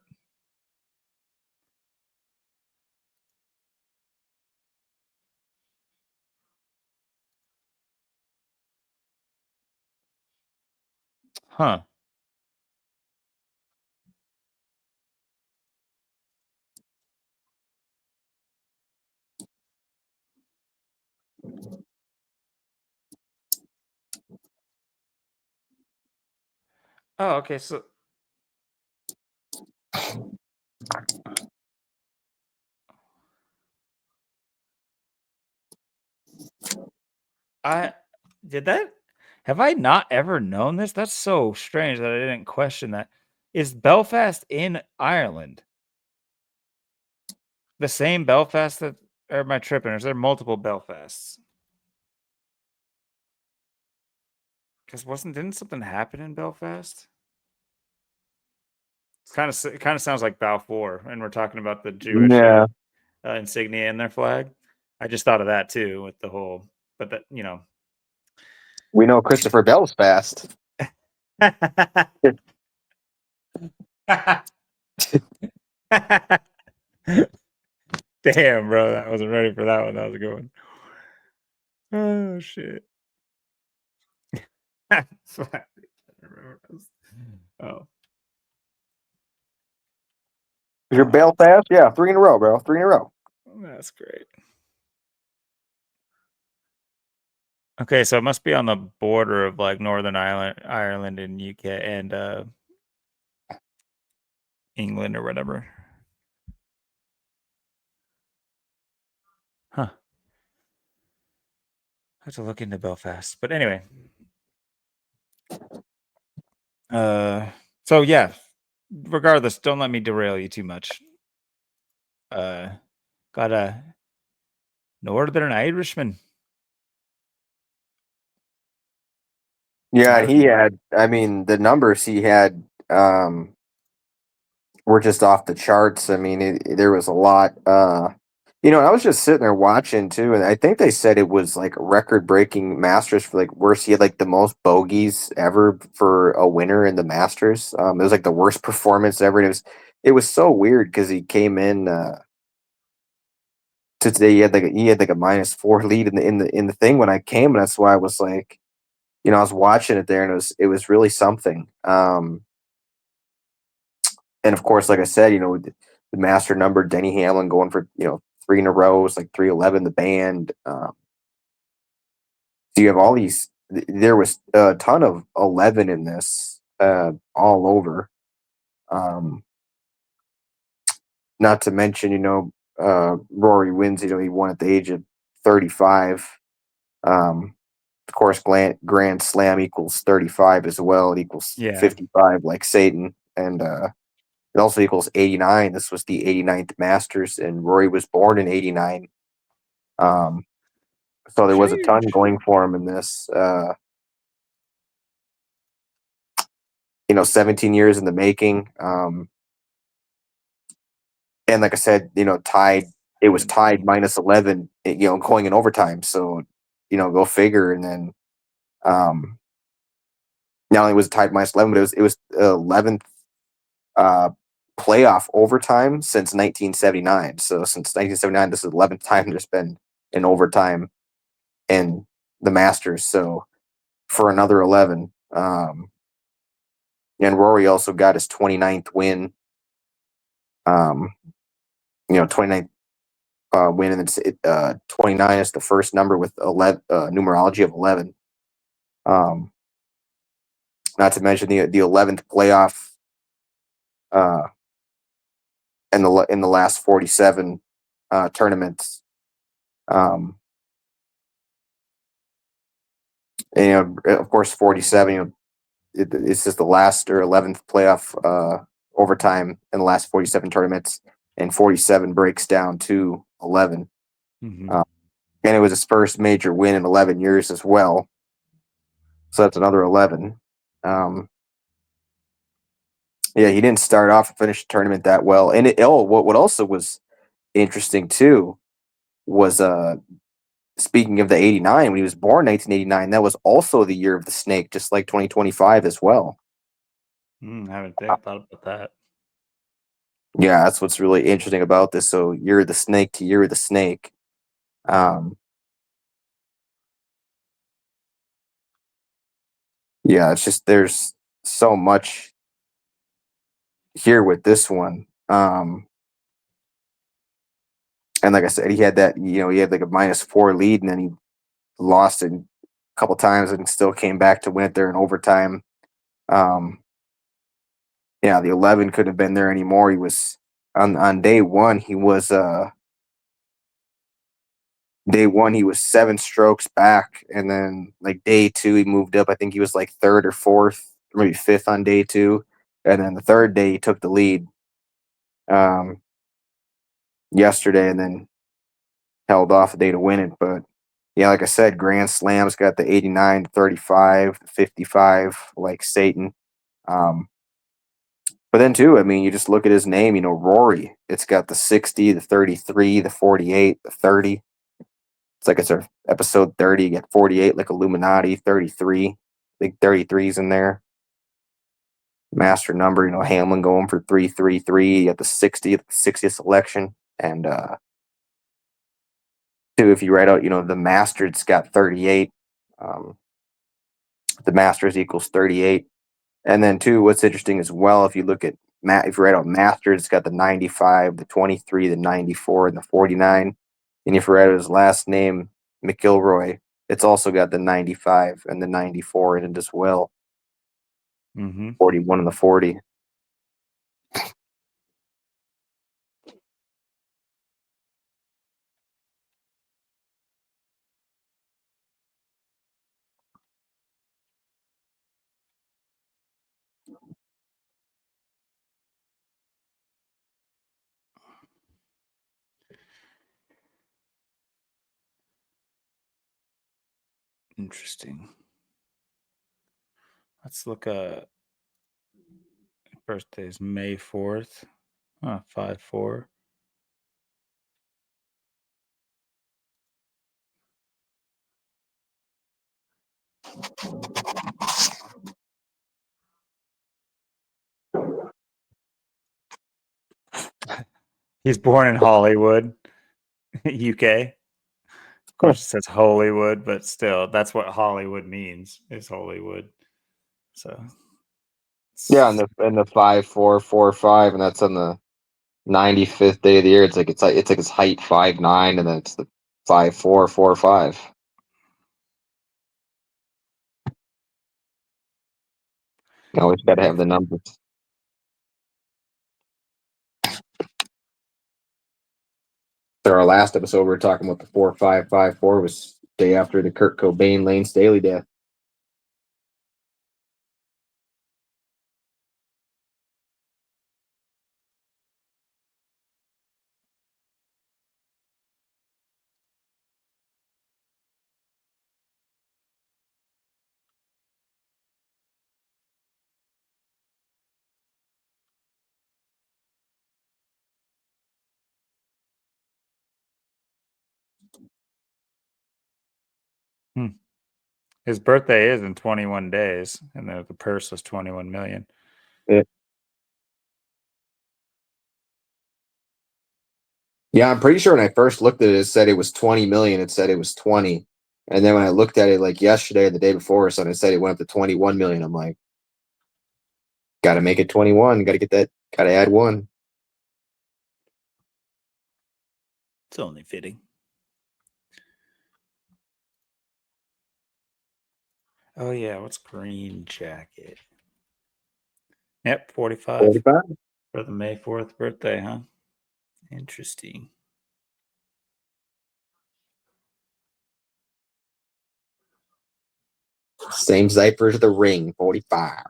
Speaker 1: Huh. Oh, okay. So I did that. Have I not ever known this? That's so strange that I didn't question that. Is Belfast in Ireland? The same Belfast that, or am I tripping? Or is there multiple Belfasts? Because didn't something happen in Belfast? It kind of sounds like Balfour, and we're talking about the Jewish
Speaker 2: Yeah,
Speaker 1: insignia in their flag. I just thought of that too with the whole, but that
Speaker 2: we know Christopher Bell's fast.
Speaker 1: Damn, bro, I wasn't ready for that one. That was a good one. Oh shit. Oh,
Speaker 2: Your Belfast? Yeah, 3 in a row, bro. 3 in a row.
Speaker 1: that's great. Okay, so it must be on the border of like Northern Ireland and UK and England or whatever. Huh. I have to look into Belfast. But anyway. So yeah. Regardless, don't let me derail you too much. Got a Northern Irishman.
Speaker 2: Yeah, he had, I mean, the numbers he had were just off the charts. I mean, there was a lot. I was just sitting there watching too, and I think they said it was like record-breaking Masters for like worst. He had like the most bogeys ever for a winner in the Masters. It was like the worst performance ever. And it was so weird because he came in to today. He had like a -4 lead in the thing when I came, and that's why I was like, I was watching it there, and it was really something. And of course, like I said, the master number, Denny Hamlin going for 3 in a row, it's like 311. The band. So you have all these. There was a ton of 11 in this, all over. Um, Not to mention, Rory wins. He won at the age of 35. Of course, Grand Slam equals 35 as well. It equals
Speaker 1: Yeah.
Speaker 2: 55, like Satan, and it also equals 89. This was the 89th Masters, and Rory was born in 89. So there was a ton
Speaker 1: Sheesh.
Speaker 2: going for him in this. 17 years in the making. And like I said, tied. It was tied -11. Going in overtime. So, go figure. And then, not only was it tied -11, but it was 11th playoff overtime since 1979. So since 1979, this is the 11th time there's been an overtime in the Masters. So for another 11. And Rory also got his 29th win. 29th win, and it's 29 is the first number with 11 numerology of 11. Not to mention the 11th playoff in the last 47 tournaments. And, of course, 47. It's just the last or 11th playoff overtime in the last 47 tournaments, and 47 breaks down to 11.
Speaker 1: Mm-hmm.
Speaker 2: And it was his first major win in 11 years as well. So that's another 11. Yeah, he didn't start off and finish the tournament that well. And what also was interesting too was speaking of the 89, when he was born 1989, that was also the year of the snake, just like 2025 as well.
Speaker 1: I haven't thought about that.
Speaker 2: Yeah, that's what's really interesting about this. So year of the snake to year of the snake. Yeah, it's just there's so much here with this one. And like I said, he had that, he had like a -4 lead, and then he lost it a couple times and still came back to win it there in overtime. Um, yeah, the 11 couldn't have been there anymore. He was on day one. He was Day one, he was 7 strokes back, and then like day two, he moved up. I think he was like third or fourth, or maybe fifth on day two, and then the third day he took the lead yesterday, and then held off a day to win it. But yeah, like I said, Grand Slam's got the 89 to 35, 55, like Satan. But then too, I mean, you just look at his name, Rory. It's got the 60, the 33, the 48, the 30. It's like it's our episode 30. You get 48 like Illuminati, 33. Big 33s in there. Master number, Hamlin going for 333. You got the 60th selection. And too, if you write out, the Masters got 38. The Masters equals 38. And then too, what's interesting as well, if you look at if you write out Masters, it's got the 95, the 23, the 94, and the 49. And if you write out his last name, McIlroy, it's also got the 95 and the 94 in it as well. 41 and the 40.
Speaker 1: Interesting. Let's look at birthday is May 4th. 5-4. He's born in Hollywood, UK. Of course, it says Hollywood, but still, that's what Hollywood means, is Hollywood. So
Speaker 2: Yeah, and the 5-4-4-5, and that's on the 95th day of the year. It's like his height 5'9", and then it's the 5-4-4-5. You always got to have the numbers. So our last episode, we were talking about the 4-5-5-4 was day after the Kurt Cobain, Lane Staley death.
Speaker 1: his birthday is in 21 days, and the purse was 21 million.
Speaker 2: Yeah, I'm pretty sure when I first looked at it, it said it was 20 million. It said it was 20. And then when I looked at it like yesterday or the day before or something, it said it went up to 21 million. I'm like, got to make it 21. Got to get that. Got to add one.
Speaker 1: It's only fitting. Oh, yeah. What's green jacket? Yep, 45.
Speaker 2: 45.
Speaker 1: For the May 4th birthday, huh? Interesting.
Speaker 2: Same Zyper as the ring, 45.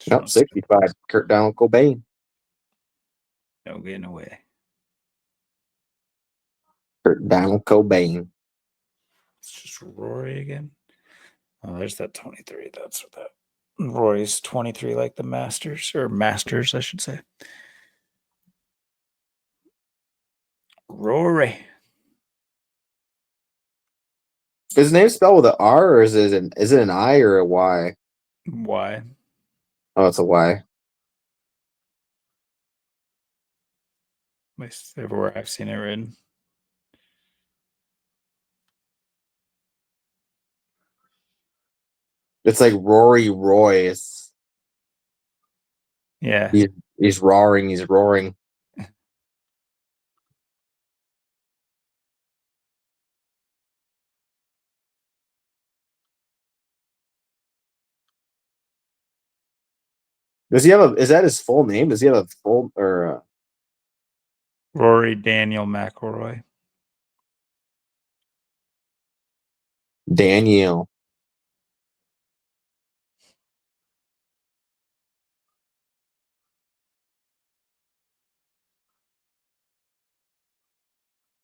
Speaker 2: Nope, 65. Kurt Donald Cobain.
Speaker 1: No getting away.
Speaker 2: Kurt Donald Cobain.
Speaker 1: It's just Rory again. Oh, there's that 23. That's what that. Rory's 23, like the Masters, or Masters, I should say. Rory.
Speaker 2: Is his name spelled with an R, or is it an I or a Y?
Speaker 1: Why?
Speaker 2: Oh, it's a Y.
Speaker 1: At least everywhere I've seen it written.
Speaker 2: It's like Rory Royce.
Speaker 1: Yeah.
Speaker 2: He's roaring. He's roaring. Does he have is that his full name? Does he have a full, or
Speaker 1: Rory Daniel McElroy.
Speaker 2: Daniel.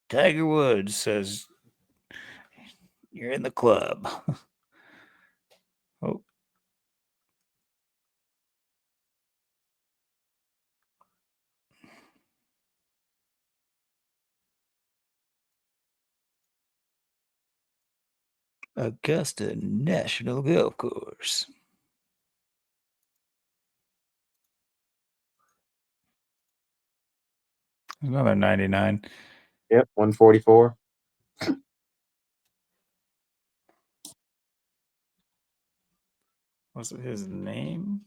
Speaker 1: Tiger Woods says you're in the club. Oh. Augusta National Golf Course. Another 99.
Speaker 2: Yep, 144.
Speaker 1: Was it his name?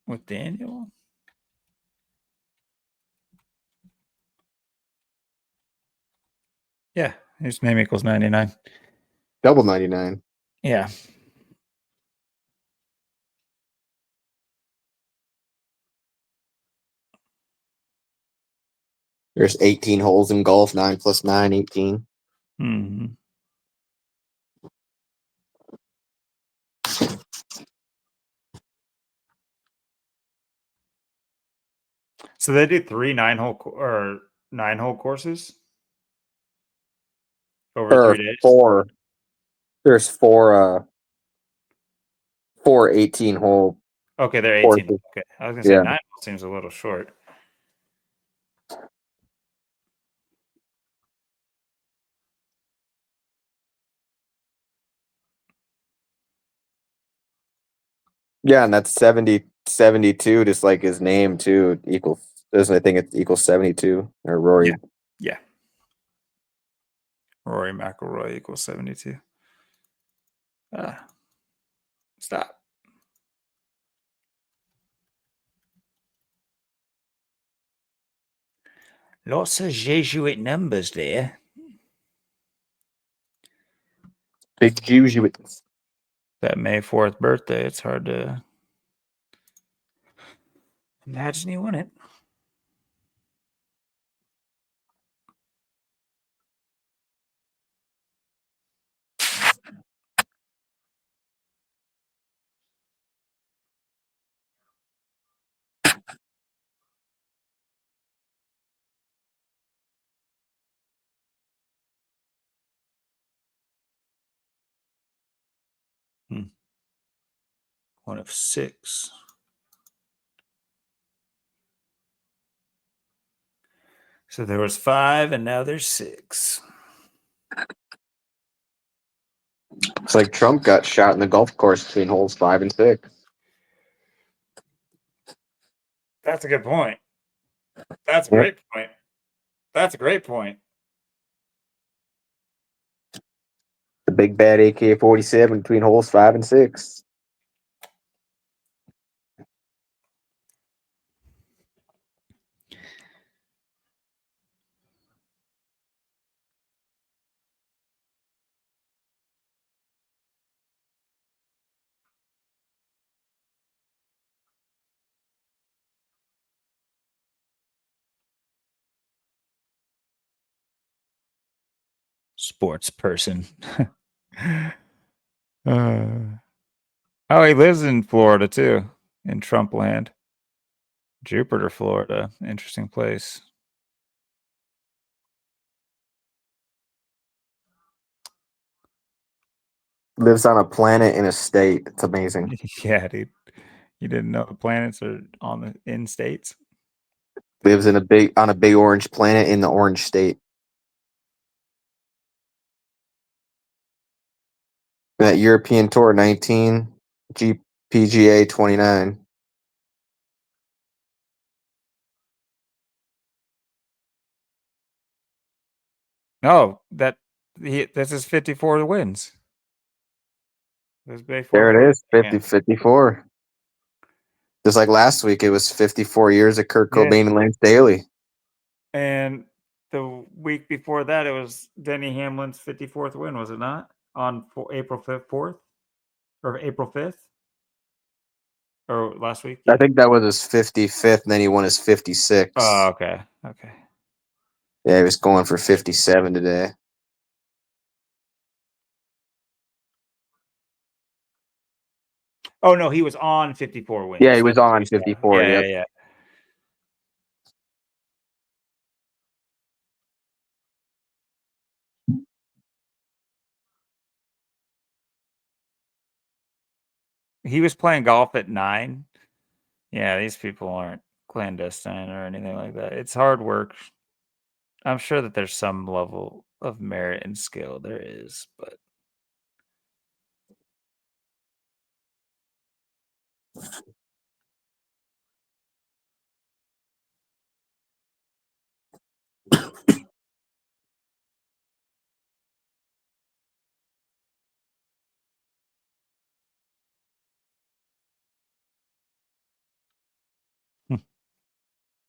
Speaker 1: With Daniel? Yeah, his name equals 99.
Speaker 2: Double 99.
Speaker 1: Yeah.
Speaker 2: There's 18 holes in golf, 9 plus 9, 18.
Speaker 1: Mm-hmm. So they do 3 9-hole courses over 3 days.
Speaker 2: 4. There's 4 18-hole.
Speaker 1: Okay, they're 18.
Speaker 2: courses.
Speaker 1: Okay, I was gonna say
Speaker 2: Yeah.
Speaker 1: 9 seems a little short.
Speaker 2: Yeah, and that's 72, just like his name too, equals, doesn't I think it equals 72? Or Rory.
Speaker 1: Yeah. Rory McIlroy equals 72. Stop. Lots of Jesuit numbers there.
Speaker 2: Big Jesuits.
Speaker 1: That May 4th birthday, it's hard to imagine he won it. One of 6. So there was 5, and now there's 6.
Speaker 2: It's like Trump got shot in the golf course between holes 5 and 6.
Speaker 1: That's a good point. That's a great point. That's a great point.
Speaker 2: The big bad AK-47 between holes 5 and 6.
Speaker 1: Sports person. Oh, he lives in Florida too, in Trump land. Jupiter, Florida. Interesting place.
Speaker 2: Lives on a planet in a state. It's amazing.
Speaker 1: Yeah, dude. You didn't know the planets are in states?
Speaker 2: Lives in on a big orange planet in the orange state. That European Tour 19, PGA 29.
Speaker 1: No, this is 54 wins.
Speaker 2: There it is, 54. Just like last week, it was 54 years of Kurt Cobain and Lance Daly.
Speaker 1: And the week before that, it was Denny Hamlin's 54th win, was it not? On April 4th or April 5th? or last week?
Speaker 2: I think that was his 55th, and then he won his 56th.
Speaker 1: Oh, okay. Okay.
Speaker 2: Yeah, he was going for 57 today.
Speaker 1: Oh no, he was on 54 wins.
Speaker 2: Yeah, he was
Speaker 1: That's what
Speaker 2: on
Speaker 1: we saw.
Speaker 2: 54.
Speaker 1: Yeah,
Speaker 2: Yep.
Speaker 1: yeah, yeah. He was playing golf at 9. Yeah, these people aren't clandestine or anything like that. It's hard work. I'm sure that there's some level of merit and skill. There is, but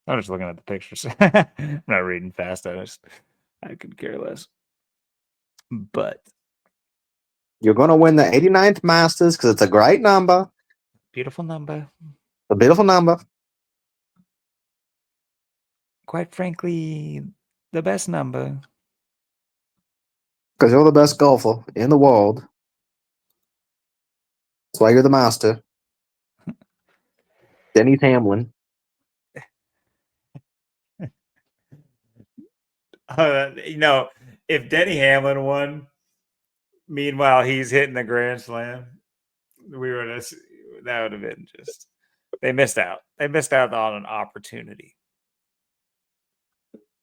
Speaker 1: I'm just looking at the pictures. I'm not reading fast. I could care less. But
Speaker 2: You're going to win the 89th Masters because it's a great number.
Speaker 1: beautiful number.
Speaker 2: A beautiful number.
Speaker 1: Quite frankly, the best number.
Speaker 2: Because you're the best golfer in the world. That's why you're the master. Denny's Hamlin.
Speaker 1: If Denny Hamlin won, meanwhile he's hitting the Grand Slam, that would have been just. They missed out. They missed out on an opportunity.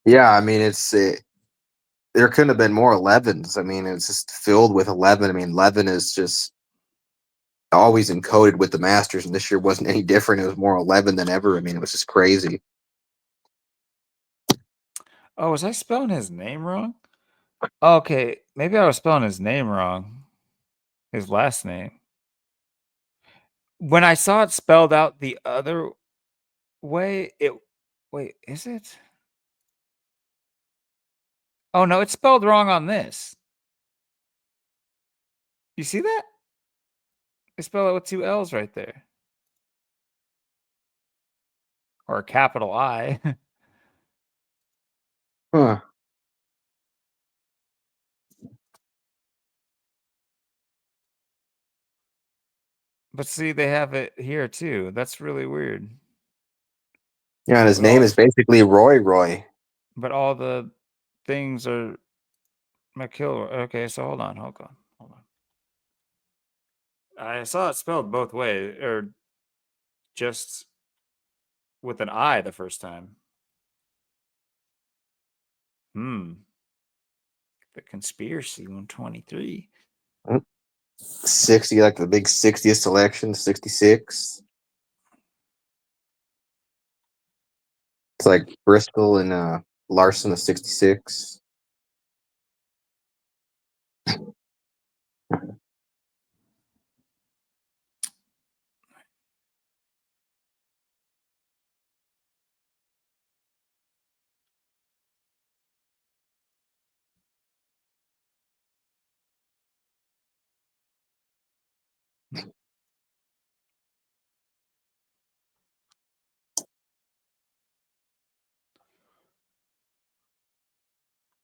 Speaker 2: Yeah, I mean, there couldn't have been more 11s. I mean, it's just filled with 11. I mean, 11 is just always encoded with the Masters, and this year wasn't any different. It was more 11 than ever. I mean, it was just crazy.
Speaker 1: Oh, was I spelling his name wrong? Okay, maybe I was spelling his name wrong. His last name. When I saw it spelled out the other way, wait, is it? Oh no, it's spelled wrong on this. You see that? They spell it with 2 L's right there. Or a capital I.
Speaker 2: Huh.
Speaker 1: But see, they have it here too. That's really weird.
Speaker 2: Yeah, and his
Speaker 1: But
Speaker 2: name
Speaker 1: all,
Speaker 2: is basically Roy.
Speaker 1: but all the things are McIlroy. Okay, so hold on. I saw it spelled both ways, or just with an I the first time. The conspiracy 123.
Speaker 2: 60, like the big 60th selection, 66. It's like Bristol and Larson of 66.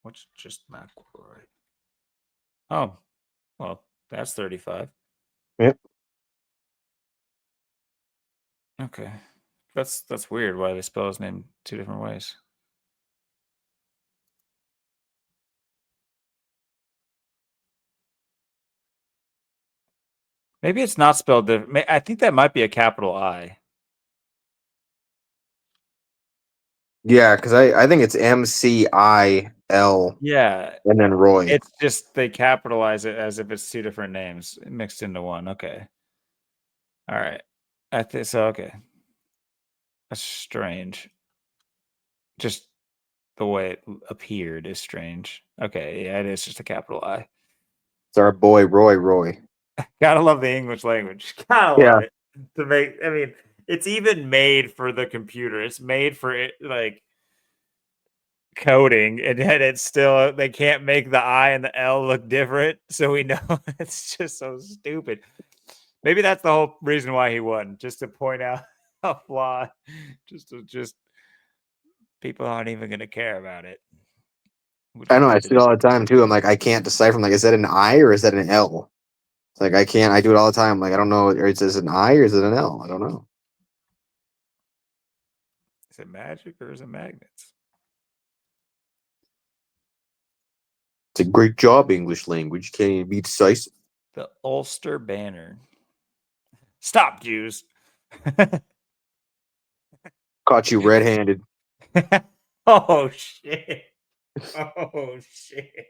Speaker 1: What's just McIlroy? Oh, well, that's 35.
Speaker 2: Yep.
Speaker 1: Okay. That's weird why they spell his name 2 different ways. Maybe it's not spelled different. I think that might be a capital I.
Speaker 2: Yeah, because I think it's MCIL
Speaker 1: Yeah.
Speaker 2: and then Roy.
Speaker 1: It's just they capitalize it as if it's 2 different names mixed into one. Okay. All right. I think so. Okay. That's strange. Just the way it appeared is strange. Okay. Yeah, it is just a capital I.
Speaker 2: It's our boy Roy.
Speaker 1: Gotta love the English language. Gotta
Speaker 2: Yeah.
Speaker 1: love it. I mean, it's even made for the computer. It's made for it, like coding, and yet it's still they can't make the I and the L look different. So we know it's just so stupid. Maybe that's the whole reason why he won, just to point out a flaw. Just people aren't even going to care about it.
Speaker 2: I know, I see it all the time too. I'm like, I can't decipher. I'm like, is that an I or is that an L? It's like I can't. I do it all the time. I'm like, I don't know. Is this an I or is it an L? I don't know.
Speaker 1: Is it magic or is it magnets?
Speaker 2: It's a great job, English language. Can't even be decisive.
Speaker 1: The Ulster banner. Stop, Jews.
Speaker 2: Caught you red-handed.
Speaker 1: Oh shit. Oh shit.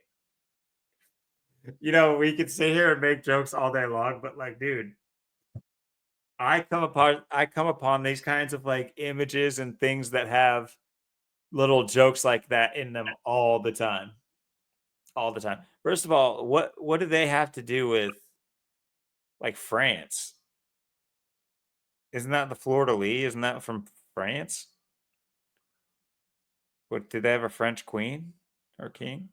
Speaker 1: You know, we could sit here and make jokes all day long, but like, dude, I come upon these kinds of like images and things that have little jokes like that in them all the time. All the time. First of all, what do they have to do with like France? Isn't that the fleur de lis? Isn't that from France? What, did they have a French queen or king?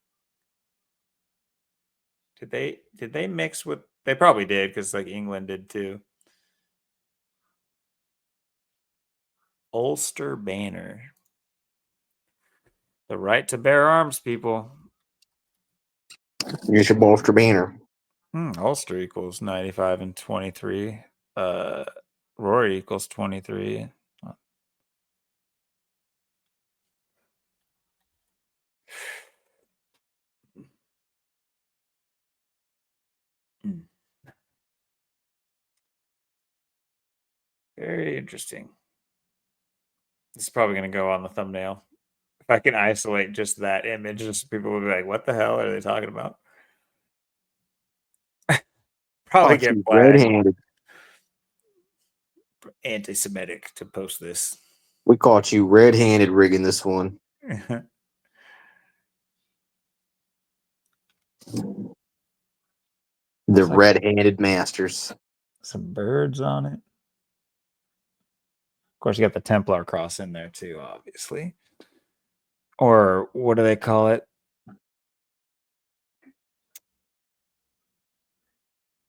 Speaker 1: Did they mix with, they probably did, because like England did too. Ulster banner. The right to bear arms, people.
Speaker 2: Here's your bolster banner.
Speaker 1: Ulster equals 95 and 23. Rory equals 23. Very interesting. This is probably going to go on the thumbnail. If I can isolate just that image, just people will be like, what the hell are they talking about? Probably get flagged.
Speaker 2: Red-handed.
Speaker 1: Anti-Semitic to post this.
Speaker 2: We caught you red-handed rigging this one. The
Speaker 1: like
Speaker 2: red-handed masters.
Speaker 1: Some birds on it. Of course, you got the Templar cross in there too, obviously. Or what do they call it?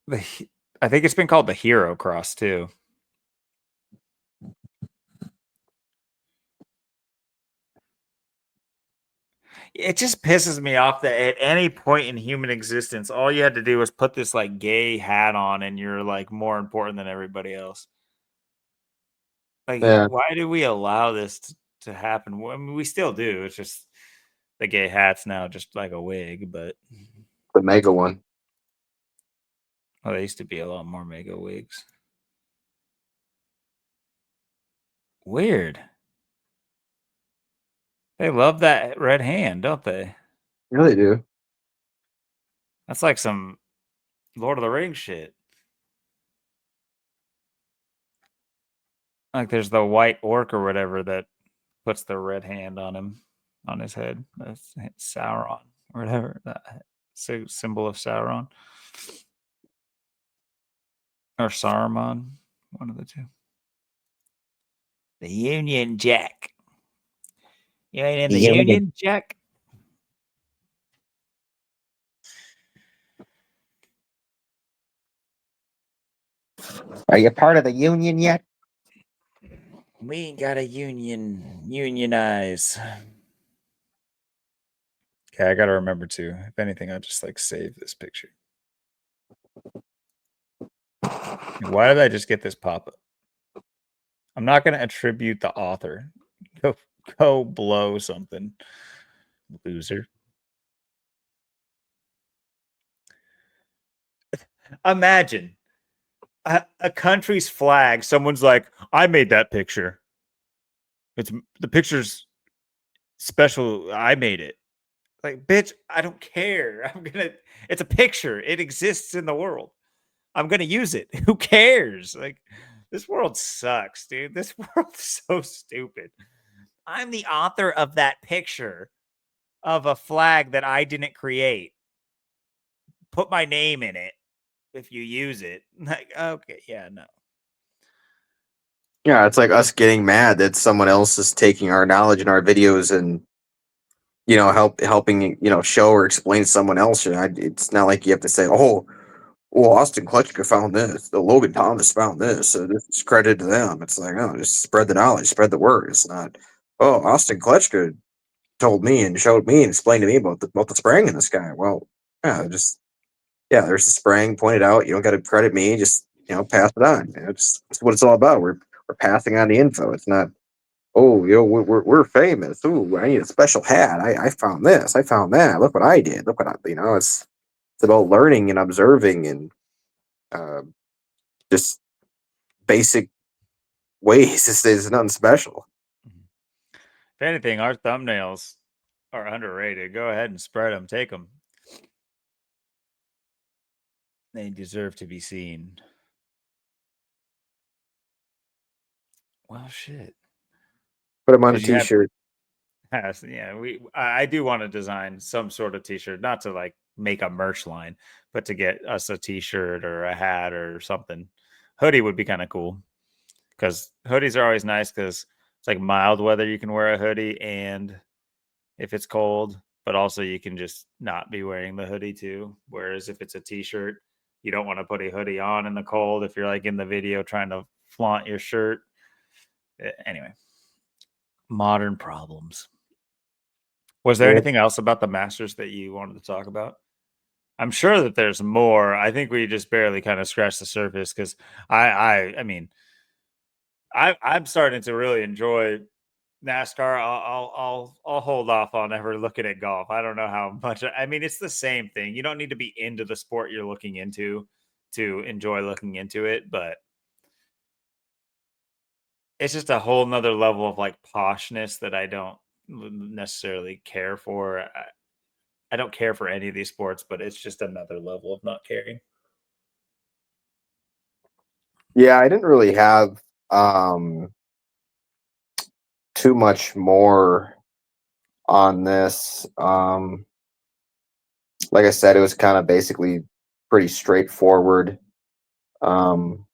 Speaker 1: I think it's been called the Hero Cross too. It just pisses me off that at any point in human existence, all you had to do was put this like gay hat on and you're like more important than everybody else. Like,
Speaker 2: Yeah.
Speaker 1: why do we allow this to happen? I mean, we still do. It's just the gay hat's now just like a wig, but
Speaker 2: The mega one.
Speaker 1: well, there used to be a lot more mega wigs. Weird. They love that red hand, don't they?
Speaker 2: Yeah, they do.
Speaker 1: That's like some Lord of the Rings shit. Like there's the white orc or whatever that puts the red hand on him, on his head. That's Sauron or whatever. That symbol of Sauron. Or Saruman. One of the two. The Union Jack. You ain't in the Union Jack?
Speaker 2: Are you part of the union yet?
Speaker 1: We ain't got a unionize. Okay, I gotta remember to. If anything, I'll just like save this picture. Why did I just get this pop-up? I'm not gonna attribute the author. Go blow something. Loser. Imagine a country's flag. Someone's like, I made that picture. It's the picture's special. I made it. Like, bitch, I don't care. It's a picture. It exists in the world. I'm gonna use it. Who cares? Like, this world sucks, dude. This world's so stupid. I'm the author of that picture of a flag that I didn't create. Put my name in it if you use it. Like, okay, yeah, no.
Speaker 2: Yeah, it's like us getting mad that someone else is taking our knowledge and our videos and helping show or explain to someone else. It's not like you have to say, "Oh, well, Austin Kletchka found this. The Logan Thomas found this. So this is credit to them. It's like, oh, just spread the knowledge, spread the word. It's not, oh, Austin Kletchka told me and showed me and explained to me about the spraying in the sky. Well, yeah, just there's the spraying pointed out. You don't got to credit me. Just pass it on. It's what it's all about. We're passing on the info. It's not. Oh, we're famous. Ooh, I need a special hat. I found this. I found that. Look what I did. Look what I. It's about learning and observing and uh, just basic ways. It's nothing special.
Speaker 1: If anything, our thumbnails are underrated. Go ahead and spread them. Take them. They deserve to be seen. Well, shit.
Speaker 2: Put them on a
Speaker 1: Did you have?
Speaker 2: t-shirt.
Speaker 1: Yeah, I do want to design some sort of t-shirt, not to like make a merch line, but to get us a t-shirt or a hat or something. Hoodie would be kind of cool because hoodies are always nice because it's like mild weather. You can wear a hoodie, and if it's cold, but also you can just not be wearing the hoodie too. Whereas if it's a t-shirt, you don't want to put a hoodie on in the cold if you're like in the video trying to flaunt your shirt. Anyway, modern problems. Was there
Speaker 2: Yeah,
Speaker 1: anything else about the Masters that you wanted to talk about? I'm sure that there's more. I think we just barely kind of scratched the surface because I mean, I'm starting to really enjoy NASCAR. I'll hold off on ever looking at golf. I don't know how much. I mean, it's the same thing. You don't need to be into the sport you're looking into to enjoy looking into it, but it's just a whole nother level of like poshness that I don't necessarily care for. I don't care for any of these sports, but it's just another level of not caring.
Speaker 2: yeah. I didn't really have too much more on this. Like I said, it was kind of basically pretty straightforward. Um,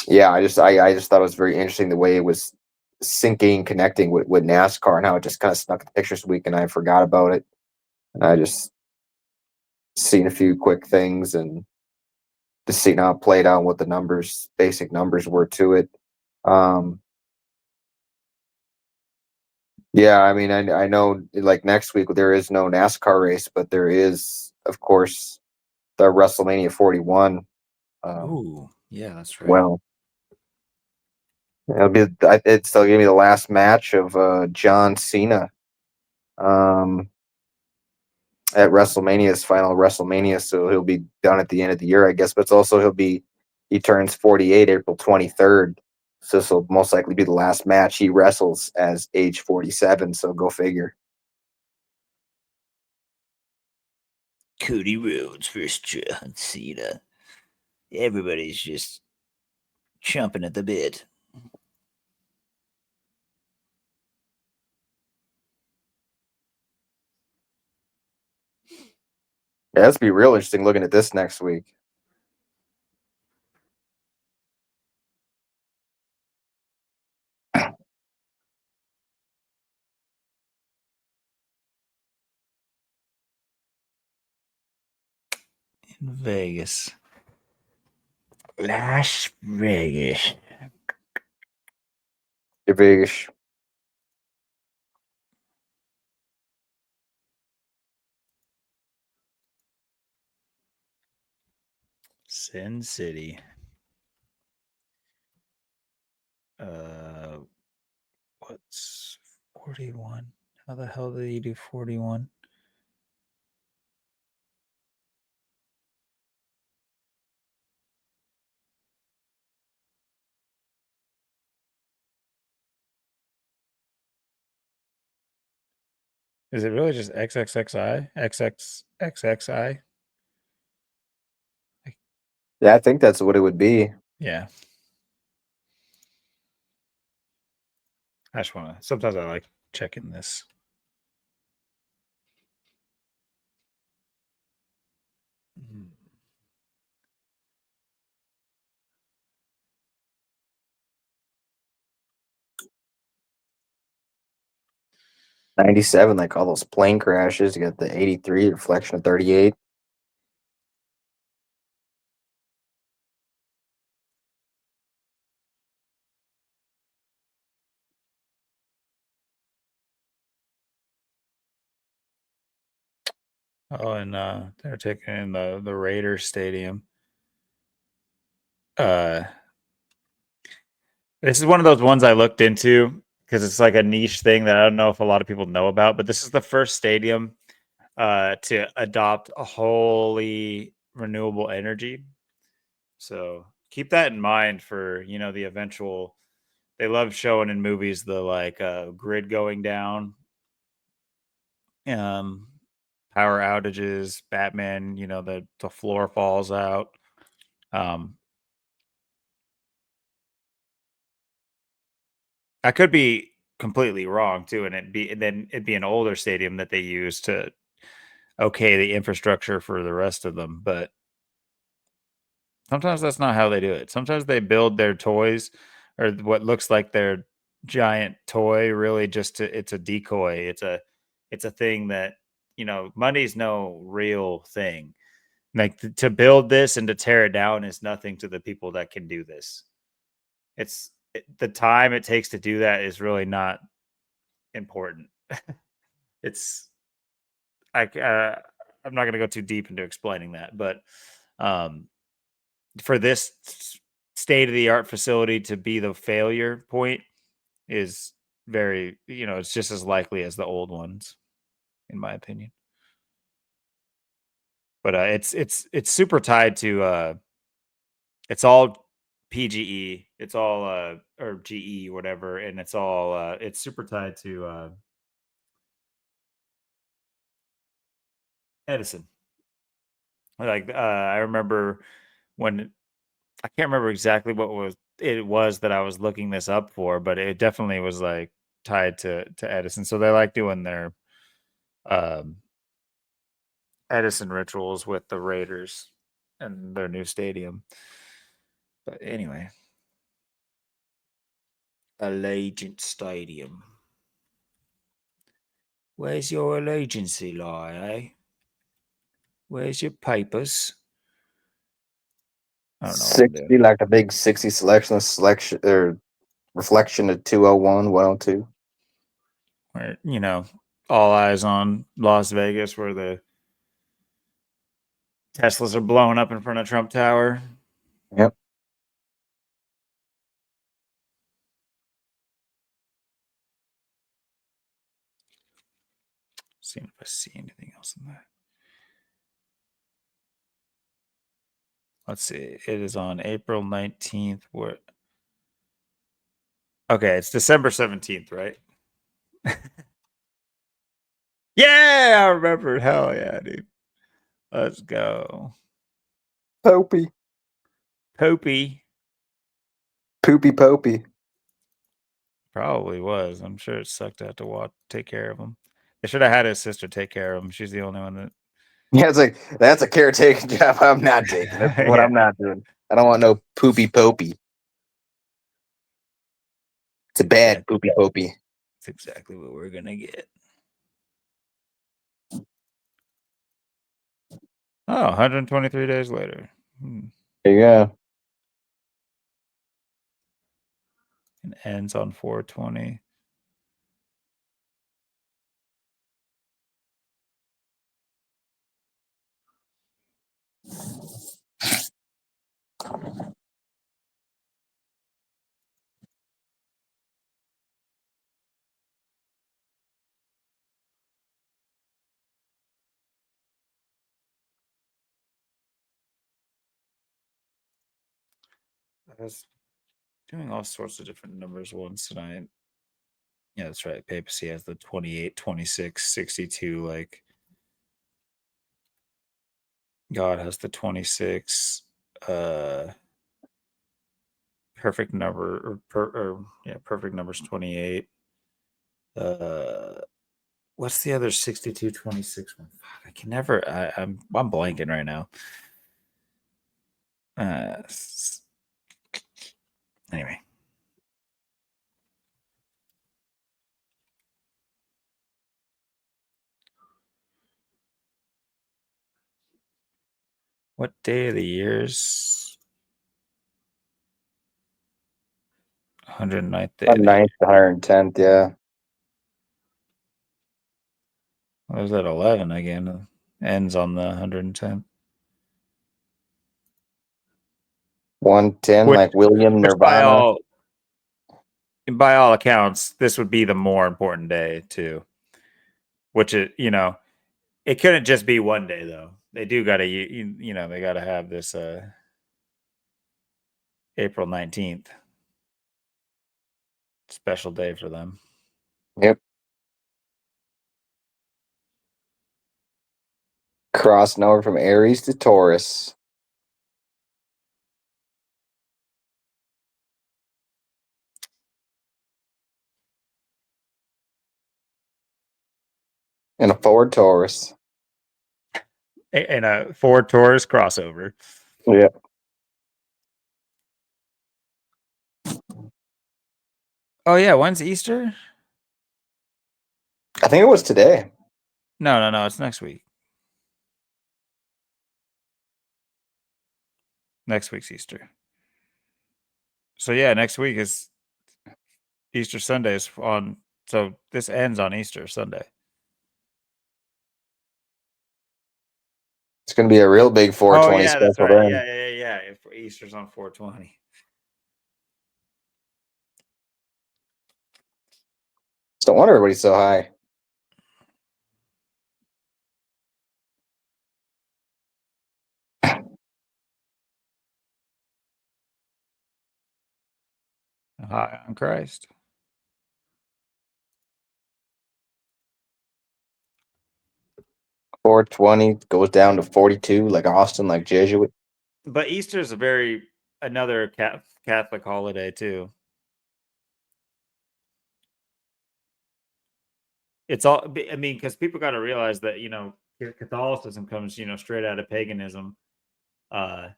Speaker 2: yeah, I just thought it was very interesting the way it was syncing, connecting with NASCAR and how it just kind of snuck the pictures week and I forgot about it. And I just seen a few quick things and just seen how it played out, what the numbers, basic numbers were to it. Um, yeah, I mean, I know like next week there is no NASCAR race, but there is, of course, the WrestleMania 41.
Speaker 1: Ooh, yeah, that's right.
Speaker 2: Well, it's gonna be the last match of John Cena um, at WrestleMania's final WrestleMania, so he'll be done at the end of the year, I guess. But it's also he turns 48 April 23rd, so this will most likely be the last match he wrestles as age 47. So go figure.
Speaker 1: Cody Rhodes versus John Cena. Everybody's just chomping at the bit.
Speaker 2: Yeah, that's be real interesting looking at this next week.
Speaker 1: In Vegas. Las Vegas.
Speaker 2: Vegas.
Speaker 1: Sin City. What's 41? How the hell did you do 41? Is it really just XXXI? XXXXI?
Speaker 2: Yeah, I think that's what it would be.
Speaker 1: Yeah. I just want to. Sometimes I like checking this. In
Speaker 2: 97, like all those plane crashes. You got the 83 reflection of 38.
Speaker 1: Oh, and they're taking in the Raiders stadium. This is one of those ones I looked into because it's like a niche thing that I don't know if a lot of people know about. But this is the first stadium to adopt a wholly renewable energy. So keep that in mind for the eventual. They love showing in movies the like grid going down, um, power outages, Batman. The floor falls out. Um, I could be completely wrong too, and it'd be an older stadium that they use to okay the infrastructure for the rest of them. But sometimes that's not how they do it. Sometimes they build their toys or what looks like their giant toy really just it's a decoy. It's a thing that, money's no real thing. Like to build this and to tear it down is nothing to the people that can do this. The time it takes to do that is really not important. It's I I'm not going to go too deep into explaining that, but um for this state of the art facility to be the failure point is very, it's just as likely as the old ones, in my opinion. But it's super tied to it's all PGE, it's all or GE whatever, and it's all it's super tied to Edison. Like I remember when I can't remember exactly what it was that I was looking this up for, but it definitely was like tied to Edison. So they like doing their um, Edison rituals with the Raiders and their new stadium. But anyway, Allegiant Stadium. Where's your allegiancy lie, eh? Where's your papers? I don't know what I'm
Speaker 2: 60,
Speaker 1: doing.
Speaker 2: like a big 60 selection or reflection of 201, 102.
Speaker 1: Where, all eyes on Las Vegas where the Teslas are blowing up in front of Trump Tower.
Speaker 2: Yep.
Speaker 1: Seeing if I see anything else in that. Let's see. It is on April 19th. Okay, it's December 17th, right? Yeah, I remembered. Hell yeah, dude. Let's go.
Speaker 2: Popey.
Speaker 1: Popey.
Speaker 2: Poopy popey.
Speaker 1: Probably was. I'm sure it sucked to have to take care of him. They should have had his sister take care of him. She's the only one that.
Speaker 2: Yeah, it's like that's a caretaking job I'm not taking. That's what
Speaker 1: Yeah,
Speaker 2: I'm not doing. I don't want no poopy popey. It's a bad
Speaker 1: exactly.
Speaker 2: poopy popey.
Speaker 1: That's exactly what we're gonna get. Oh, 123 days later.
Speaker 2: There you go.
Speaker 1: It ends on 420. I was doing all sorts of different numbers once tonight. Yeah, that's right. Papacy has the 28, 26, 62. Like, God has the 26. Perfect number, perfect number's 28. Uh, what's the other 62, 26 one? Fuck, I can never, I'm blanking right now. Anyway. What day of the year's 109th day of the year?
Speaker 2: 9th to 110th, yeah.
Speaker 1: I was at 11 again. Ends on the 110.
Speaker 2: 110,
Speaker 1: Which-
Speaker 2: like William
Speaker 1: Which
Speaker 2: Nirvana.
Speaker 1: by all accounts, this would be the more important day too. Which it it couldn't just be one day though. They do got to they got to have this April 19th special day for them.
Speaker 2: Yep. Crossing over from Aries to Taurus. And a Ford Taurus.
Speaker 1: And a Ford Taurus crossover.
Speaker 2: Yep.
Speaker 1: Oh yeah, when's Easter?
Speaker 2: I think it was today.
Speaker 1: No, it's next week. Next week's Easter. So yeah, next week is Easter Sunday is on. So this ends on Easter Sunday.
Speaker 2: It's going to be a real big 420
Speaker 1: Oh yeah, that's
Speaker 2: special
Speaker 1: right.
Speaker 2: then.
Speaker 1: Yeah. If Easter's on 420.
Speaker 2: No wonder everybody's so high.
Speaker 1: High on Christ.
Speaker 2: $420 goes down to 42, like Austin, like Jesuit.
Speaker 1: But Easter's another Catholic holiday too. It's all, I mean, because people got to realize that Catholicism comes straight out of paganism, and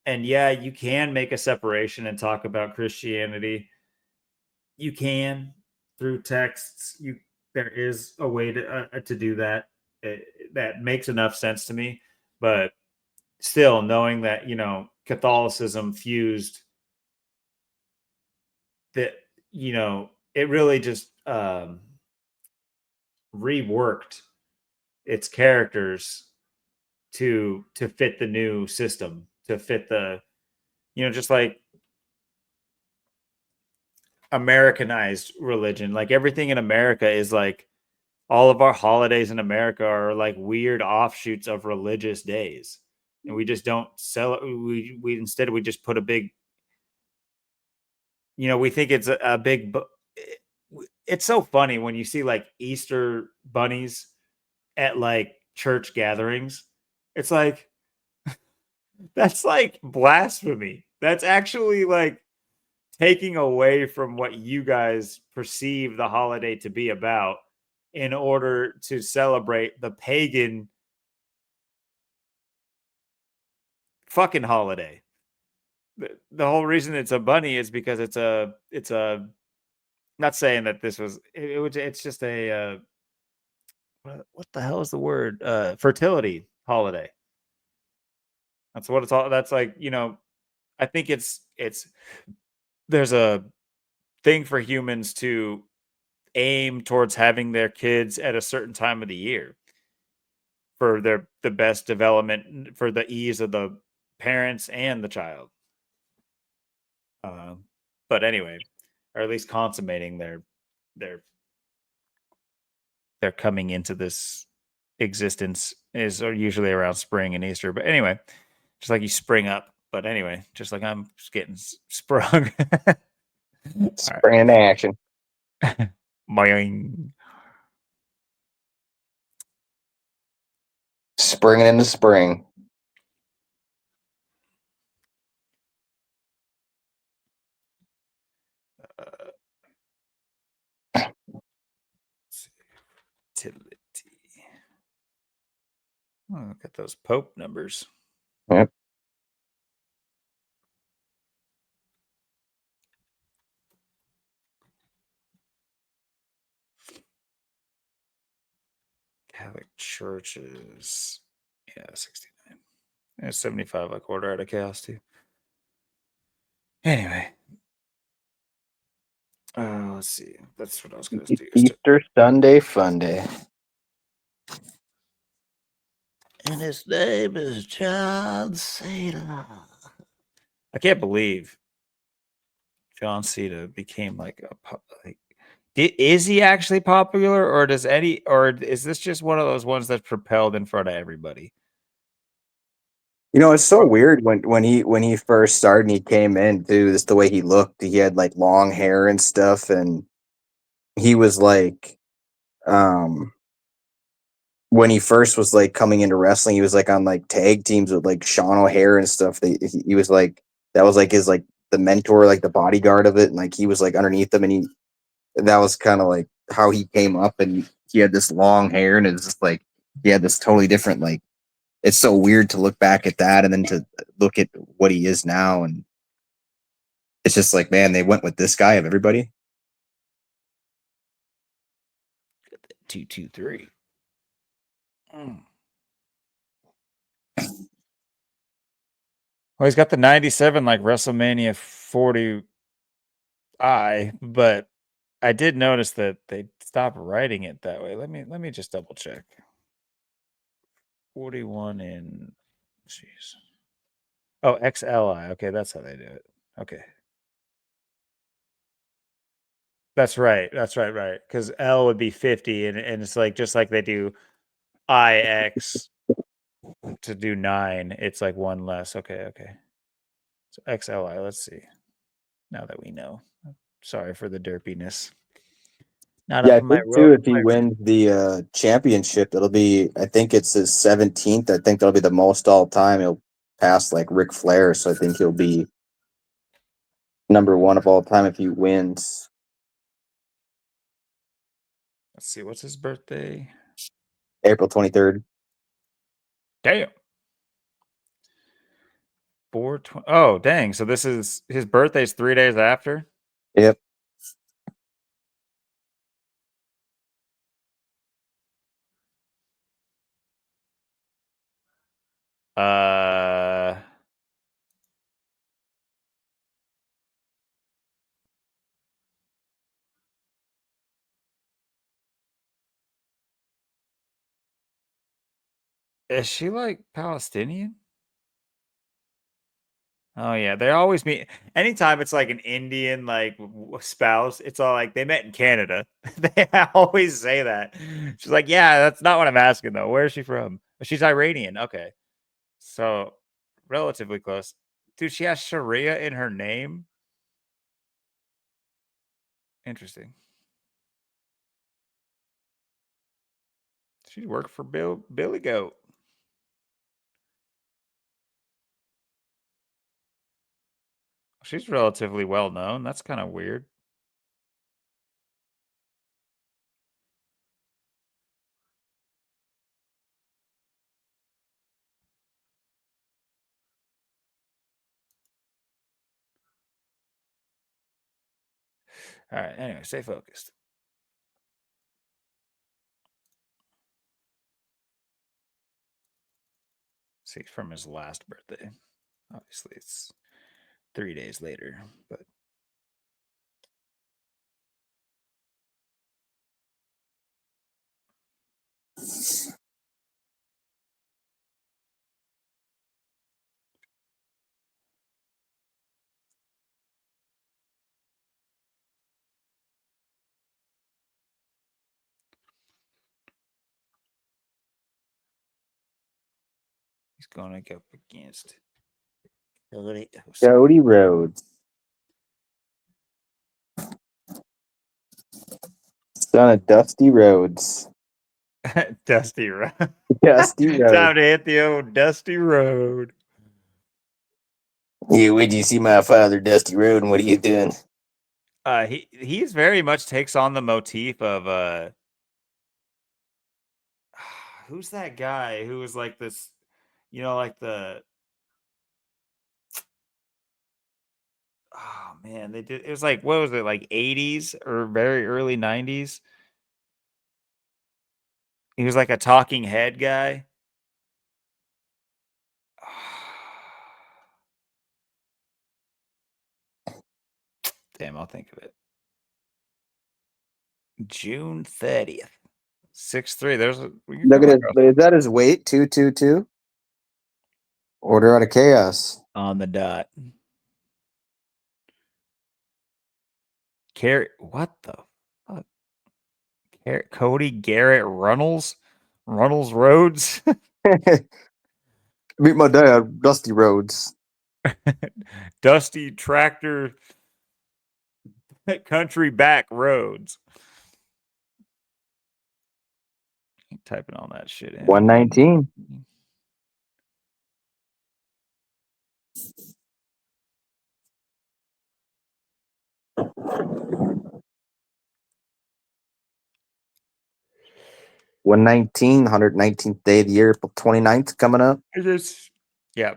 Speaker 1: yeah, you can make a separation and talk about Christianity. You can through texts. There is a way to do that. That makes enough sense to me, but still knowing that Catholicism fused that it really just reworked its characters to fit the new system, to fit the just like Americanized religion. Like everything in America is like all of our holidays in America are like weird offshoots of religious days. And we just don't sell it. We instead we just put a big, we think it's a big it's so funny when you see like Easter bunnies at like church gatherings. It's like that's like blasphemy. That's actually like taking away from what you guys perceive the holiday to be about in order to celebrate the pagan fucking holiday. The whole reason it's a bunny is because it's a not saying that this was it's just a what the hell is the word? Fertility holiday. That's what it's all that's like, I think it's there's a thing for humans to aim towards having their kids at a certain time of the year for the best development, for the ease of the parents and the child. But anyway, or at least consummating their coming into this existence is usually around spring and Easter. But anyway, just like you spring up. But anyway, just like I'm just getting sprung.
Speaker 2: Spring into action.
Speaker 1: Boing.
Speaker 2: Springing into spring.
Speaker 1: Oh, look at those Pope numbers.
Speaker 2: Yep.
Speaker 1: Catholic churches. Yeah, 69. And 75 like order out of chaos too. Anyway. Let's see. That's what I was going to do.
Speaker 2: Easter Sunday fun day.
Speaker 1: And his name is John Cena. I can't believe John Cena became like is he actually popular, or is this just one of those ones that's propelled in front of everybody?
Speaker 2: You know, it's so weird when he first started and he came in, dude, just the way he looked. He had like long hair and stuff, and he was like, um, when he first was like coming into wrestling, he was like on like tag teams with like Sean O'Hare and stuff. He was like that was like his like the mentor, like the bodyguard of it, and like he was like underneath them, and that was kind of like how he came up, and he had this long hair, and it's just like he had this totally different like. It's so weird to look back at that and then to look at what he is now, and it's just like, man, they went with this guy of everybody.
Speaker 1: 223. Well, he's got the 97 like WrestleMania 40 but I did notice that they stopped writing it that way. Let me just double check. 41 in jeez. Oh, XLI. Okay, that's how they do it. Okay. That's right. That's right. Because L would be 50, and it's like just like they do IX to do 9, it's like one less. Okay. So XLI, let's see. Now that we know. Sorry for the derpiness. Not
Speaker 2: Yeah,
Speaker 1: up
Speaker 2: I
Speaker 1: in my
Speaker 2: think too.
Speaker 1: road.
Speaker 2: If he wins the championship, it'll be. I think it's his 17th. I think that'll be the most all time. He'll pass like Ric Flair, so I think he'll be number one of all time if he wins.
Speaker 1: Let's see, what's his birthday?
Speaker 2: April 23rd.
Speaker 1: Damn. 420. Oh, dang. So this is his birthday's 3 days after?
Speaker 2: Yep.
Speaker 1: Uh is she like Palestinian? Oh yeah, they always meet anytime it's like an Indian like spouse, it's all like they met in Canada. They always say that. She's like, "Yeah, that's not what I'm asking though. Where is she from?" She's Iranian. Okay. So, relatively close. Dude, she has Sharia in her name. Interesting. She worked for Billy Goat. She's relatively well known. That's kind of weird. All right. Anyway, stay focused. See, from his last birthday. Obviously, it's 3 days later, but he's going up against
Speaker 2: Cody Rhodes. Son of Dusty Rhodes.
Speaker 1: Dusty Road.
Speaker 2: Dusty Rhodes.
Speaker 1: Time to hit the old Dusty Road.
Speaker 2: Yeah, where'd you see my father, Dusty Road, and what are you doing?
Speaker 1: He's very much takes on the motif of who's that guy who was like this, like the oh man, they did it was like what was it, like 80s or very early 90s? He was like a talking head guy. Damn, I'll think of it. June 30th. 6'3". There's a
Speaker 2: Look at it. But is that his weight? 222. Order out of chaos.
Speaker 1: on the dot. What the fuck? Cody Garrett Runnels Rhodes.
Speaker 2: Meet my dad, Dusty Rhodes.
Speaker 1: Dusty Tractor Country Back Roads. Typing all that shit in.
Speaker 2: 119. $119, 119th day of the year, April 29th coming up.
Speaker 1: Yeah.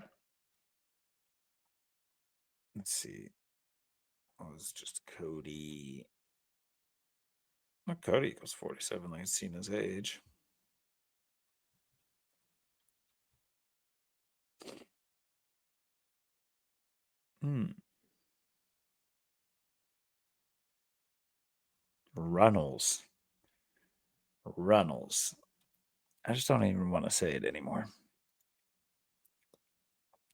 Speaker 1: Let's see. Oh, it's just Cody. Well, Cody equals 47, like it's seen his age. Runnels. I just don't even want to say it anymore.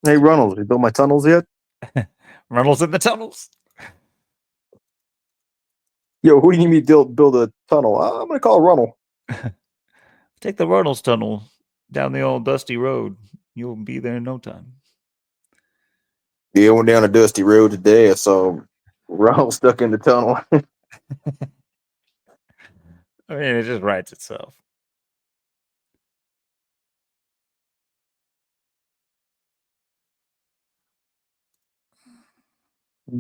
Speaker 2: Hey, Runnels, you built my tunnels yet?
Speaker 1: Runnels in the tunnels.
Speaker 2: Yo, who do you need me to build a tunnel? I'm going to call Runnel.
Speaker 1: Take the Runnels tunnel down the old dusty road. You'll be there in no time.
Speaker 2: Yeah, I went down a dusty road today. I saw Runnel stuck in the tunnel.
Speaker 1: I mean, it just writes itself.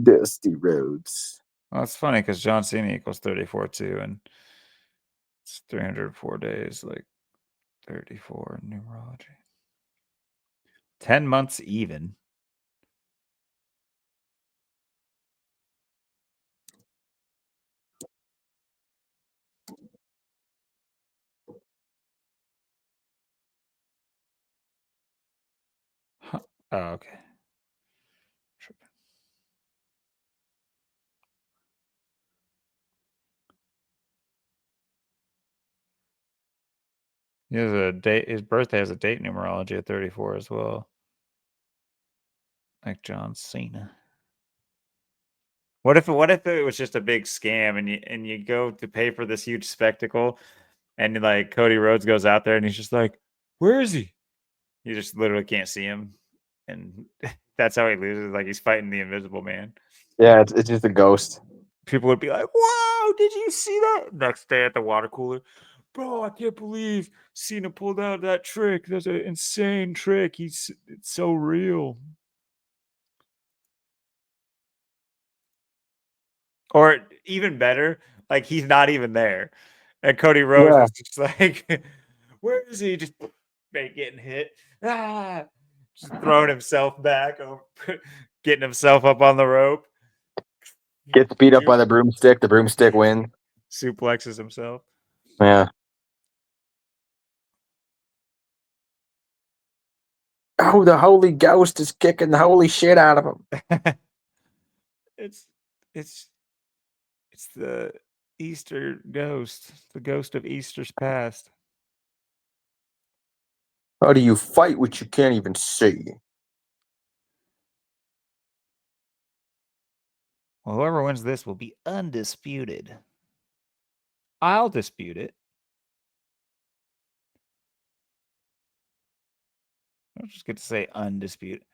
Speaker 2: Dusty roads.
Speaker 1: Well, it's funny because John Cena equals 34 too, and it's 304 days, like 34 in numerology. 10 months even. Huh. Oh, okay. He has a date. His birthday has a date numerology at 34 as well. Like John Cena. What if it was just a big scam and you go to pay for this huge spectacle and like Cody Rhodes goes out there and he's just like, where is he? You just literally can't see him. And that's how he loses. Like he's fighting the Invisible Man.
Speaker 2: Yeah, it's just a ghost.
Speaker 1: People would be like, whoa, did you see that? Next day at the water cooler. Bro, I can't believe Cena pulled out that trick. That's an insane trick. It's so real. Or even better, like he's not even there. And Cody Rhodes is just like, where is he? Just getting hit. Just throwing himself back, getting himself up on the rope.
Speaker 2: Gets beat up by the broomstick. The broomstick wins.
Speaker 1: Suplexes himself.
Speaker 2: Yeah. Oh, the holy ghost is kicking the holy shit out of him.
Speaker 1: It's the Easter ghost, the ghost of Easter's past.
Speaker 2: How do you fight what you can't even see?
Speaker 1: Well, whoever wins this will be undisputed. I'll dispute it. I just get to say undisputed.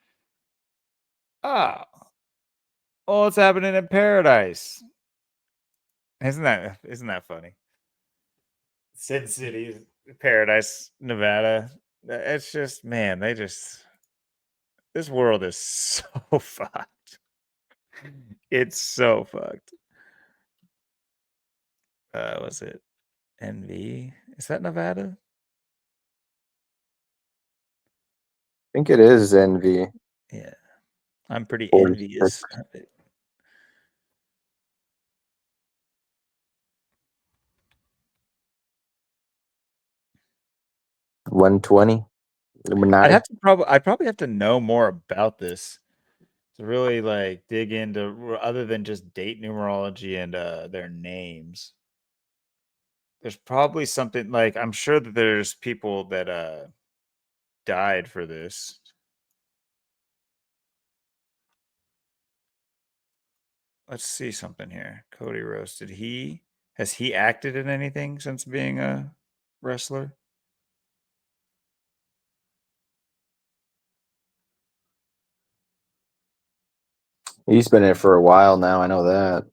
Speaker 1: Oh, it's happening in paradise. Isn't that funny? Sin City, Paradise, Nevada. It's just, man, this world is so fucked. It's so fucked. Was it NV? Is that Nevada?
Speaker 2: I think it is envy.
Speaker 1: Yeah. I'm pretty
Speaker 2: 46.
Speaker 1: envious of it.
Speaker 2: $120.
Speaker 1: I'd probably have to know more about this to really like dig into other than just date numerology and their names. There's probably something like I'm sure that there's people that died for this. Let's see something here. Cody Rhodes. Has he acted in anything since being a wrestler?
Speaker 2: He's been in it for a while now. I know that.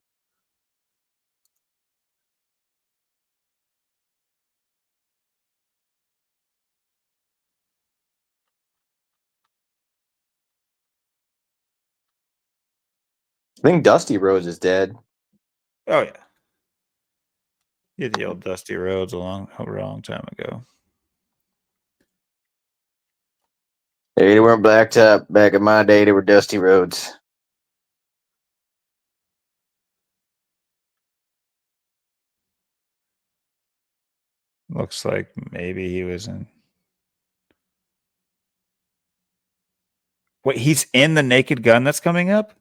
Speaker 2: I think Dusty Rhodes is dead.
Speaker 1: Oh yeah. He had the old Dusty Rhodes a long time ago.
Speaker 2: They weren't blacktop back in my day. They were Dusty Rhodes.
Speaker 1: Looks like maybe he was in. Wait, he's in the Naked Gun that's coming up?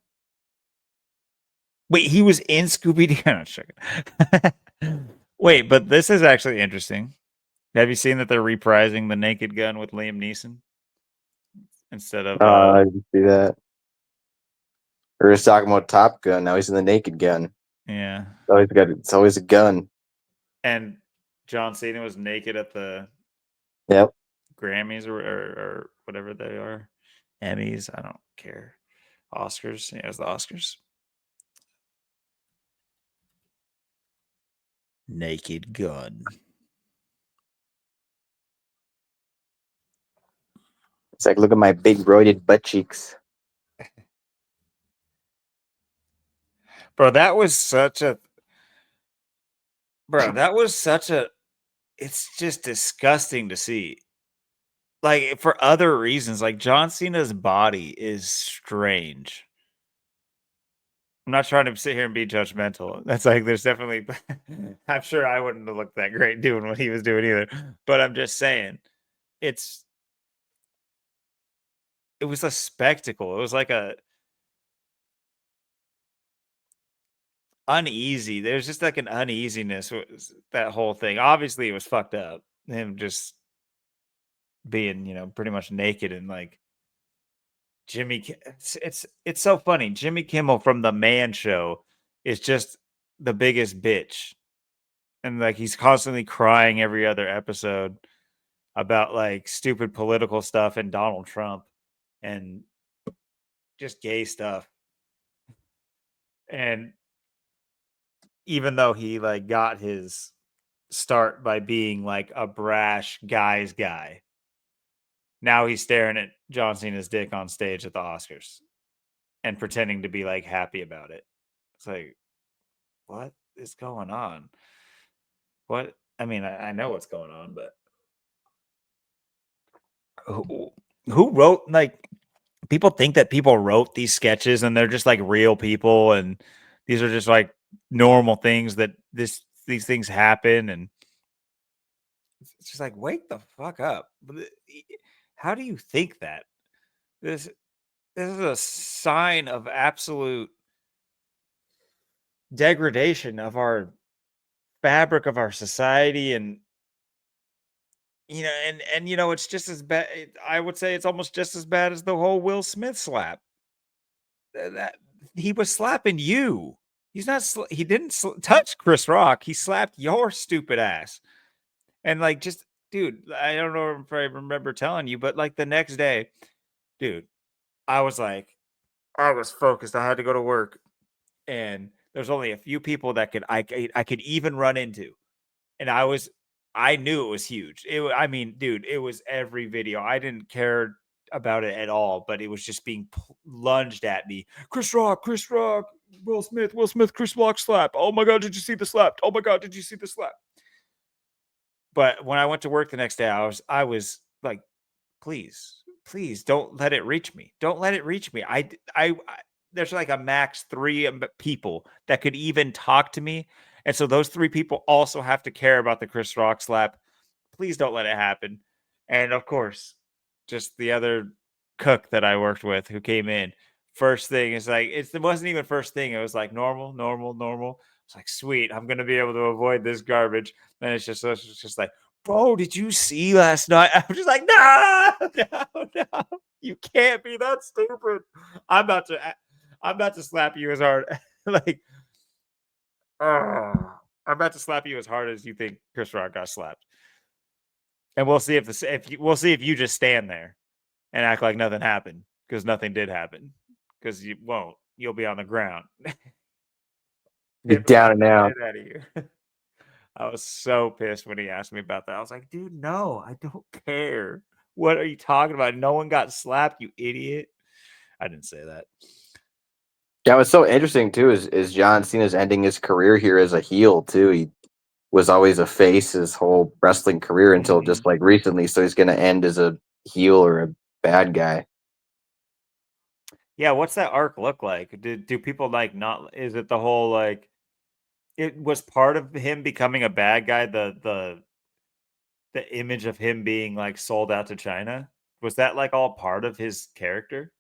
Speaker 1: Wait, he was in Scooby-Doo. Wait, but this is actually interesting. Have you seen that they're reprising the Naked Gun with Liam Neeson instead of
Speaker 2: I didn't see that. We were just talking about Top Gun. Now he's in the Naked Gun.
Speaker 1: yeah.
Speaker 2: It's always a gun.
Speaker 1: And John Cena was naked at the
Speaker 2: Yep.
Speaker 1: Grammys or whatever they are. Emmys, I don't care. Oscars. Yeah, it was the Oscars. Naked Gun.
Speaker 2: It's like, look at my big roided butt cheeks.
Speaker 1: Bro, that was such a it's just disgusting to see. Like for other reasons, like John Cena's body is strange. I'm not trying to sit here and be judgmental. That's like there's definitely I'm sure I wouldn't have looked that great doing what he was doing either. But I'm just saying it was a spectacle. It was like a uneasy. There's just like an uneasiness with that whole thing. Obviously, it was fucked up. Him just being, pretty much naked and like it's so funny. Jimmy Kimmel from the Man Show is just the biggest bitch. And like he's constantly crying every other episode about like stupid political stuff and Donald Trump and just gay stuff. And even though he like got his start by being like a brash guy's guy, now he's staring at John Cena's dick on stage at the Oscars and pretending to be like happy about it. It's like, what is going on? What? I mean, I know what's going on, but who wrote like people think that people wrote these sketches and they're just like real people and these are just like normal things that these things happen and it's just like wake the fuck up. How do you think that? This is a sign of absolute degradation of our fabric of our society and it's just as bad. I would say it's almost just as bad as the whole Will Smith slap. That he was slapping you. He's not. He didn't touch Chris Rock. He slapped your stupid ass. And like, just dude, I don't know if I remember telling you, but like the next day, dude, I was focused. I had to go to work, and there's only a few people that I could even run into, and I knew it was huge. I mean, dude, it was every video. I didn't care about it at all, but it was just being lunged at me. Chris Rock, Will Smith, Chris Rock slap. Oh my God, did you see the slap? Oh my God, did you see the slap? But when I went to work the next day, I was like, please don't let it reach me. Don't let it reach me. There's like a max 3 people that could even talk to me. And so those 3 people also have to care about the Chris Rock slap. Please don't let it happen. And of course, just the other cook that I worked with who came in, first thing is like, it wasn't even first thing. It was like normal. It's like, sweet, I'm gonna be able to avoid this garbage. Then it's just like, bro, did you see last night? I'm just like, no, no, you can't be that stupid. I'm about to slap you as hard, like, I'm about to slap you as hard as you think Chris Rock got slapped. And we'll see we'll see if you just stand there and act like nothing happened, because nothing did happen, because you won't. You'll be on the ground.
Speaker 2: Get down and out.
Speaker 1: Out of you. I was so pissed when he asked me about that. I was like, dude, no, I don't care. What are you talking about? No one got slapped, you idiot. I didn't say that.
Speaker 2: Yeah, what's so interesting too is John Cena's ending his career here as a heel too. He was always a face his whole wrestling career until just like recently. So he's gonna end as a heel or a bad guy.
Speaker 1: Yeah, what's that arc look like? Do people like not? Is it the whole like? It was part of him becoming a bad guy. The image of him being like sold out to China, was that like all part of his character?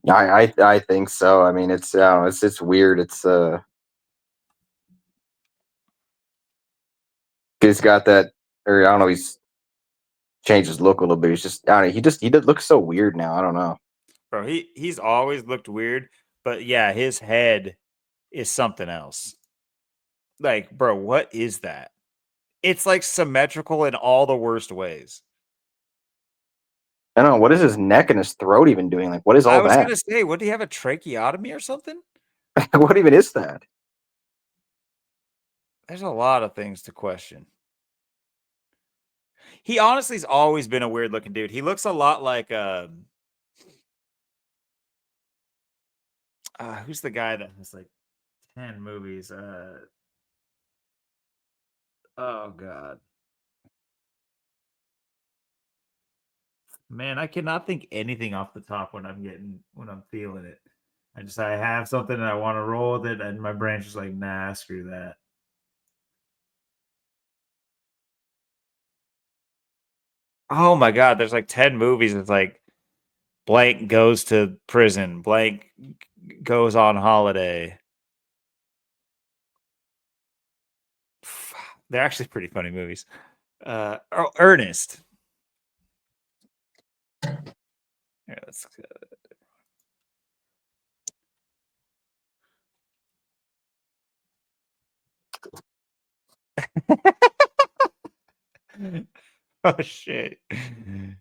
Speaker 2: I think so. I mean, it's weird. He's got that, or I don't know. He's changed his look a little bit. He's just, I don't know. He looks so weird now. I don't know.
Speaker 1: Bro, he's always looked weird, but yeah, his head is something else. Like, bro, what is that? It's like symmetrical in all the worst ways.
Speaker 2: I don't know. What is his neck and his throat even doing? Like, what is
Speaker 1: I
Speaker 2: all
Speaker 1: was
Speaker 2: that?
Speaker 1: gonna say, would he have a tracheotomy or something?
Speaker 2: What even is that?
Speaker 1: There's a lot of things to question. He honestly's always been a weird looking dude. He looks a lot like who's the guy that has like 10 movies? Oh god. Man, I cannot think anything off the top when I'm feeling it. I have something and I want to roll with it, and my brain's just like, nah, screw that. Oh my god, there's like 10 movies. It's like blank goes to prison, blank goes on holiday. They're actually pretty funny movies. Ernest. Here, let's oh shit.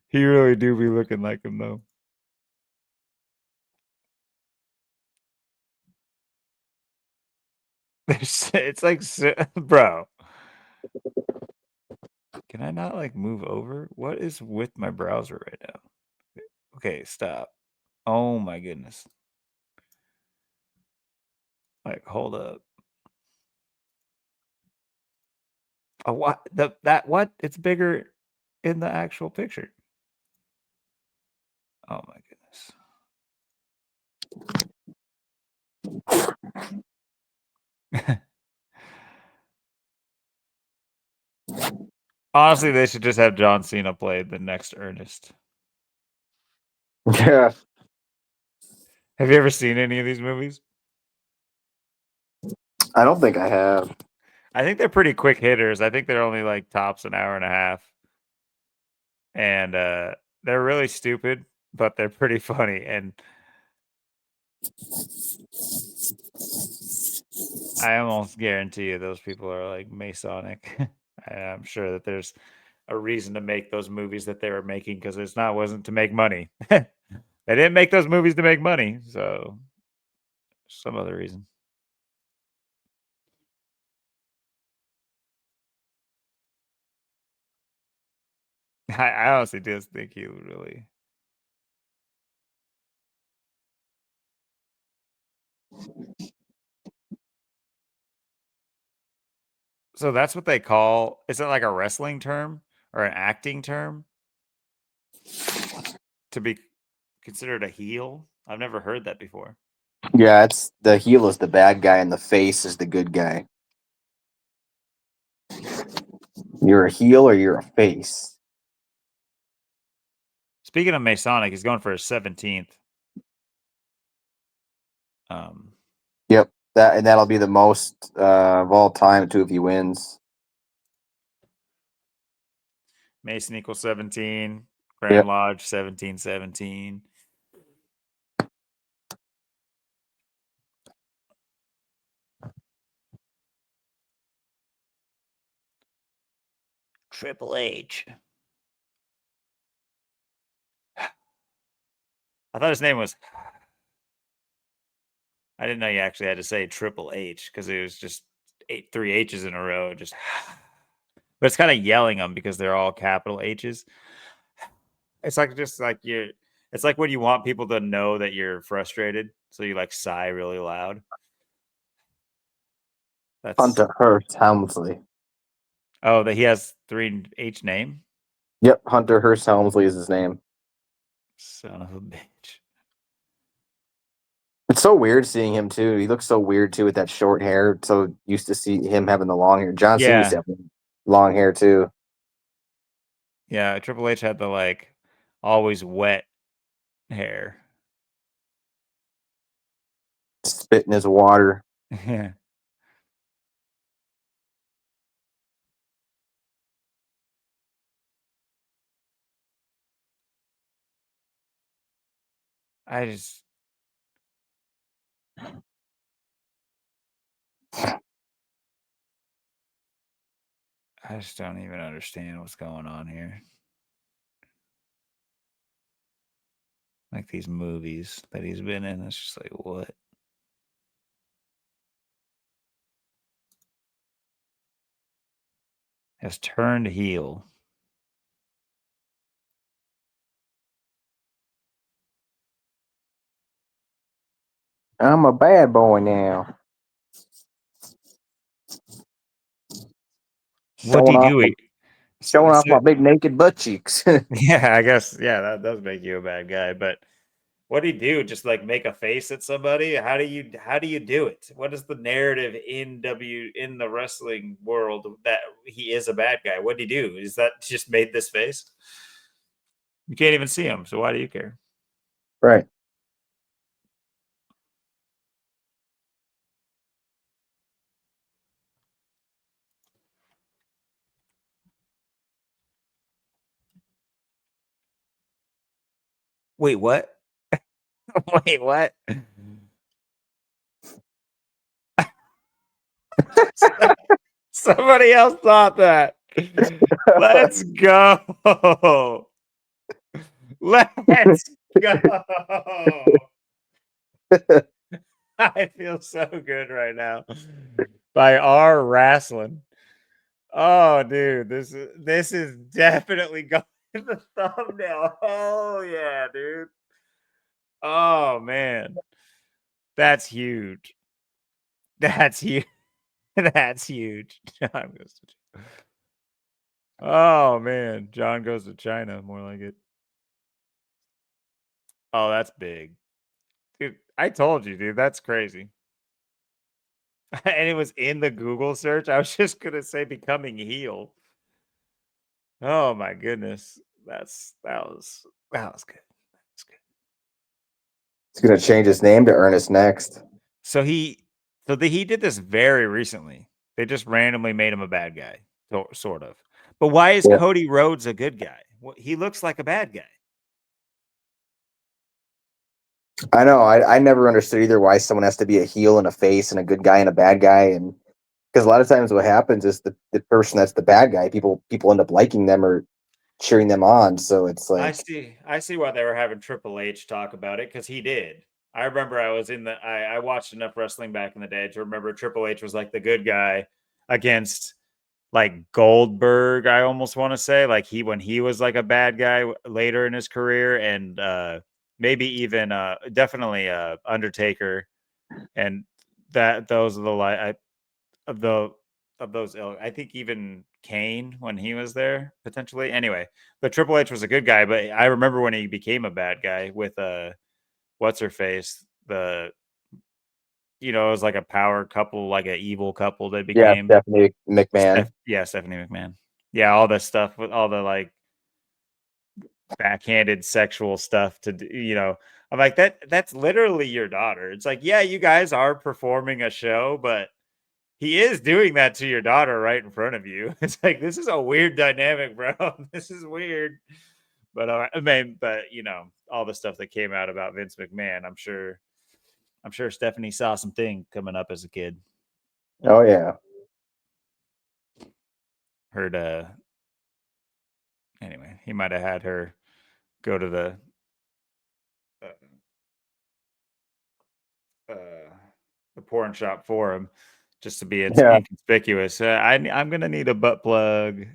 Speaker 1: He really do be looking like him though. It's like, bro. Can I not like move over? What is with my browser right now? Okay, stop. Oh my goodness. Like, hold up. Oh, what? What? It's bigger in the actual picture. Oh my goodness. Honestly, they should just have John Cena play the next Ernest.
Speaker 2: Yeah.
Speaker 1: Have you ever seen any of these movies?
Speaker 2: I don't think I have.
Speaker 1: I think they're pretty quick hitters. I think they're only like tops an hour and a half. And they're really stupid, but they're pretty funny. And I almost guarantee you those people are like Masonic. I'm sure that there's a reason to make those movies that they were making, because wasn't to make money. They didn't make those movies to make money, so some other reason. I honestly just think he would really. So that's what they call. Is it like a wrestling term or an acting term to be considered a heel? I've never heard that before.
Speaker 2: Yeah, it's the heel is the bad guy and the face is the good guy. You're a heel or you're a face.
Speaker 1: Speaking of Masonic, he's going for his 17th.
Speaker 2: Yep. That'll be the most of all time too if he wins.
Speaker 1: Mason equals 17. Grand Lodge 17-17. Triple H. I thought his name was. I didn't know you actually had to say Triple H because it was just 3 H's in a row. Just, but it's kind of yelling them because they're all capital H's. It's like just like you're. It's like when you want people to know that you're frustrated, so you like sigh really loud. That's
Speaker 2: Hunter Hearst Helmsley.
Speaker 1: Oh, that he has 3H name.
Speaker 2: Yep, Hunter Hearst Helmsley is his name.
Speaker 1: Son of a bitch.
Speaker 2: It's so weird seeing him too. He looks so weird too with that short hair. So used to see him having the long hair. John Cena used to have long hair too.
Speaker 1: Yeah, Triple H had the like always wet hair.
Speaker 2: Spit in his water.
Speaker 1: Yeah. I just don't even understand what's going on here. Like these movies that he's been in, it's just like, what? Has turned heel.
Speaker 2: I'm a bad boy now.
Speaker 1: What do you do?
Speaker 2: Showing off my big naked butt cheeks.
Speaker 1: Yeah, I guess. Yeah, that does make you a bad guy. But what do you do? Just like make a face at somebody? How do you do it? What is the narrative in the wrestling world that he is a bad guy? What do you do? Is that just made this face? You can't even see him, so why do you care?
Speaker 2: Right.
Speaker 1: Wait, what? Wait, what? Somebody else thought that. Let's go. Let's go. I feel so good right now. By our wrestling. Oh, dude, this is definitely going in the thumbnail. Oh yeah, dude. Oh man. That's huge. That's huge. That's huge. John goes to China. Oh man, John goes to China, more like it. Oh, that's big. Dude, I told you, dude, that's crazy. And it was in the Google search. I was just gonna say becoming heel. Oh my goodness. That was good. That was good.
Speaker 2: He's gonna change his name to Ernest Next.
Speaker 1: So he did this very recently. They just randomly made him a bad guy, sort of. But why is Cody Rhodes a good guy? Well, he looks like a bad guy.
Speaker 2: I know. I never understood either why someone has to be a heel and a face and a good guy and a bad guy. And because a lot of times what happens is the person that's the bad guy, people end up liking them or cheering them on. So it's like
Speaker 1: I see why they were having Triple H talk about it because he did. I remember I watched enough wrestling back in the day to remember Triple H was like the good guy against like Goldberg. I almost want to say like when he was like a bad guy later in his career, and maybe even definitely Undertaker, and those are the of those I think even Kane when he was there potentially. Anyway, but Triple H was a good guy, but I remember when he became a bad guy with what's her face, it was like a power couple, like an evil couple that became
Speaker 2: Stephanie McMahon.
Speaker 1: Stephanie McMahon. Yeah, all this stuff with all the like backhanded sexual stuff to I'm like, that's literally your daughter. It's like, yeah, you guys are performing a show, but he is doing that to your daughter right in front of you. It's like, this is a weird dynamic, bro. This is weird. But I mean, but you know, all the stuff that came out about Vince McMahon, I'm sure Stephanie saw some thing coming up as a kid.
Speaker 2: Oh yeah.
Speaker 1: Heard anyway, he might have had her go to uh, the porn shop for him just to be
Speaker 2: Yeah.
Speaker 1: inconspicuous. I'm gonna need a butt plug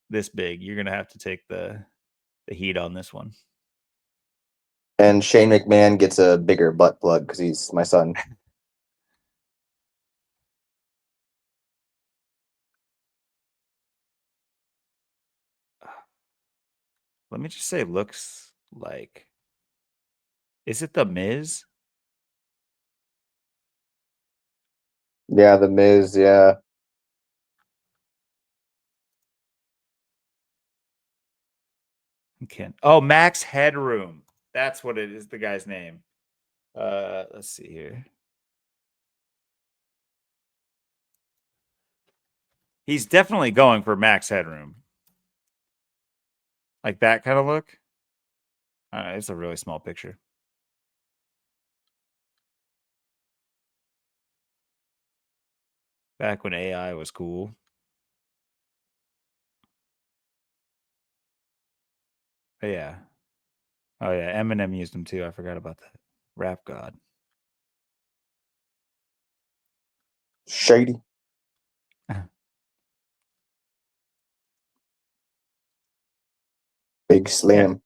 Speaker 1: this big. You're gonna have to take the heat on this one.
Speaker 2: And Shane McMahon gets a bigger butt plug because he's my son.
Speaker 1: Let me just say, looks like. Is it the Miz?
Speaker 2: Yeah, the Miz. Yeah.
Speaker 1: Oh, Max Headroom. That's what it is. The guy's name. Let's see here. He's definitely going for Max Headroom. Like that kind of look. It's a really small picture. Back when AI was cool. But yeah. Oh yeah, Eminem used them too. I forgot about that. Rap God.
Speaker 2: Shady. Big Slim.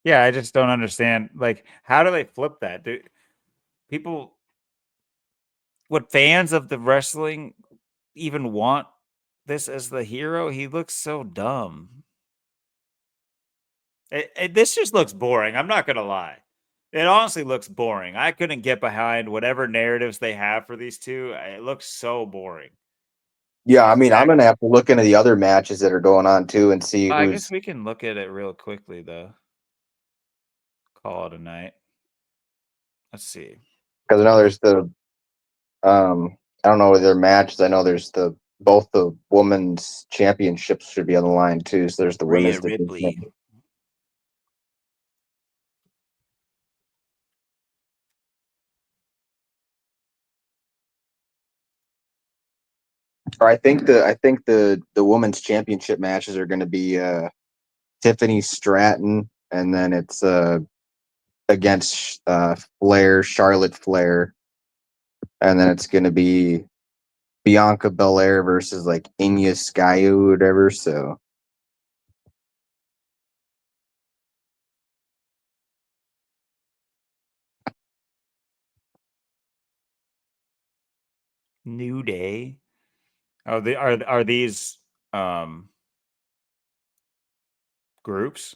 Speaker 1: Yeah, I just don't understand. Like, how do they flip that? Do people, would fans of the wrestling even want this as the hero? He looks so dumb. This just looks boring. I'm not gonna lie. It honestly looks boring. I couldn't get behind whatever narratives they have for these two. It looks so boring.
Speaker 2: Yeah, I mean, I'm gonna have to look into the other matches that are going on too and see
Speaker 1: I guess
Speaker 2: who's.
Speaker 1: we can look at it real quickly though. Call it a night. Let's see.
Speaker 2: Because I know there's the. I don't know their matches. I know there's the both the women's championships should be on the line too. So there's the
Speaker 1: Rhea
Speaker 2: women's
Speaker 1: Ripley.
Speaker 2: division. Or I think the women's championship matches are going to be Tiffany Stratton, and then it's against Charlotte Flair, and then it's going to be Bianca Belair versus like Enya Sky or whatever. So
Speaker 1: New Day. Oh, they are these groups?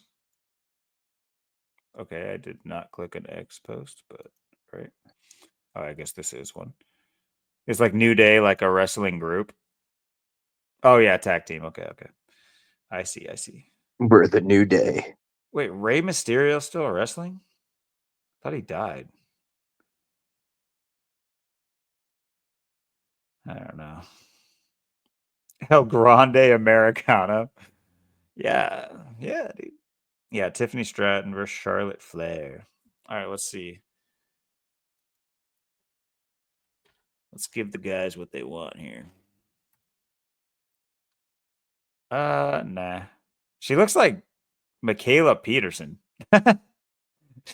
Speaker 1: Okay, I did not click an X post, but right. Oh, I guess this is one. It's like New Day, like a wrestling group. Oh yeah, tag team. Okay, okay. I see, I see.
Speaker 2: we're the New Day.
Speaker 1: Wait, Rey Mysterio still wrestling? Thought he died. I don't know. El Grande Americana. Yeah, yeah, dude. Yeah, Tiffany Stratton versus Charlotte Flair. All right, let's see. Let's give the guys what they want here. Nah. She looks like Michaela Peterson. She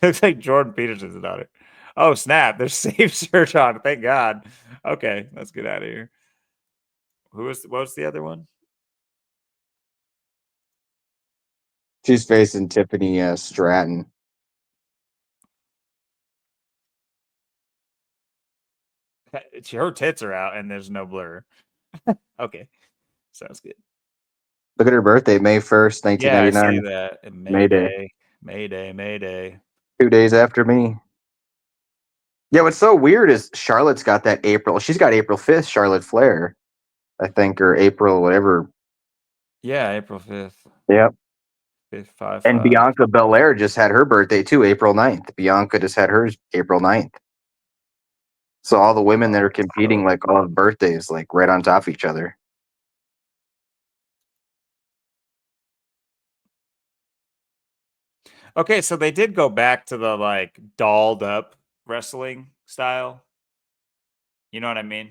Speaker 1: looks like Jordan Peterson's daughter. Oh, snap. There's safe search on. Thank God. Okay, let's get out of here. What was the other one?
Speaker 2: She's facing Tiffany Stratton.
Speaker 1: Her tits are out and there's no blur. Okay, sounds good.
Speaker 2: Look at her birthday, May 1st,
Speaker 1: Yeah, I see
Speaker 2: 1999.
Speaker 1: that.
Speaker 2: Mayday.
Speaker 1: Mayday.
Speaker 2: 2 days after me. Yeah, what's so weird is Charlotte's got that April. She's got April 5th, Charlotte Flair, I think, or April, whatever.
Speaker 1: Yeah, April 5th.
Speaker 2: Yep.
Speaker 1: 5'5".
Speaker 2: And Bianca Belair just had her birthday too, April 9th. Bianca just had hers April 9th. So all the women that are competing, like all have birthdays, like right on top of each other.
Speaker 1: Okay, so they did go back to the like dolled up wrestling style. You know what I mean?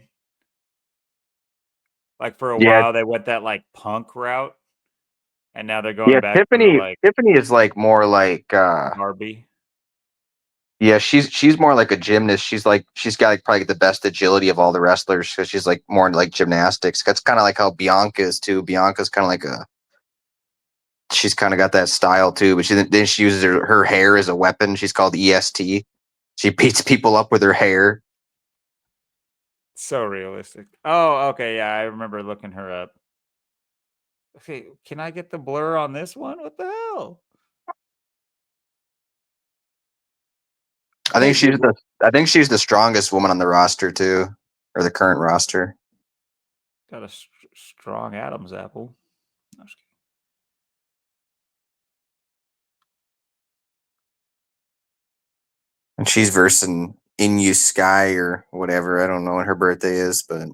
Speaker 1: Like for a
Speaker 2: Yeah.
Speaker 1: while they went that like punk route, and now they're going
Speaker 2: Yeah,
Speaker 1: back to the like
Speaker 2: Tiffany is like more like
Speaker 1: Barbie.
Speaker 2: yeah, she's more like a gymnast. She's got like probably the best agility of all the wrestlers because she's like more like gymnastics. That's kind of like how Bianca is too. Bianca's kind of like she's kind of got that style too, but then she uses her hair as a weapon. She's called EST. She beats people up with her hair.
Speaker 1: So realistic. Oh, okay, yeah, I remember looking her up. Okay, can I get the blur on this one? What the hell?
Speaker 2: I think
Speaker 1: Hey,
Speaker 2: she's the strongest woman on the roster too, or the current roster.
Speaker 1: got a strong Adam's apple. No, just kidding.
Speaker 2: And she's versing Inu Sky or whatever. I don't know when her birthday is, but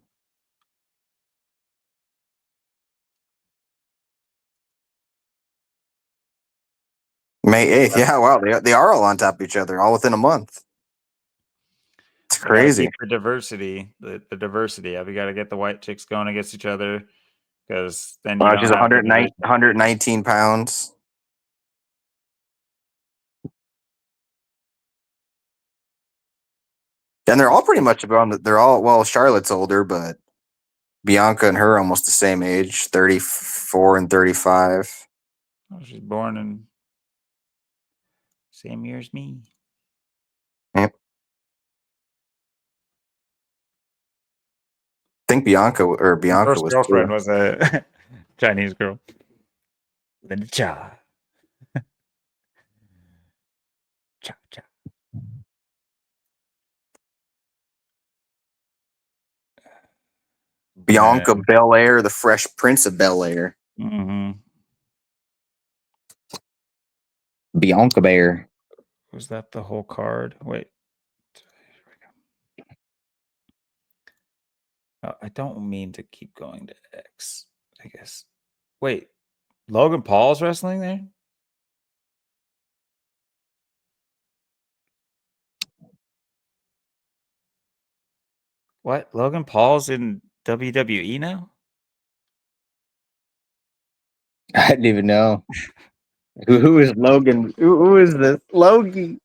Speaker 2: May 8th. Yeah, wow. They are all on top of each other, all within a month. It's
Speaker 1: We got to
Speaker 2: crazy.
Speaker 1: keep the diversity, the diversity up. We got to get the white chicks going against each other because then you don't
Speaker 2: She's
Speaker 1: have the division.
Speaker 2: 119 pounds. And they're all pretty much well, Charlotte's older, but Bianca and her are almost the same age, 34 and 35.
Speaker 1: Oh, she's born in same year as me.
Speaker 2: Yep. I think Bianca
Speaker 1: First
Speaker 2: was
Speaker 1: girlfriend
Speaker 2: too.
Speaker 1: was a Chinese girl. Linda Cha. Cha cha.
Speaker 2: Bianca Belair, the Fresh Prince of Bel-Air.
Speaker 1: Mm-hmm.
Speaker 2: Bianca Bear.
Speaker 1: Was that the whole card? Wait. Oh, I don't mean to keep going to X, I guess. Wait, Logan Paul's wrestling there? What? Logan Paul's in WWE now?
Speaker 2: I didn't even know. Who is Logan? Who is this? Logie.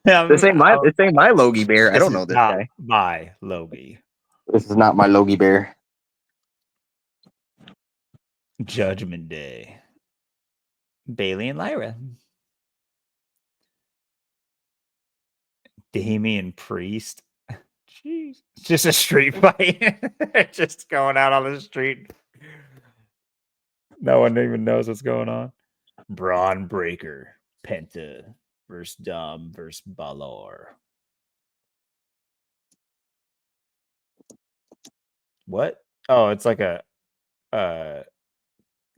Speaker 2: This ain't my Logie Bear. I
Speaker 1: This
Speaker 2: don't
Speaker 1: is
Speaker 2: know this
Speaker 1: not
Speaker 2: guy.
Speaker 1: my Logie.
Speaker 2: This is not my Logie Bear.
Speaker 1: Judgment Day. Bailey and Lyra. Damian Priest. Jeez. It's just a street fight. Just going out on the street. No one even knows what's going on. Braun Breaker. Penta versus Dom versus Balor. What? Oh, it's like a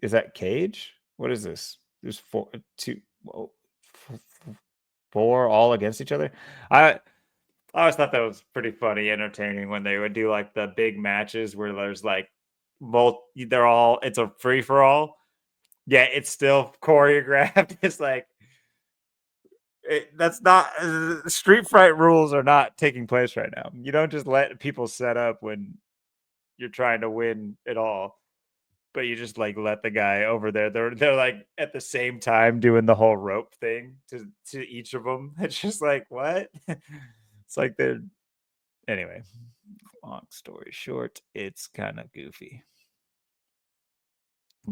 Speaker 1: is that Cage? What is this? There's four all against each other. I always thought that was pretty funny, entertaining when they would do like the big matches where there's like it's a free for all. Yeah, it's still choreographed. It's like that's not street fight rules are not taking place right now. You don't just let people set up when you're trying to win it all, but you just like let the guy over there. They're like at the same time doing the whole rope thing to each of them. It's just like what? It's like they're anyway. Long story short, it's kind of goofy.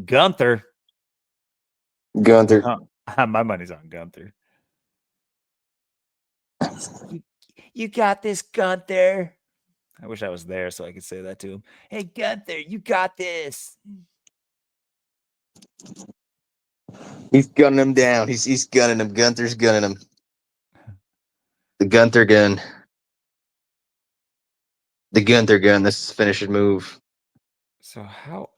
Speaker 1: Gunther. My money's on Gunther. You got this, Gunther. I wish I was there so I could say that to him. Hey, Gunther, you got this.
Speaker 2: He's gunning him down. He's gunning him. Gunther's gunning him. The Gunther gun. The Gunther gun. This is finishing move.
Speaker 1: So how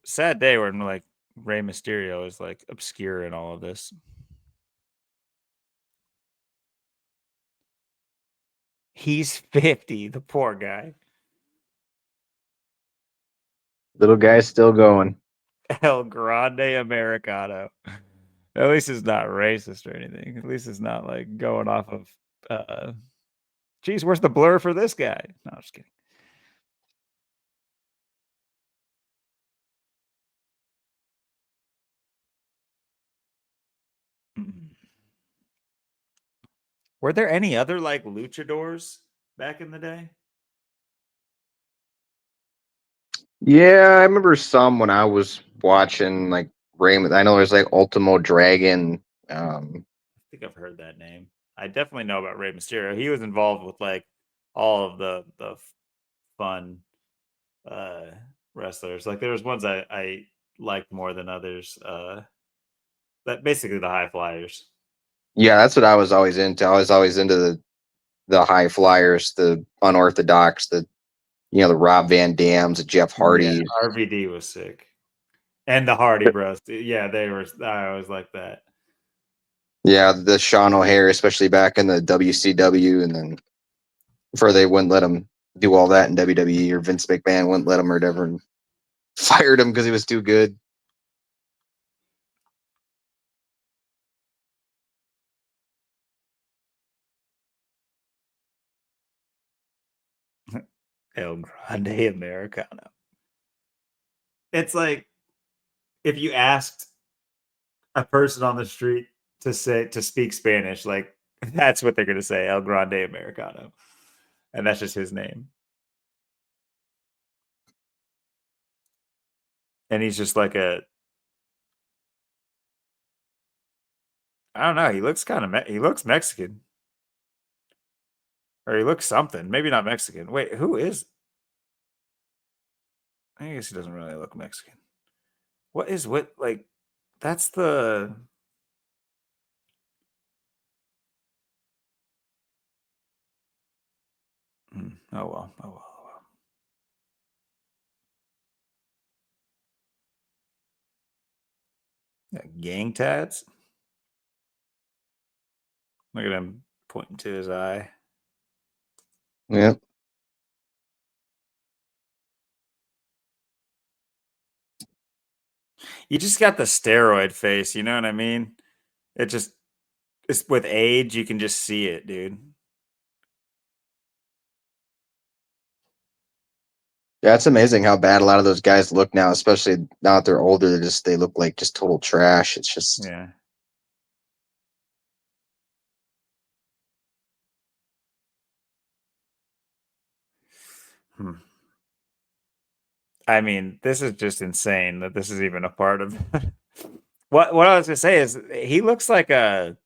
Speaker 1: sad day when like Rey Mysterio is like obscure in all of this. He's 50, the poor guy.
Speaker 3: Little guy's still going.
Speaker 1: El Grande Americano. At least it's not racist or anything. At least it's not like going off of geez, where's the blur for this guy? No, I'm just kidding. Were there any other like luchadors back in the day?
Speaker 3: Yeah, I remember some when I was watching like Raymond. I know there's like Ultimo Dragon.
Speaker 1: I think I've heard that name. I definitely know about Rey Mysterio. He was involved with like all of the fun wrestlers. Like there was ones I liked more than others. That basically the high flyers.
Speaker 3: Yeah, that's what I was always into. I was always into the high flyers, the unorthodox, the Rob Van Dams, the Jeff Hardy.
Speaker 1: Yeah, RVD was sick. And the Hardy Bros. Yeah, they were. I always like that.
Speaker 3: Yeah, the Sean O'Hare, especially back in the WCW, and then before they wouldn't let him do all that in WWE, or Vince McMahon wouldn't let him or whatever, and fired him because he was too good.
Speaker 1: El Grande Americano. It's like if you asked a person on the street to speak Spanish, like that's what they're gonna say, El Grande Americano. And that's just his name. And he's just like I don't know, he looks kind of he looks Mexican. Or he looks something, maybe not Mexican. Wait, who is? I guess he doesn't really look Mexican. What is what like? That's the. Oh well. Oh well. Oh well. Yeah, gang tats. Look at him pointing to his eye.
Speaker 3: Yeah.
Speaker 1: You just got the steroid face, you know what I mean? It just it's with age, you can just see it, dude.
Speaker 3: Yeah, it's amazing how bad a lot of those guys look now, especially now that they're older. They look like just total trash. It's just
Speaker 1: Yeah. I mean, this is just insane that this is even a part of what I was gonna say is he looks like a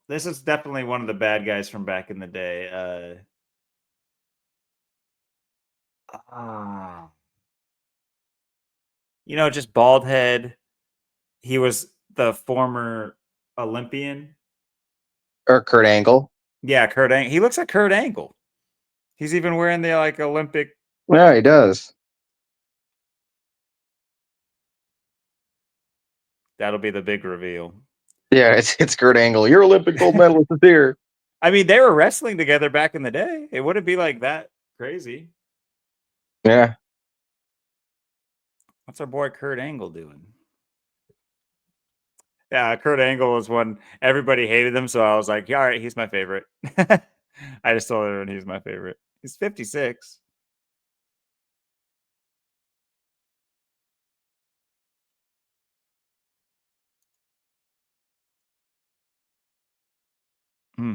Speaker 1: this is definitely one of the bad guys from back in the day. Just bald head. He was the former Olympian.
Speaker 3: or Kurt Angle.
Speaker 1: Yeah, Kurt Angle. He looks like Kurt Angle. He's even wearing the like Olympic.
Speaker 3: Yeah, he does.
Speaker 1: That'll be the big reveal.
Speaker 3: Yeah, it's Kurt Angle. Your Olympic gold medalist is here.
Speaker 1: I mean, they were wrestling together back in the day. It wouldn't be like that crazy.
Speaker 3: Yeah.
Speaker 1: What's our boy Kurt Angle doing? Yeah, Kurt Angle was one everybody hated him, so I was like, yeah, all right, he's my favorite. I just told everyone he's my favorite. He's 56. Hmm.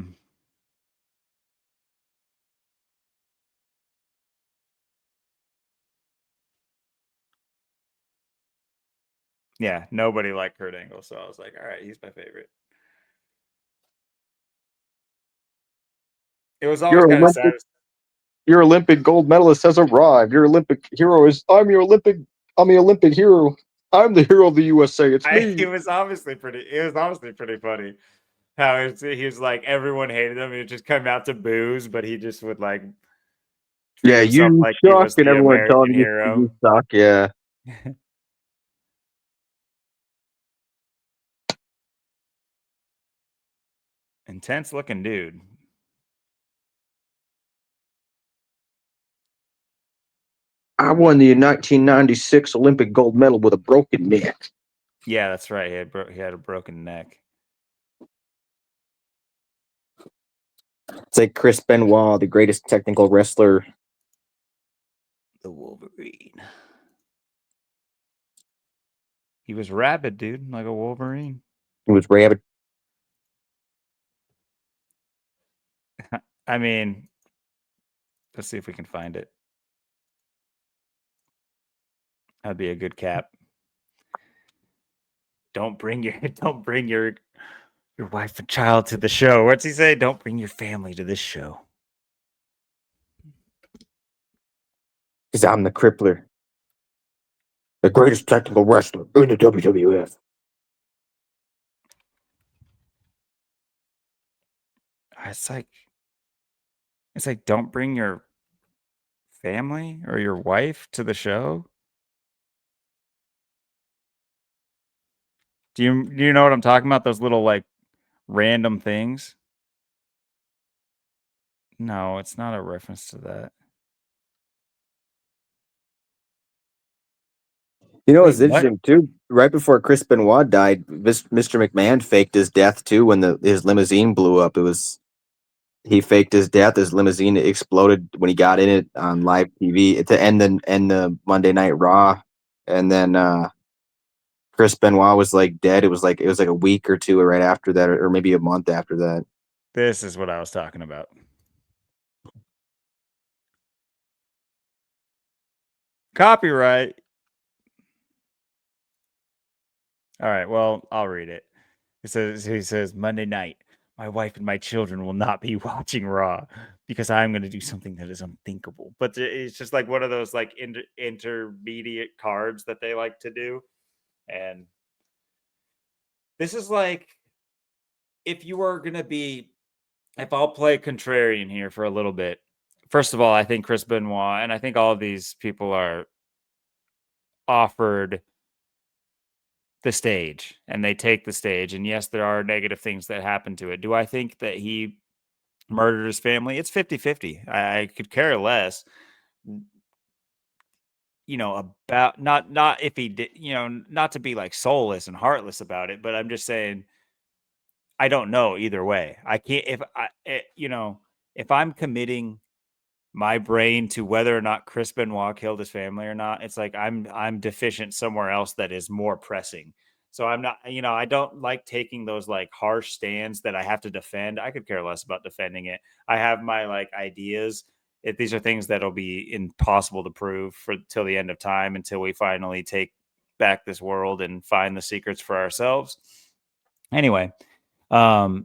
Speaker 1: Yeah, nobody liked Kurt Angle, so I was like, all right, he's my favorite. It was always kind of sad.
Speaker 3: Your Olympic gold medalist has arrived. Your Olympic hero is I'm the Olympic hero. I'm the hero of the USA. It's me.
Speaker 1: It was obviously pretty funny how he was like everyone hated him. He would just come out to booze, but he just would like
Speaker 3: Yeah,
Speaker 1: himself
Speaker 3: you
Speaker 1: like he
Speaker 3: suck,
Speaker 1: was
Speaker 3: and
Speaker 1: the
Speaker 3: everyone telling
Speaker 1: American
Speaker 3: you
Speaker 1: hero.
Speaker 3: you suck. Yeah.
Speaker 1: Intense looking dude.
Speaker 3: I won the 1996 Olympic gold medal with a broken neck.
Speaker 1: Yeah, that's right. He had a broken neck.
Speaker 2: It's like Chris Benoit, the greatest technical wrestler.
Speaker 1: The Wolverine. He was rabid, dude, like a Wolverine.
Speaker 2: He was rabid.
Speaker 1: I mean, let's see if we can find it. That'd be a good cap. Don't bring your wife and child to the show. What's he say? Don't bring your family to this show.
Speaker 2: Because I'm the crippler. The greatest technical wrestler in the WWF.
Speaker 1: It's like don't bring your family or your wife to the show. Do you know what I'm talking about? Those little like random things? No, it's not a reference to that.
Speaker 2: You know,
Speaker 1: Wait,
Speaker 2: it's
Speaker 1: what?
Speaker 2: interesting too. Right before Chris Benoit died, Mr. McMahon faked his death too when his limousine blew up. He faked his death. His limousine exploded when he got in it on live TV to end the Monday Night Raw, and then Chris Benoit was like dead. It was like a week or two right after that, or maybe a month after that.
Speaker 1: This is what I was talking about. Copyright. All right, well, I'll read it. He says Monday night, my wife and my children will not be watching Raw because I'm going to do something that is unthinkable. But it's just like one of those like intermediate cards that they like to do. And this is like if I'll play contrarian here for a little bit. First of all, I think Chris Benoit and I think all of these people are offered the stage and they take the stage. And yes, there are negative things that happen to it. Do I think that he murdered his family? It's 50-50. I could care less, about not if he did, not to be like soulless and heartless about it, but I'm just saying I don't know either way. I can't if I'm committing my brain to whether or not Chris Benoit killed his family or not, it's like I'm deficient somewhere else that is more pressing. So I'm not, I don't like taking those like harsh stands that I have to defend. I could care less about defending it. I have my like ideas. If these are things that'll be impossible to prove for till the end of time until we finally take back this world and find the secrets for ourselves. Anyway, but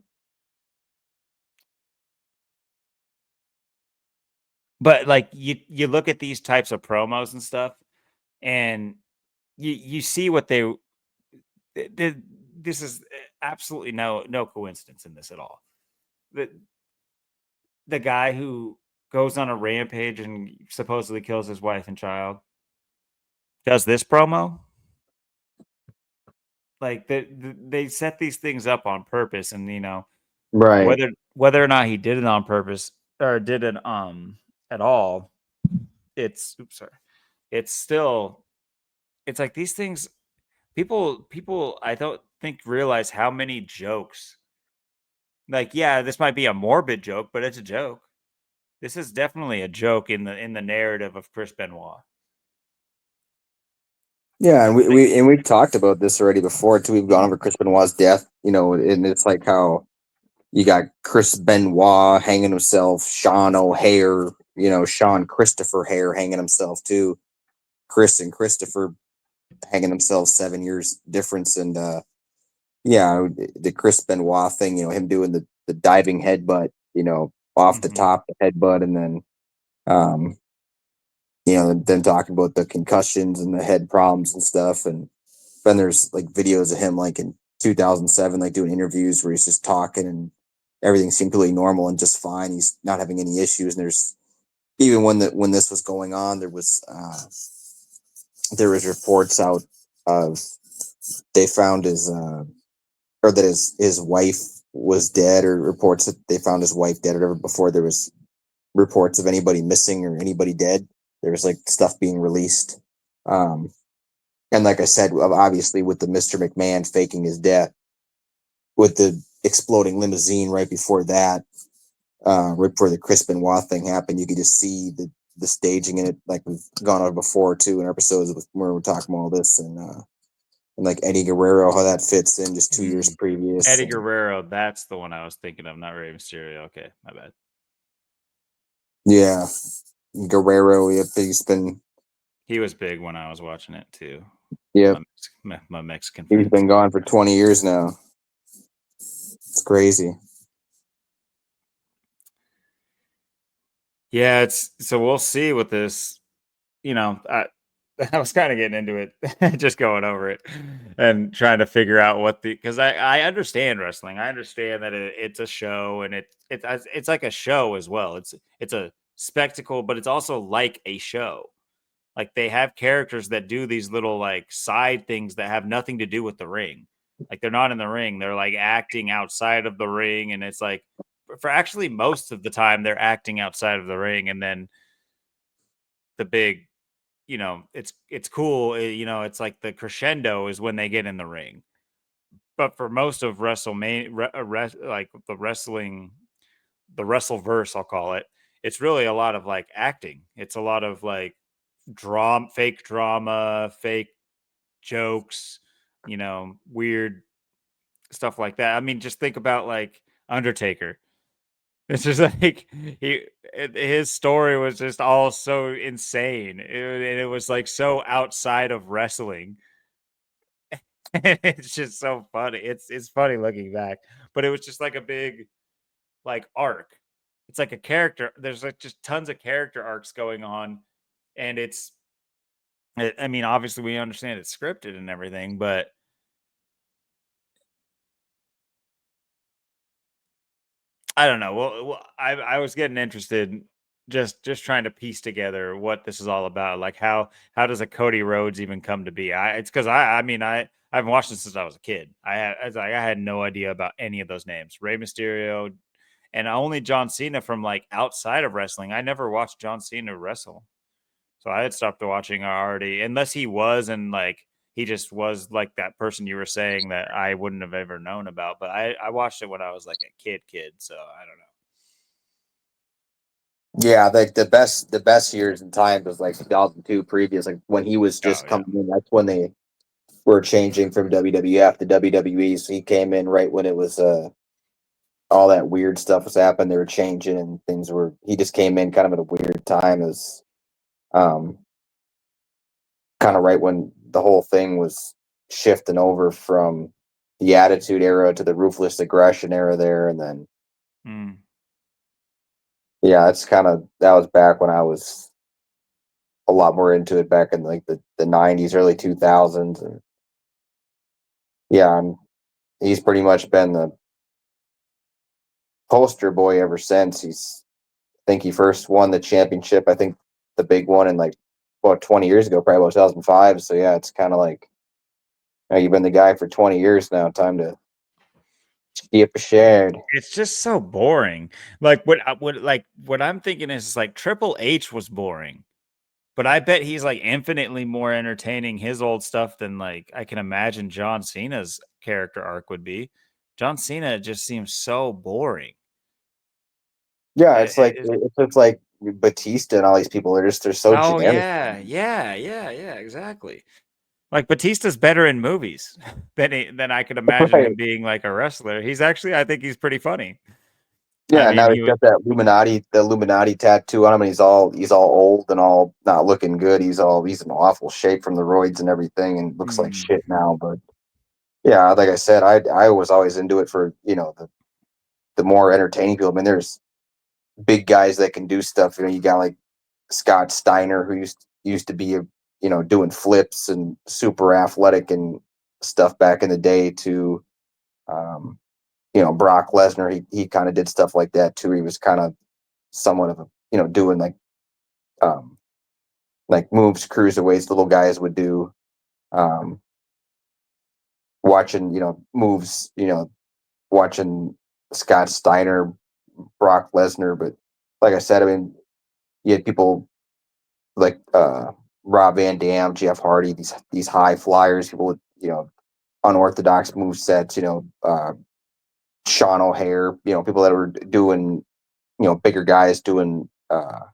Speaker 1: like you look at these types of promos and stuff, and you see what this is absolutely no coincidence in this at all. The guy who goes on a rampage and supposedly kills his wife and child does this promo. Like they set these things up on purpose, and
Speaker 2: Right.
Speaker 1: whether or not he did it on purpose or did it at all, it's still it's like these things people I don't think realize how many jokes. Like, yeah, this might be a morbid joke, but it's a joke. This is definitely a joke in the narrative of Chris Benoit.
Speaker 2: Yeah, and we've talked about this already before too. We've gone over Chris Benoit's death, and it's like how you got Chris Benoit hanging himself, Sean O'Hare, Sean Christopher Hare hanging himself too. Chris and Christopher hanging themselves 7 years difference, and the Chris Benoit thing, him doing the diving headbutt, off the top the headbutt, and then them talking about the concussions and the head problems and stuff, and then there's like videos of him like in 2007 like doing interviews where he's just talking and everything seemed completely normal and just fine. He's not having any issues, and there's even when this was going on, there was reports out of they found his or that his wife was dead, or reports that they found his wife dead, or whatever, before there was reports of anybody missing or anybody dead. There was like stuff being released. And like I said, obviously with the Mr. McMahon faking his death, with the exploding limousine right before that, right before the Chris Benoit thing happened, you could just see the staging in it, like we've gone over before too in episodes where we're talking about all this, and like Eddie Guerrero, how that fits in just 2 years previous.
Speaker 1: Eddie Guerrero, that's the one I was thinking of, not Rey Mysterio. Okay, my bad.
Speaker 2: Yeah, Guerrero,
Speaker 1: he was big when I was watching it too.
Speaker 2: Yeah,
Speaker 1: my Mexican
Speaker 2: he's
Speaker 1: friends.
Speaker 2: been gone for 20 years now. It's crazy.
Speaker 1: Yeah, so we'll see with this. You know, I was kind of getting into it, just going over it and trying to figure out because I understand wrestling. I understand that it's a show, and it's like a show as well. It's a spectacle, but it's also like a show. Like they have characters that do these little like side things that have nothing to do with the ring. Like they're not in the ring. They're like acting outside of the ring. And it's like for actually most of the time they're acting outside of the ring. And then the big, it's cool. It's like the crescendo is when they get in the ring. But for most of WrestleMania, like the wrestling, the Wrestleverse, I'll call it, it's really a lot of like acting. It's a lot of like fake drama, fake jokes, weird stuff like that. I mean, just think about like Undertaker. It's just like his story was just all so insane. It was like so outside of wrestling. It's just so funny. It's funny looking back, but it was just like a big like arc. It's like a character. There's like just tons of character arcs going on, and I mean, obviously we understand it's scripted and everything, but I don't know. Well, I was getting interested, just trying to piece together what this is all about. Like how does a Cody Rhodes even come to be? It's because I mean I've watched this since I was a kid. I had no idea about any of those names. Rey Mysterio, and only John Cena from like outside of wrestling. I never watched John Cena wrestle. So I had stopped watching already, unless he was, and like he just was like that person you were saying that I wouldn't have ever known about. But I watched it when I was like a kid, so I don't know.
Speaker 2: Yeah, like the best years in time was like 2002 previous, like when he was just coming in. That's when they were changing from WWF to WWE. So he came in right when it was all that weird stuff was happening. They were changing and he just came in kind of at a weird time. It was kind of right when the whole thing was shifting over from the Attitude Era to the Ruthless Aggression era there, and then yeah, that was back when I was a lot more into it, back in like the 90s, early 2000s. And yeah, he's pretty much been the poster boy ever since. I think he first won the championship, I think the big one, in like about 20 years ago, probably about 2005. So yeah, it's kind of like, you've been the guy for 20 years now. Time to skip a shared.
Speaker 1: It's just so boring. Like what I'm thinking is like Triple H was boring, but I bet he's like infinitely more entertaining his old stuff than like I can imagine John Cena's character arc would be. John Cena just seems so boring.
Speaker 2: Yeah, it's just like Batista and all these people are they're so generic.
Speaker 1: Yeah, exactly. Like Batista's better in movies than I could imagine him being like a wrestler. I think he's pretty funny.
Speaker 2: Yeah,
Speaker 1: I mean,
Speaker 2: now he's got the Illuminati tattoo on him, and he's all old and all not looking good. He's in awful shape from the roids and everything, and looks like shit now. But yeah, like I said, I was always into it for the more entertaining people. I mean, there's big guys that can do stuff. You got like Scott Steiner, who used to be doing flips and super athletic and stuff back in the day, to Brock Lesnar. He kind of did stuff like that too. He was kind of somewhat of a doing like like moves cruiserweights, little guys would do. Watching, moves, watching Scott Steiner, Brock Lesnar, but like I said, I mean, you had people like Rob Van Dam, Jeff Hardy, these high flyers, people with unorthodox move sets, Sean O'Hare, people that were doing, bigger guys doing. Because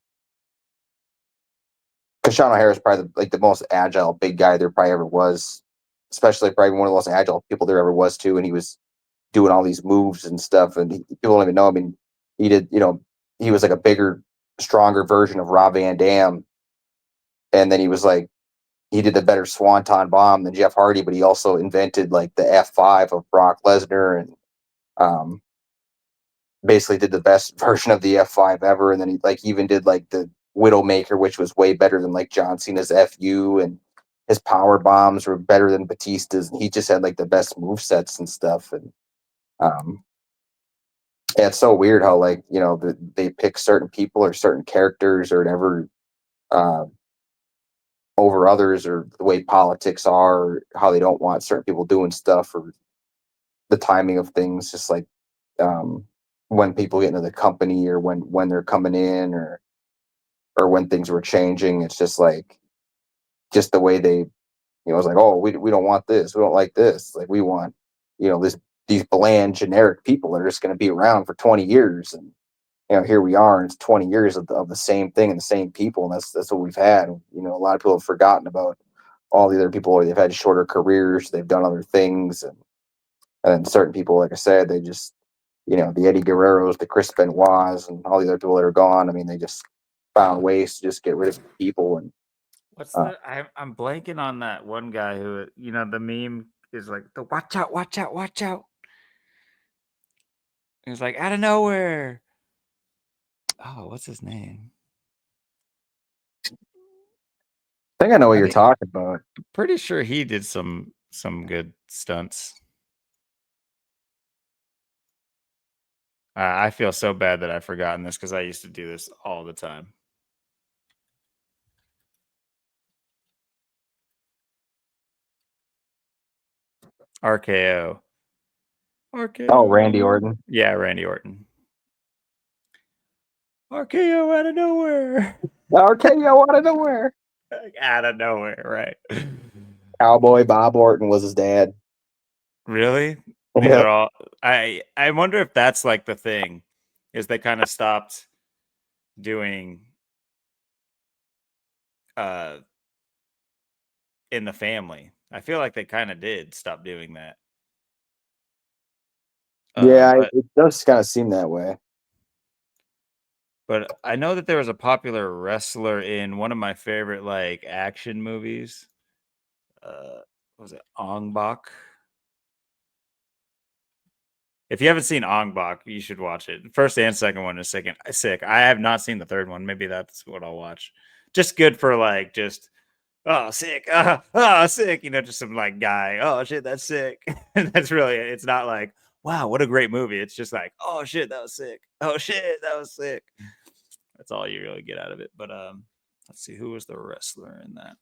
Speaker 2: Sean O'Hare is probably the most agile big guy there probably ever was, especially probably one of the most agile people there ever was too, and he was doing all these moves and stuff, and people don't even know. I mean, he did, he was like a bigger, stronger version of Rob Van Dam, and then he did the better Swanton Bomb than Jeff Hardy, but he also invented like the F5 of Brock Lesnar, and basically did the best version of the F5 ever, and then he even did like the Widowmaker, which was way better than like John Cena's FU, and his power bombs were better than Batista's, and he just had like the best move sets and stuff, and yeah, it's so weird how they pick certain people or certain characters or whatever over others, or the way politics are, or how they don't want certain people doing stuff, or the timing of things, just like when people get into the company, or when they're coming in, or when things were changing. It's just just the way they, it's like, oh, we don't want this, we don't like this, like we want these bland generic people that are just going to be around for 20 years, and here we are, and it's 20 years of the same thing and the same people, and that's what we've had. A lot of people have forgotten about all the other people. They've had shorter careers, they've done other things, and certain people, like I said, they just, the Eddie Guerreros, the Chris Benoits, and all the other people that are gone. I mean, they just found ways to just get rid of people. And
Speaker 1: What's I'm blanking on that one guy who, the meme is like the watch out, watch out, watch out. It was like out of nowhere. Oh, what's his name?
Speaker 2: I think I know what you're talking about.
Speaker 1: Pretty sure he did some good stunts. I feel so bad that I've forgotten this, because I used to do this all the time. RKO.
Speaker 2: Oh, Randy Orton.
Speaker 1: Yeah, Randy Orton. RKO out of nowhere.
Speaker 2: RKO out of nowhere.
Speaker 1: Out of nowhere, right?
Speaker 2: Cowboy Bob Orton was his dad.
Speaker 1: Really? These are all. I wonder if that's like the thing, is they kind of stopped doing in the family. I feel like they kind of did stop doing that.
Speaker 2: Yeah, it does kind of seem that way.
Speaker 1: But I know that there was a popular wrestler in one of my favorite action movies. Was it Ong Bak? If you haven't seen Ong Bak, you should watch it. First and second one is sick. I have not seen the third one. Maybe that's what I'll watch. Just good for just sick. Sick. Just some guy. Oh shit, that's sick. And that's really it. It's not like, wow, what a great movie. It's just like, oh shit, that was sick. Oh shit, that was sick. That's all you really get out of it. But let's see, who was the wrestler in that?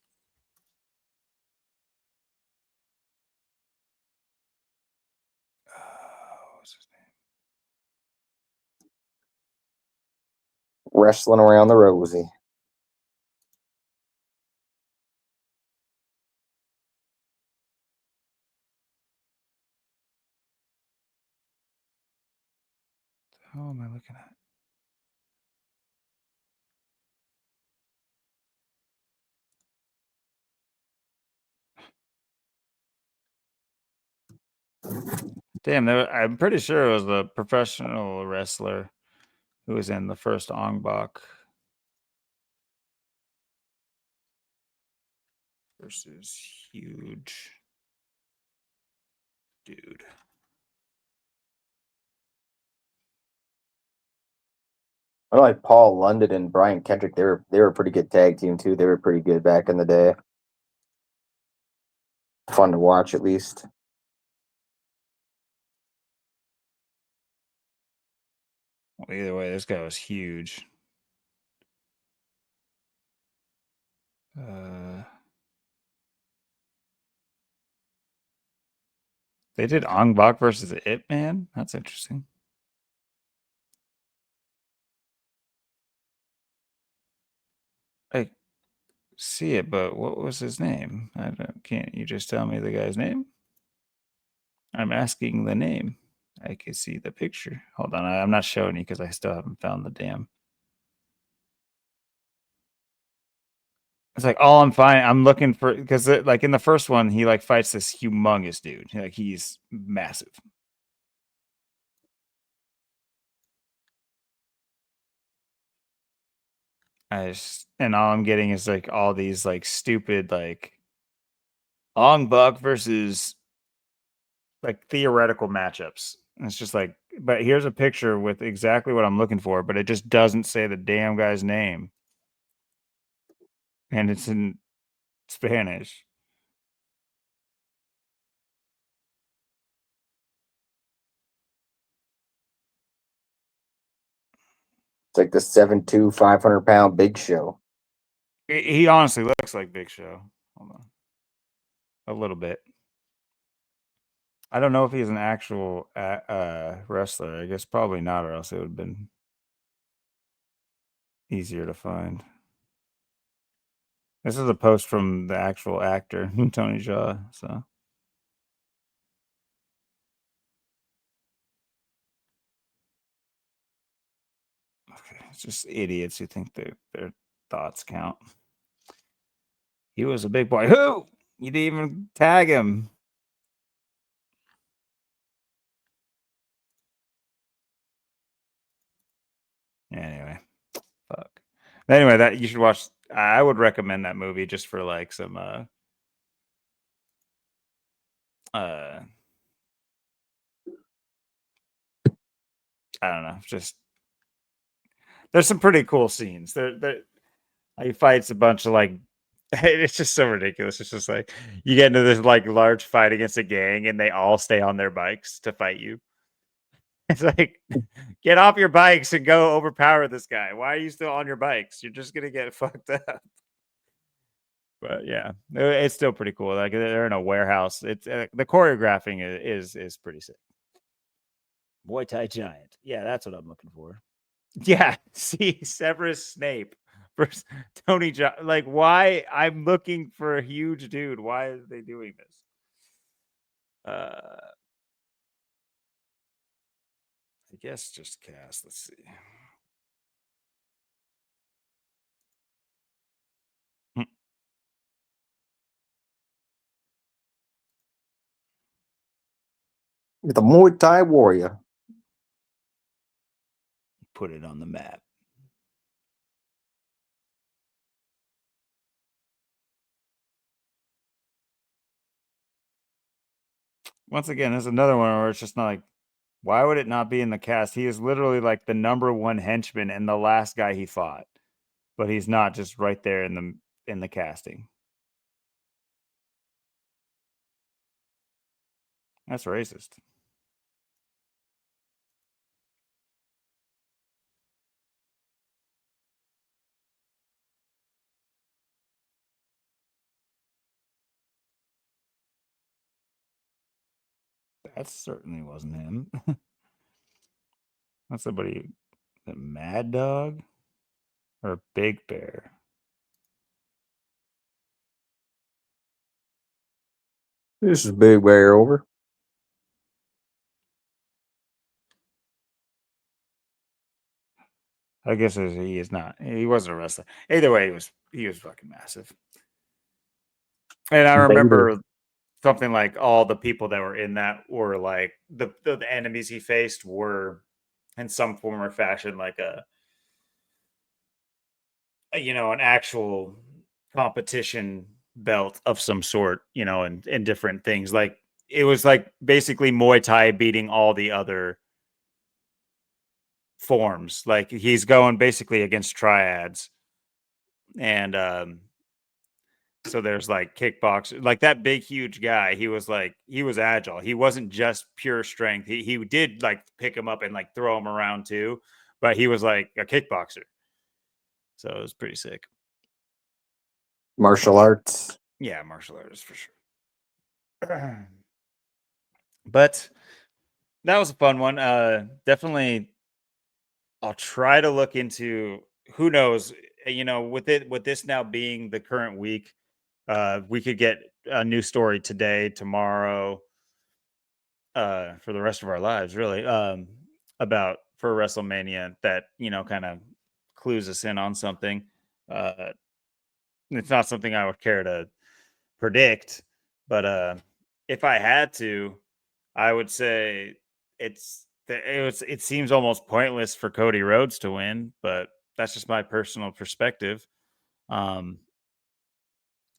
Speaker 1: What's his name?
Speaker 2: Wrestling around the Rosie.
Speaker 1: How am I looking at? Damn, I'm pretty sure it was a professional wrestler who was in the first Ong Bak versus huge dude.
Speaker 2: I like Paul London and Brian Kendrick. They were a pretty good tag team too. They were pretty good back in the day. Fun to watch, at least.
Speaker 1: Well, either way, this guy was huge. They did Ong Bak versus Ip Man. That's interesting. I see it, but what was his name? Can't you just tell me the guy's name? I'm asking the name. I can see the picture. Hold on, I'm not showing you because I still haven't found the damn. It's like all I'm looking for, because like in the first one, he like fights this humongous dude. Like he's massive. And all I'm getting is like all these like stupid like Ong Bak versus like theoretical matchups. And it's just like, but here's a picture with exactly what I'm looking for, but it just doesn't say the damn guy's name. And it's in Spanish.
Speaker 2: It's like the 7'2", 500-pound Big Show.
Speaker 1: He honestly looks like Big Show. Hold on. A little bit. I don't know if he's an actual wrestler. I guess probably not, or else it would have been easier to find. This is a post from the actual actor, Tony Jaa. So okay, it's just idiots who think their thoughts count. He was a big boy. Who? You didn't even tag him. Anyway, fuck. Anyway, that you should watch. I would recommend that movie just for like some I don't know, just there's some pretty cool scenes. There he fights a bunch of like it's just so ridiculous. It's just like you get into this like large fight against a gang and they all stay on their bikes to fight you. It's like get off your bikes and go overpower this guy. Why are you still on your bikes? You're just gonna get fucked up. But yeah, it's still pretty cool. Like they're in a warehouse. It's the choreographing is pretty sick. Muay Thai giant. Yeah, that's what I'm looking for. Yeah, see Severus Snape versus Tony John. Like, why? I'm looking for a huge dude. Why are they doing this? I guess just cast. Let's see.
Speaker 2: The Muay Thai warrior.
Speaker 1: Put it on the map. Once again, there's another one where it's just not like, why would it not be in the cast? He is literally like the #1 henchman and the last guy he fought, but he's not just right there in the casting. That's racist. That certainly wasn't him. That's somebody. Mad Dog or Big Bear?
Speaker 2: This is Big Bear over.
Speaker 1: I guess he is not. He wasn't a wrestler. Either way, he was fucking massive. And I remember something like all the people that were in that were like the enemies he faced were in some form or fashion like an actual competition belt of some sort, and different things. Like it was like basically Muay Thai beating all the other forms. Like he's going basically against triads. And so there's like kickboxer, like that big huge guy. He was agile. He wasn't just pure strength. He did like pick him up and like throw him around too, but he was like a kickboxer. So it was pretty sick.
Speaker 2: Martial arts.
Speaker 1: Yeah, martial artist for sure. But that was a fun one. Definitely, I'll try to look into. Who knows? With this now being the current week, we could get a new story today, tomorrow, for the rest of our lives, really, about for WrestleMania that kind of clues us in on something. Uh, it's not something I would care to predict, but if I had to, I would say it seems almost pointless for Cody Rhodes to win, but that's just my personal perspective. Um,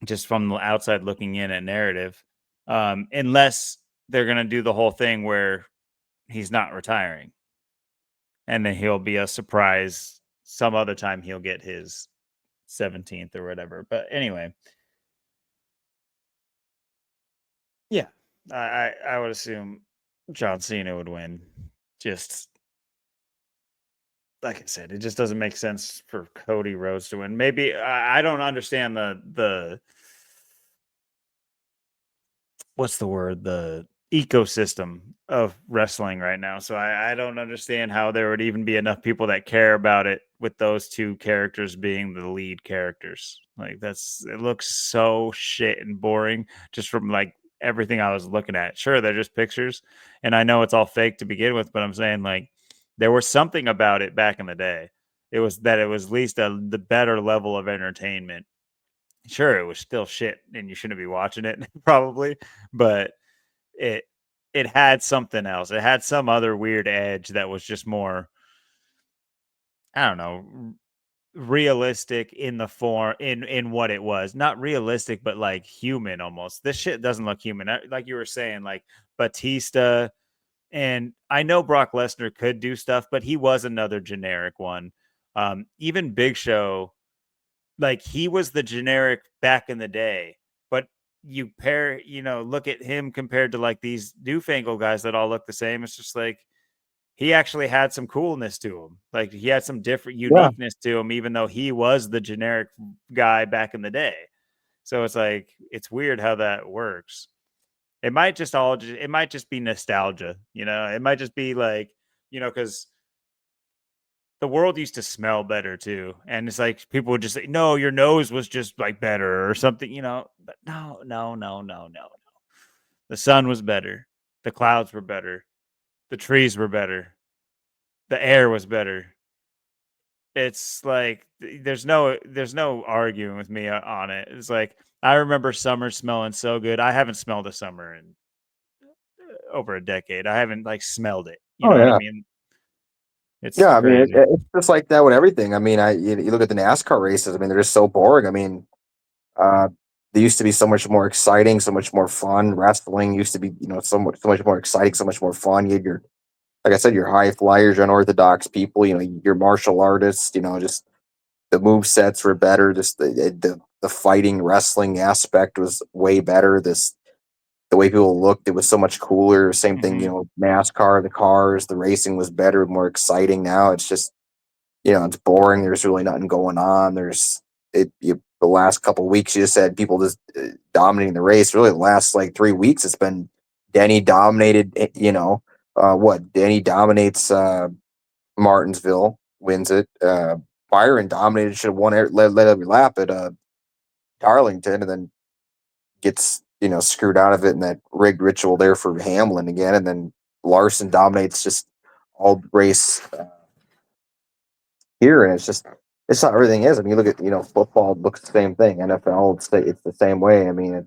Speaker 1: just from the outside looking in at narrative, unless they're gonna do the whole thing where he's not retiring, and then he'll be a surprise some other time. He'll get his 17th or whatever. But anyway, yeah, I would assume John Cena would win. Just like I said, it just doesn't make sense for Cody Rhodes to win. Maybe I don't understand the what's the word, the ecosystem of wrestling right now. So I don't understand how there would even be enough people that care about it with those two characters being the lead characters. Like it looks so shit and boring just from like everything I was looking at. Sure, they're just pictures, and I know it's all fake to begin with, but I'm saying like there was something about it back in the day. It was at least the better level of entertainment. Sure, it was still shit, and you shouldn't be watching it probably, but it it had something else. It had some other weird edge that was just more, I don't know, realistic in the form in what it was. Not realistic, but like human almost. This shit doesn't look human. Like you were saying, like Batista, and I know Brock Lesnar could do stuff, but he was another generic one. Even Big Show, like he was the generic back in the day, but look at him compared to like these newfangled guys that all look the same. It's just like he actually had some coolness to him. Like he had some different
Speaker 2: Yeah.
Speaker 1: uniqueness to him, even though he was the generic guy back in the day. So it's like it's weird how that works. It might just be nostalgia, It might just be like, because the world used to smell better too. And it's like people would just say, no, your nose was just like better or something, But no, no, no, no, no, no. The sun was better. The clouds were better. The trees were better. The air was better. It's like there's no arguing with me on it. It's like I remember summer smelling so good. I haven't smelled a summer in over a decade. I haven't like smelled it. You
Speaker 2: Oh
Speaker 1: know what I
Speaker 2: yeah.
Speaker 1: mean? It's
Speaker 2: Yeah, I mean,
Speaker 1: crazy.
Speaker 2: it's just like that with everything. I mean, you look at the NASCAR races. I mean, they're just so boring. I mean, uh, they used to be so much more exciting, so much more fun. Wrestling used to be, so much more exciting, so much more fun. You had your, like I said, your high flyers, your unorthodox people. Your martial artists. Just the move sets were better. Just the fighting wrestling aspect was way better. The way people looked, it was so much cooler. Same thing,
Speaker 1: Mhm.
Speaker 2: NASCAR, the cars, the racing was better, more exciting. Now it's just, it's boring. There's really nothing going on. The last couple of weeks, you just had people just dominating the race. Really, the last like 3 weeks, it's been Denny dominated. Denny dominates Martinsville, wins it. Byron dominated, should have won, led every lap at Darlington, and then gets screwed out of it in that rigged ritual there for Hamlin again, and then Larson dominates just all race here, and it's not everything is. I mean, you look at football looks the same thing. NFL, it's the same way. I mean,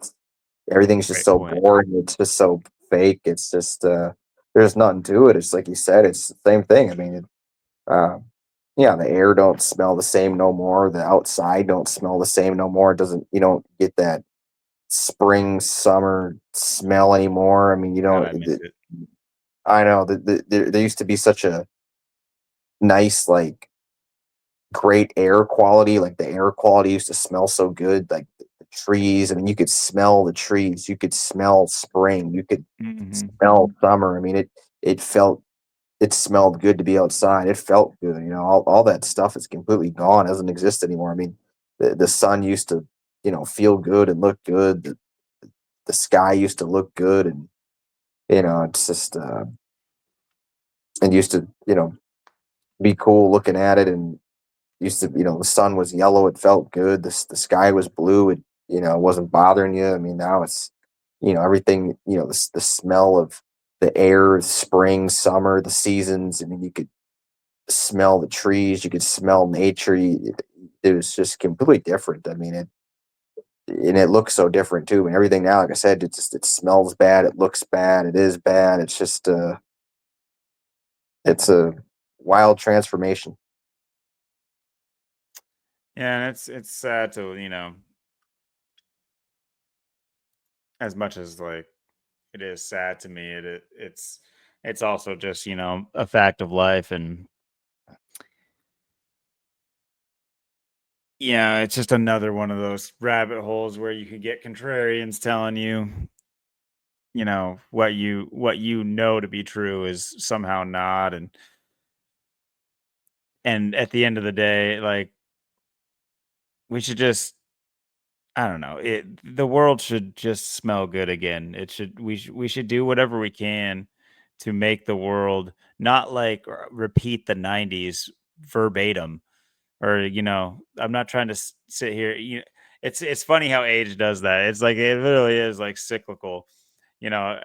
Speaker 2: everything's just
Speaker 1: Great
Speaker 2: so
Speaker 1: point.
Speaker 2: boring. It's just so fake. It's just there's nothing to it. It's like you said, it's the same thing. I mean, yeah, the air don't smell the same no more. The outside don't smell the same no more. It doesn't. You don't get that spring summer smell anymore. I mean,
Speaker 1: God, I miss it.
Speaker 2: I know that there used to be such a nice, like, great air quality. Like the air quality used to smell so good. Like the trees. I mean, you could smell the trees. You could smell spring. You could
Speaker 1: Mhm.
Speaker 2: smell summer. I mean, it smelled good to be outside. It felt good. All that stuff is completely gone. Doesn't exist anymore. I mean, the sun used to feel good and look good. The sky used to look good, and it's just and used to be cool looking at it, and used to the sun was yellow, it felt good. The sky was blue, it wasn't bothering you. I mean, now it's everything, the smell of the air, spring, summer, the seasons. I mean, you could smell the trees, you could smell nature. It was just completely different. I mean, it looks so different too. And everything now, like I said, it smells bad, it looks bad, it is bad. It's just it's a wild transformation.
Speaker 1: Yeah, and it's sad to, as much as like it is sad to me, it's also just, a fact of life. And yeah, it's just another one of those rabbit holes where you could get contrarians telling you, what you know to be true is somehow not. And at the end of the day, like, we should just, I don't know, the world should just smell good again. We should do whatever we can to make the world not like repeat the 90s verbatim. Or, I'm not trying to sit here, it's funny how age does that. It's like it literally is like cyclical. you know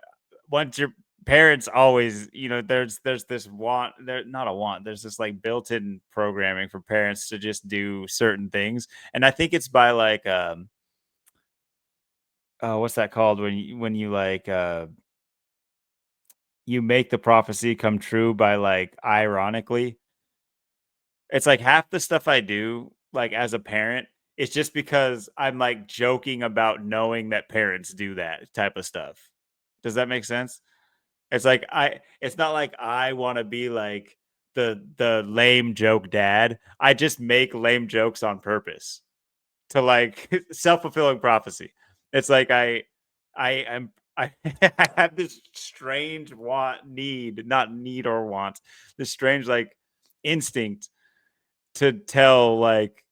Speaker 1: Once your parents always, there's this want, there not a want, there's this like built-in programming for parents to just do certain things. And I think it's by like oh, what's that called, when you like you make the prophecy come true by like ironically. It's like half the stuff I do, like, as a parent, it's just because I'm, like, joking about knowing that parents do that type of stuff. Does that make sense? It's not like I wanna be, like, the lame joke dad. I just make lame jokes on purpose to, like, self-fulfilling prophecy. It's like I am I I have this strange not need or want, this strange, like, instinct to tell like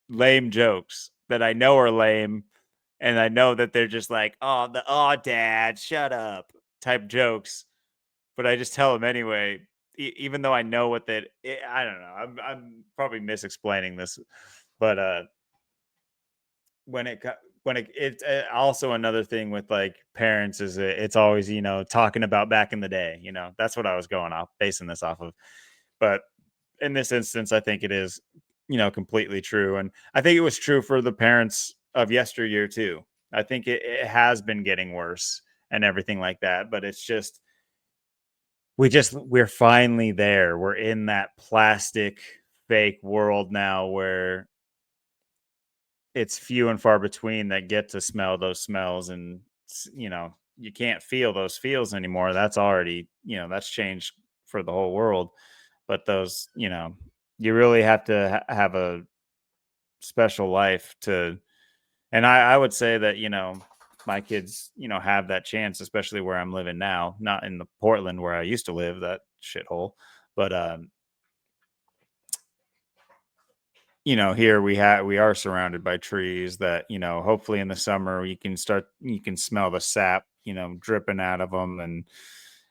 Speaker 1: lame jokes that I know are lame, and I know that they're just like, "Oh, dad, shut up," type jokes, but I just tell them anyway, even though I know what that. I don't know. I'm probably misexplaining this, but when it co- when it's also another thing with like parents is it's always, talking about back in the day. That's what I was going off basing this off of, but in this instance, I think it is, completely true. And I think it was true for the parents of yesteryear too. I think it has been getting worse and everything like that. But it's just, we're finally there. We're in that plastic fake world now where it's few and far between that get to smell those smells. And, you can't feel those feels anymore. That's already, that's changed for the whole world. But those, you really have to have a special life to. And I would say that, my kids, have that chance, especially where I'm living now, not in the Portland where I used to live, that shithole. But here we are surrounded by trees that, hopefully in the summer you can smell the sap, dripping out of them.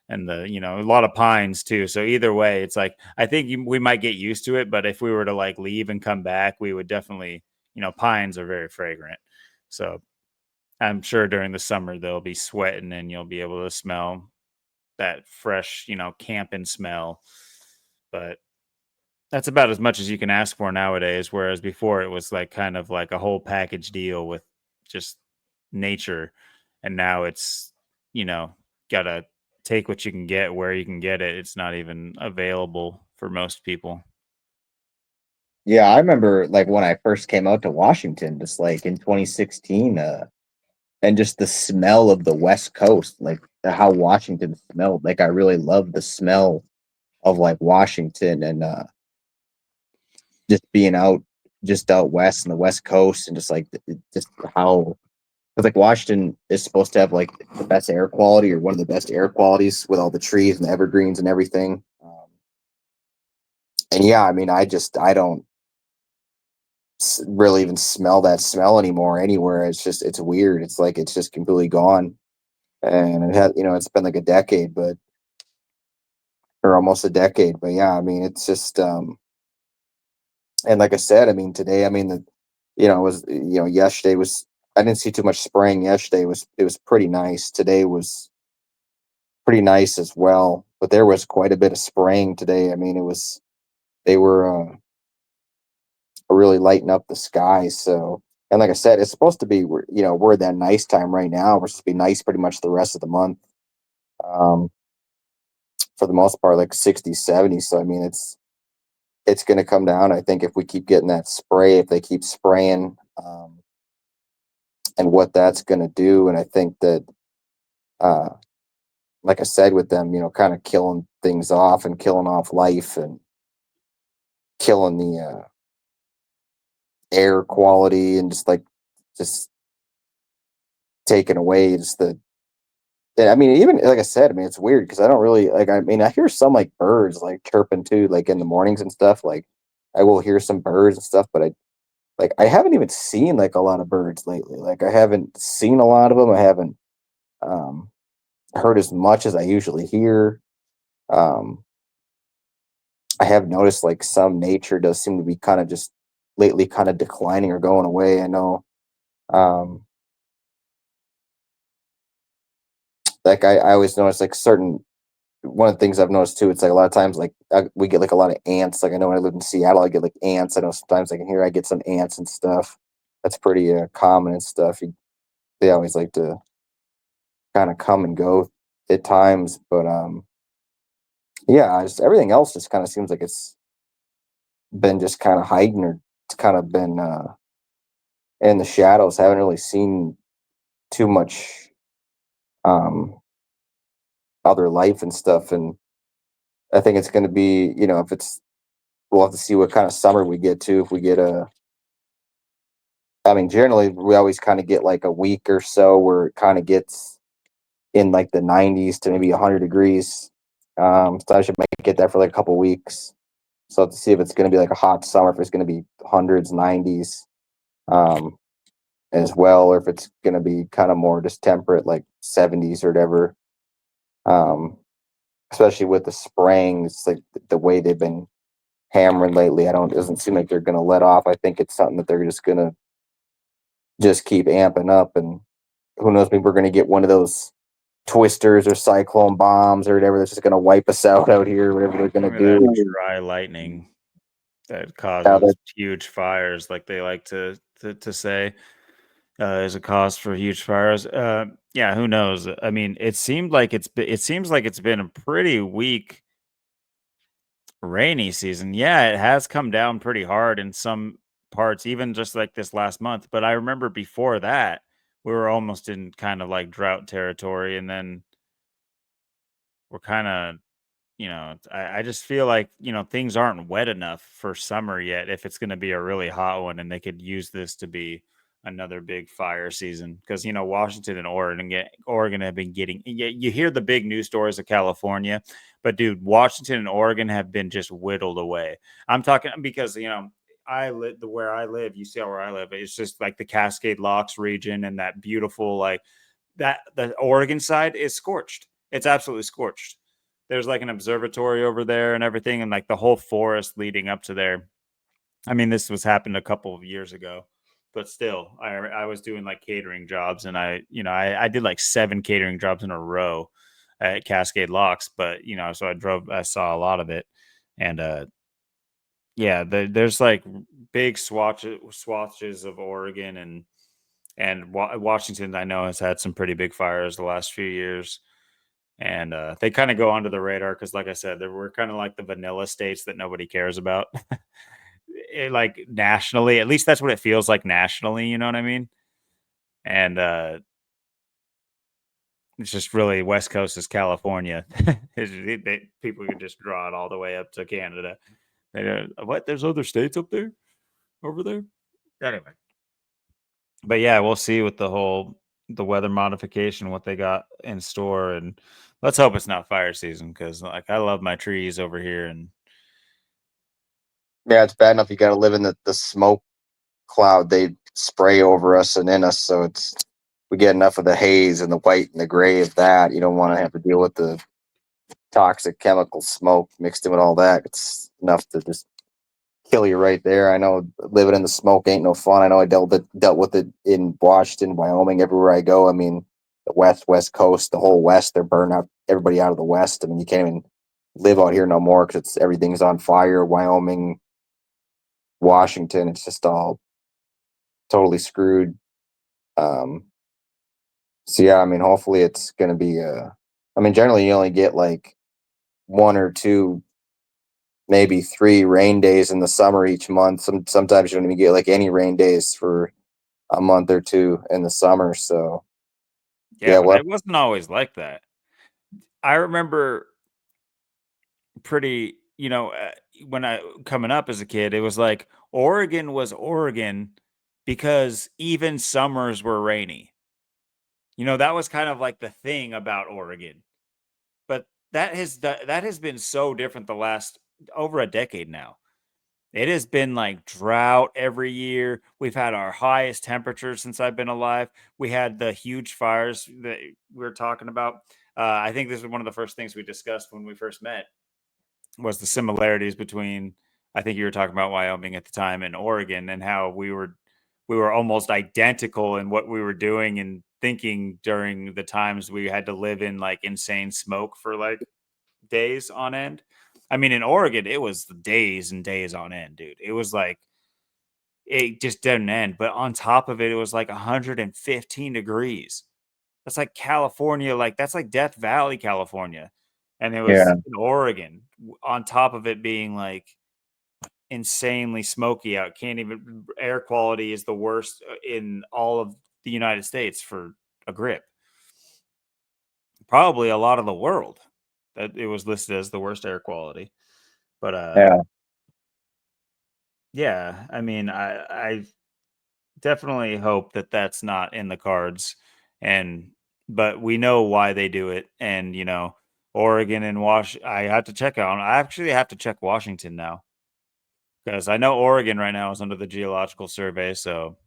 Speaker 1: And the, a lot of pines too. So either way, it's like I think we might get used to it, but if we were to like leave and come back, we would definitely, pines are very fragrant. So I'm sure during the summer they'll be sweating and you'll be able to smell that fresh, camping smell. But that's about as much as you can ask for nowadays. Whereas before it was like kind of like a whole package deal with just nature. And now it's, you know, gotta take what you can get where you can get it. It's not even available for most people.
Speaker 2: Yeah, I remember like when I first came out to Washington, just like in 2016, and just the smell of the West Coast, like how Washington smelled. Like I really loved the smell of like Washington, and just being out, just out west on the West Coast, and just like just how, because like Washington is supposed to have like the best air quality, or one of the best air qualities, with all the trees and the evergreens and everything. And yeah, I mean, I don't really even smell that smell anymore anywhere. It's weird. It's like it's just completely gone. And it had, it's been like a decade, or almost a decade. But yeah, I mean, it's just, and like I said, I mean, today, I mean, it was, yesterday was, I didn't see too much spraying yesterday. It was pretty nice. Today was pretty nice as well, but there was quite a bit of spraying today. I mean, they were really lighting up the sky. So, and like I said, it's supposed to be, we're at that nice time right now. We're supposed to be nice pretty much the rest of the month. For the most part, like 60, 70. So, I mean, it's going to come down. I think if we keep getting that spray, if they keep spraying, and what that's going to do. And I think that, like I said, with them, kind of killing things off and killing off life and killing the air quality and just taking away just I mean, even like I said, I mean, it's weird because I don't really I mean, I hear some like birds like chirping too, like in the mornings and stuff. Like I will hear some birds and stuff, but I haven't even seen like a lot of birds lately. Like I haven't seen a lot of them. I haven't um, heard as much as I usually hear. Um, I have noticed like some nature does seem to be kind of just lately kind of declining or going away. I know. Um, I always notice like certain one of the things I've noticed too. It's like a lot of times like we get like a lot of ants. Like I know when I lived in Seattle, I get like ants. I know sometimes I can hear I get some ants and stuff. That's pretty common and stuff. They always like to kind of come and go at times, but yeah, just everything else just kind of seems like it's been just kind of hiding or it's kind of been in the shadows. Haven't really seen too much um other life and stuff. And I think it's going to be, if it's, we'll have to see what kind of summer we get to. If we get I mean, generally we always kind of get like a week or so where it kind of gets in like the 90s to maybe 100 degrees. So I should make get that for like a couple weeks. So to see if it's going to be like a hot summer, if it's going to be hundreds, 90s, as well, or if it's going to be kind of more just temperate, like 70s or whatever. Um, Especially with the spraying, it's like the way they've been hammering lately. It doesn't seem like they're going to let off. I think it's something that they're just going to just keep amping up. And who knows, maybe we're going to get one of those twisters or cyclone bombs or whatever that's just going to wipe us out here, whatever they're going to do.
Speaker 1: That dry lightning that
Speaker 2: Yeah,
Speaker 1: causes huge fires, like they like to say, is a cause for huge fires. Yeah, who knows? I mean, it seems like it's been a pretty weak rainy season. Yeah, it has come down pretty hard in some parts, even just like this last month. But I remember before that, we were almost in kind of like drought territory, and then we're kind of, I just feel like, things aren't wet enough for summer yet if it's going to be a really hot one, and they could use this to be another big fire season because, Washington and Oregon have been getting, you hear the big news stories of California, but dude, Washington and Oregon have been just whittled away. I'm talking because, I live where I live, you see where I live, it's just like the Cascade Locks region and that beautiful, like that, the Oregon side is scorched. It's absolutely scorched. There's like an observatory over there and everything, and like the whole forest leading up to there. I mean, this was happened a couple of years ago, but still, I was doing like catering jobs, and I did like 7 catering jobs in a row at Cascade Locks. But so I saw a lot of it, and yeah, there's like big swatches of Oregon and Washington. I know has had some pretty big fires the last few years. And they kind of go under the radar because, like I said, we're kind of like the vanilla states that nobody cares about. Like nationally, at least that's what it feels like nationally. You know what I mean? And it's just really West Coast is California. People can just draw it all the way up to Canada. They don't, what? There's other states up there, over there. Anyway, but yeah, we'll see with the weather modification what they got in store, and let's hope it's not fire season because like I love my trees over here, and
Speaker 2: yeah, it's bad enough you got to live in the smoke
Speaker 3: cloud, they spray over us and in us. So we get enough of the haze and the white and the gray of that. You don't want to have to deal with the toxic chemical smoke mixed in with all that. It's enough to just kill you right there. I know living in the smoke ain't no fun. I know I dealt with it in Washington, Wyoming, everywhere I go. I mean, the West Coast, the whole West, they're burning out everybody out of the West. I mean, you can't even live out here no more because everything's on fire. Wyoming, Washington, it's just all totally screwed. So yeah, I mean, hopefully it's going to be. I mean, generally you only get like 1 or 2, maybe 3 rain days in the summer each month. Sometimes you don't even get like any rain days for a month or 2 in the summer. So
Speaker 1: Yeah, but it wasn't always like that. I remember pretty, when I coming up as a kid, it was like Oregon was Oregon because even summers were rainy. That was kind of like the thing about Oregon. But that has been so different the last over a decade now. It has been like drought every year. We've had our highest temperatures since I've been alive. We had the huge fires that we were talking about. I think this was one of the first things we discussed when we first met was the similarities between, I think you were talking about Wyoming at the time and Oregon, and how we were almost identical in what we were doing and thinking during the times we had to live in like insane smoke for like days on end. I mean, in Oregon, it was days and days on end, dude. It was like it just didn't end. But on top of it, it was like 115 degrees. That's like California, like that's like Death Valley, California. And it was in Oregon, on top of it being like insanely smoky out. Can't even, air quality is the worst in all of the United States for a grip. Probably a lot of the world. That it was listed as the worst air quality. But yeah, I mean, I definitely hope that that's not in the cards, but we know why they do it, and Oregon and I have to check out. I actually have to check Washington now because I know Oregon right now is under the Geological Survey. So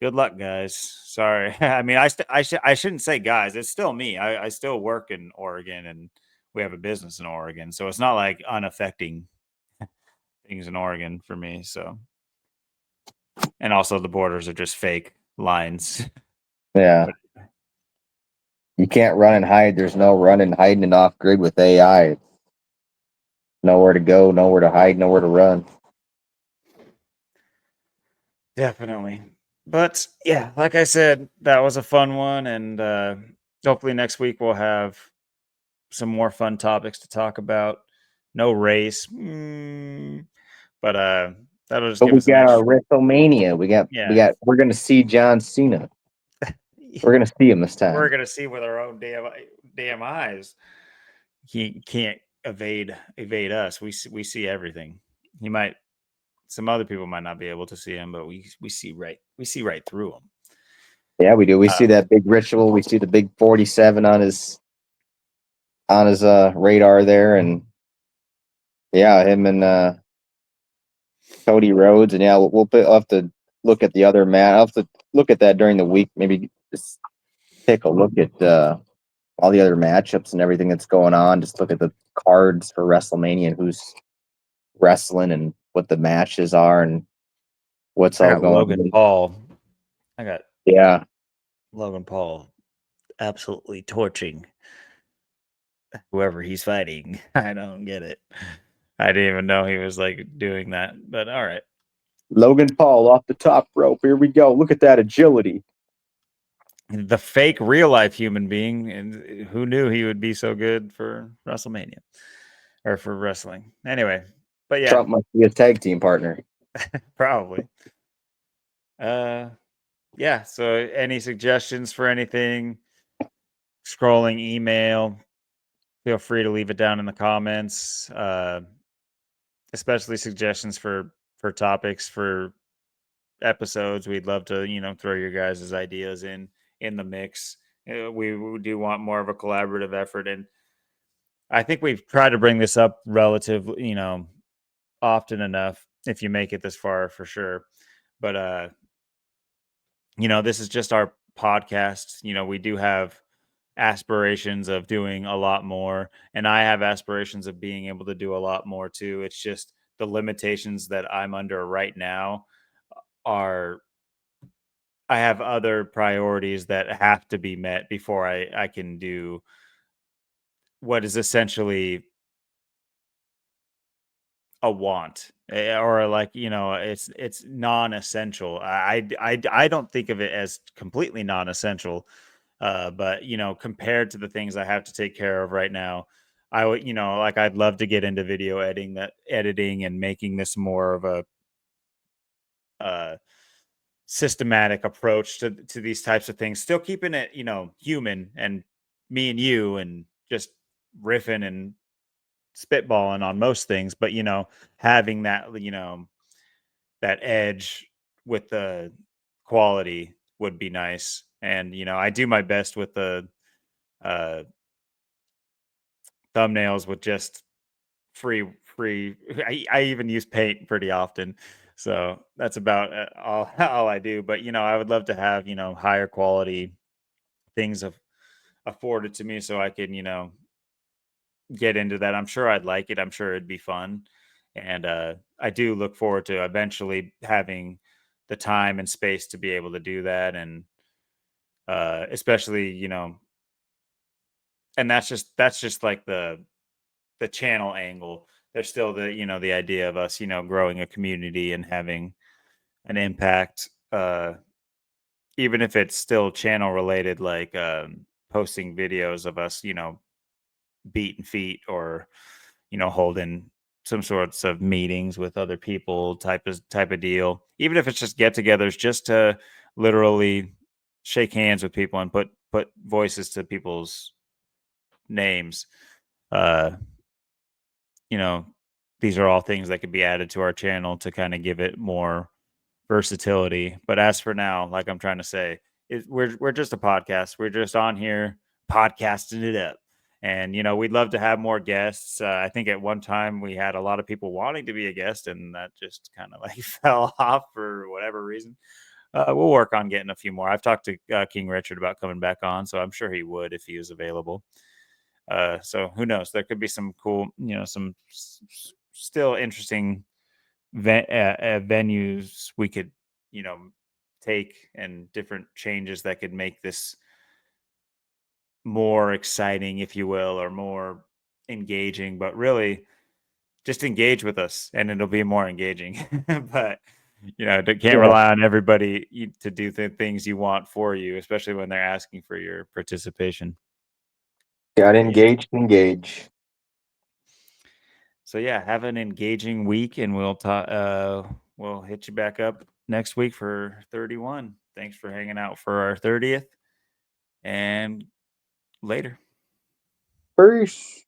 Speaker 1: good luck, guys. Sorry, I mean, I shouldn't say guys. It's still me. I still work in Oregon, and we have a business in Oregon, so it's not like unaffecting things in Oregon for me. So, and also the borders are just fake lines.
Speaker 2: Yeah. You can't run and hide. There's no running, hiding, and off grid with AI. Nowhere to go, nowhere to hide, nowhere to run.
Speaker 1: Definitely. But yeah, like I said, that was a fun one. And hopefully next week we'll have some more fun topics to talk about. No race. But that'll just
Speaker 2: But
Speaker 1: give
Speaker 2: we
Speaker 1: us an
Speaker 2: got our
Speaker 1: extra.
Speaker 2: Wrestlemania. We're gonna see John Cena. We're gonna see him this time.
Speaker 1: We're gonna see with our own damn eyes. He can't evade us. We see everything. He might. Some other people might not be able to see him, but we see right. We see right through him.
Speaker 2: Yeah, we do. We see that big ritual. We see the big 47 on his radar there, and yeah, him and Cody Rhodes, and yeah, I'll have to look at the other match. I'll have to look at that during the week. Maybe just take a look at all the other matchups and everything that's going on. Just look at the cards for WrestleMania and who's wrestling and what the matches are and what's all going
Speaker 1: Logan
Speaker 2: on.
Speaker 1: Paul. I got
Speaker 2: Yeah.
Speaker 1: Logan Paul absolutely torching whoever he's fighting. I don't get it. I didn't even know he was like doing that, but all right.
Speaker 2: Logan Paul off the top rope. Here we go. Look at that agility.
Speaker 1: The fake real life human being, and who knew he would be so good for WrestleMania or for wrestling. Anyway, but yeah,
Speaker 2: Trump must be his tag team partner.
Speaker 1: probably. Yeah. So any suggestions for anything? Scrolling email. Feel free to leave it down in the comments. Especially suggestions for topics for episodes. We'd love to throw your guys' ideas in the mix. We do want more of a collaborative effort, and I think we've tried to bring this up relatively often enough if you make it this far, for sure. but this is just our podcast. We do have aspirations of doing a lot more, and I have aspirations of being able to do a lot more too. It's just the limitations that I'm under right now are I have other priorities that have to be met before I can do what is essentially a want, or like, it's non-essential. I don't think of it as completely non-essential, but compared to the things I have to take care of right now, I would, like, I'd love to get into video editing and making this more of a uh systematic approach to these types of things, still keeping it, human, and me and you, and just riffing and spitballing on most things, but having that, that edge with the quality would be nice. And I do my best with the uh thumbnails with just free I even use paint pretty often, so that's about all I do. But I would love to have higher quality things afforded to me, so I can get into that. I'm sure I'd like it. I'm sure it'd be fun. And I do look forward to eventually having the time and space to be able to do that. And especially, and that's just like the channel angle. There's still the idea of us, growing a community and having an impact, even if it's still channel related, like posting videos of us, beating feet, or holding some sorts of meetings with other people, type of deal. Even if it's just get-togethers, just to literally shake hands with people and put voices to people's names. Uh, you know, these are all things that could be added to our channel to kind of give it more versatility. But as for now, like I'm trying to say, we're just a podcast. We're just on here podcasting it up. And we'd love to have more guests. I think at one time we had a lot of people wanting to be a guest, and that just kind of like fell off for whatever reason. We'll work on getting a few more. I've talked to King Richard about coming back on, so I'm sure he would if he was available. So who knows? There could be some cool, some still interesting venues we could, you know, take, and different changes that could make this more exciting, if you will, or more engaging. But really, just engage with us, and it'll be more engaging. But they can't
Speaker 2: Yeah.
Speaker 1: rely on everybody to do the things you want for you, especially when they're asking for your participation.
Speaker 2: Got
Speaker 1: But yeah.
Speaker 2: engage.
Speaker 1: So yeah, have an engaging week, and we'll talk. We'll hit you back up next week for 31. Thanks for hanging out for our 30th, and later.
Speaker 2: Peace.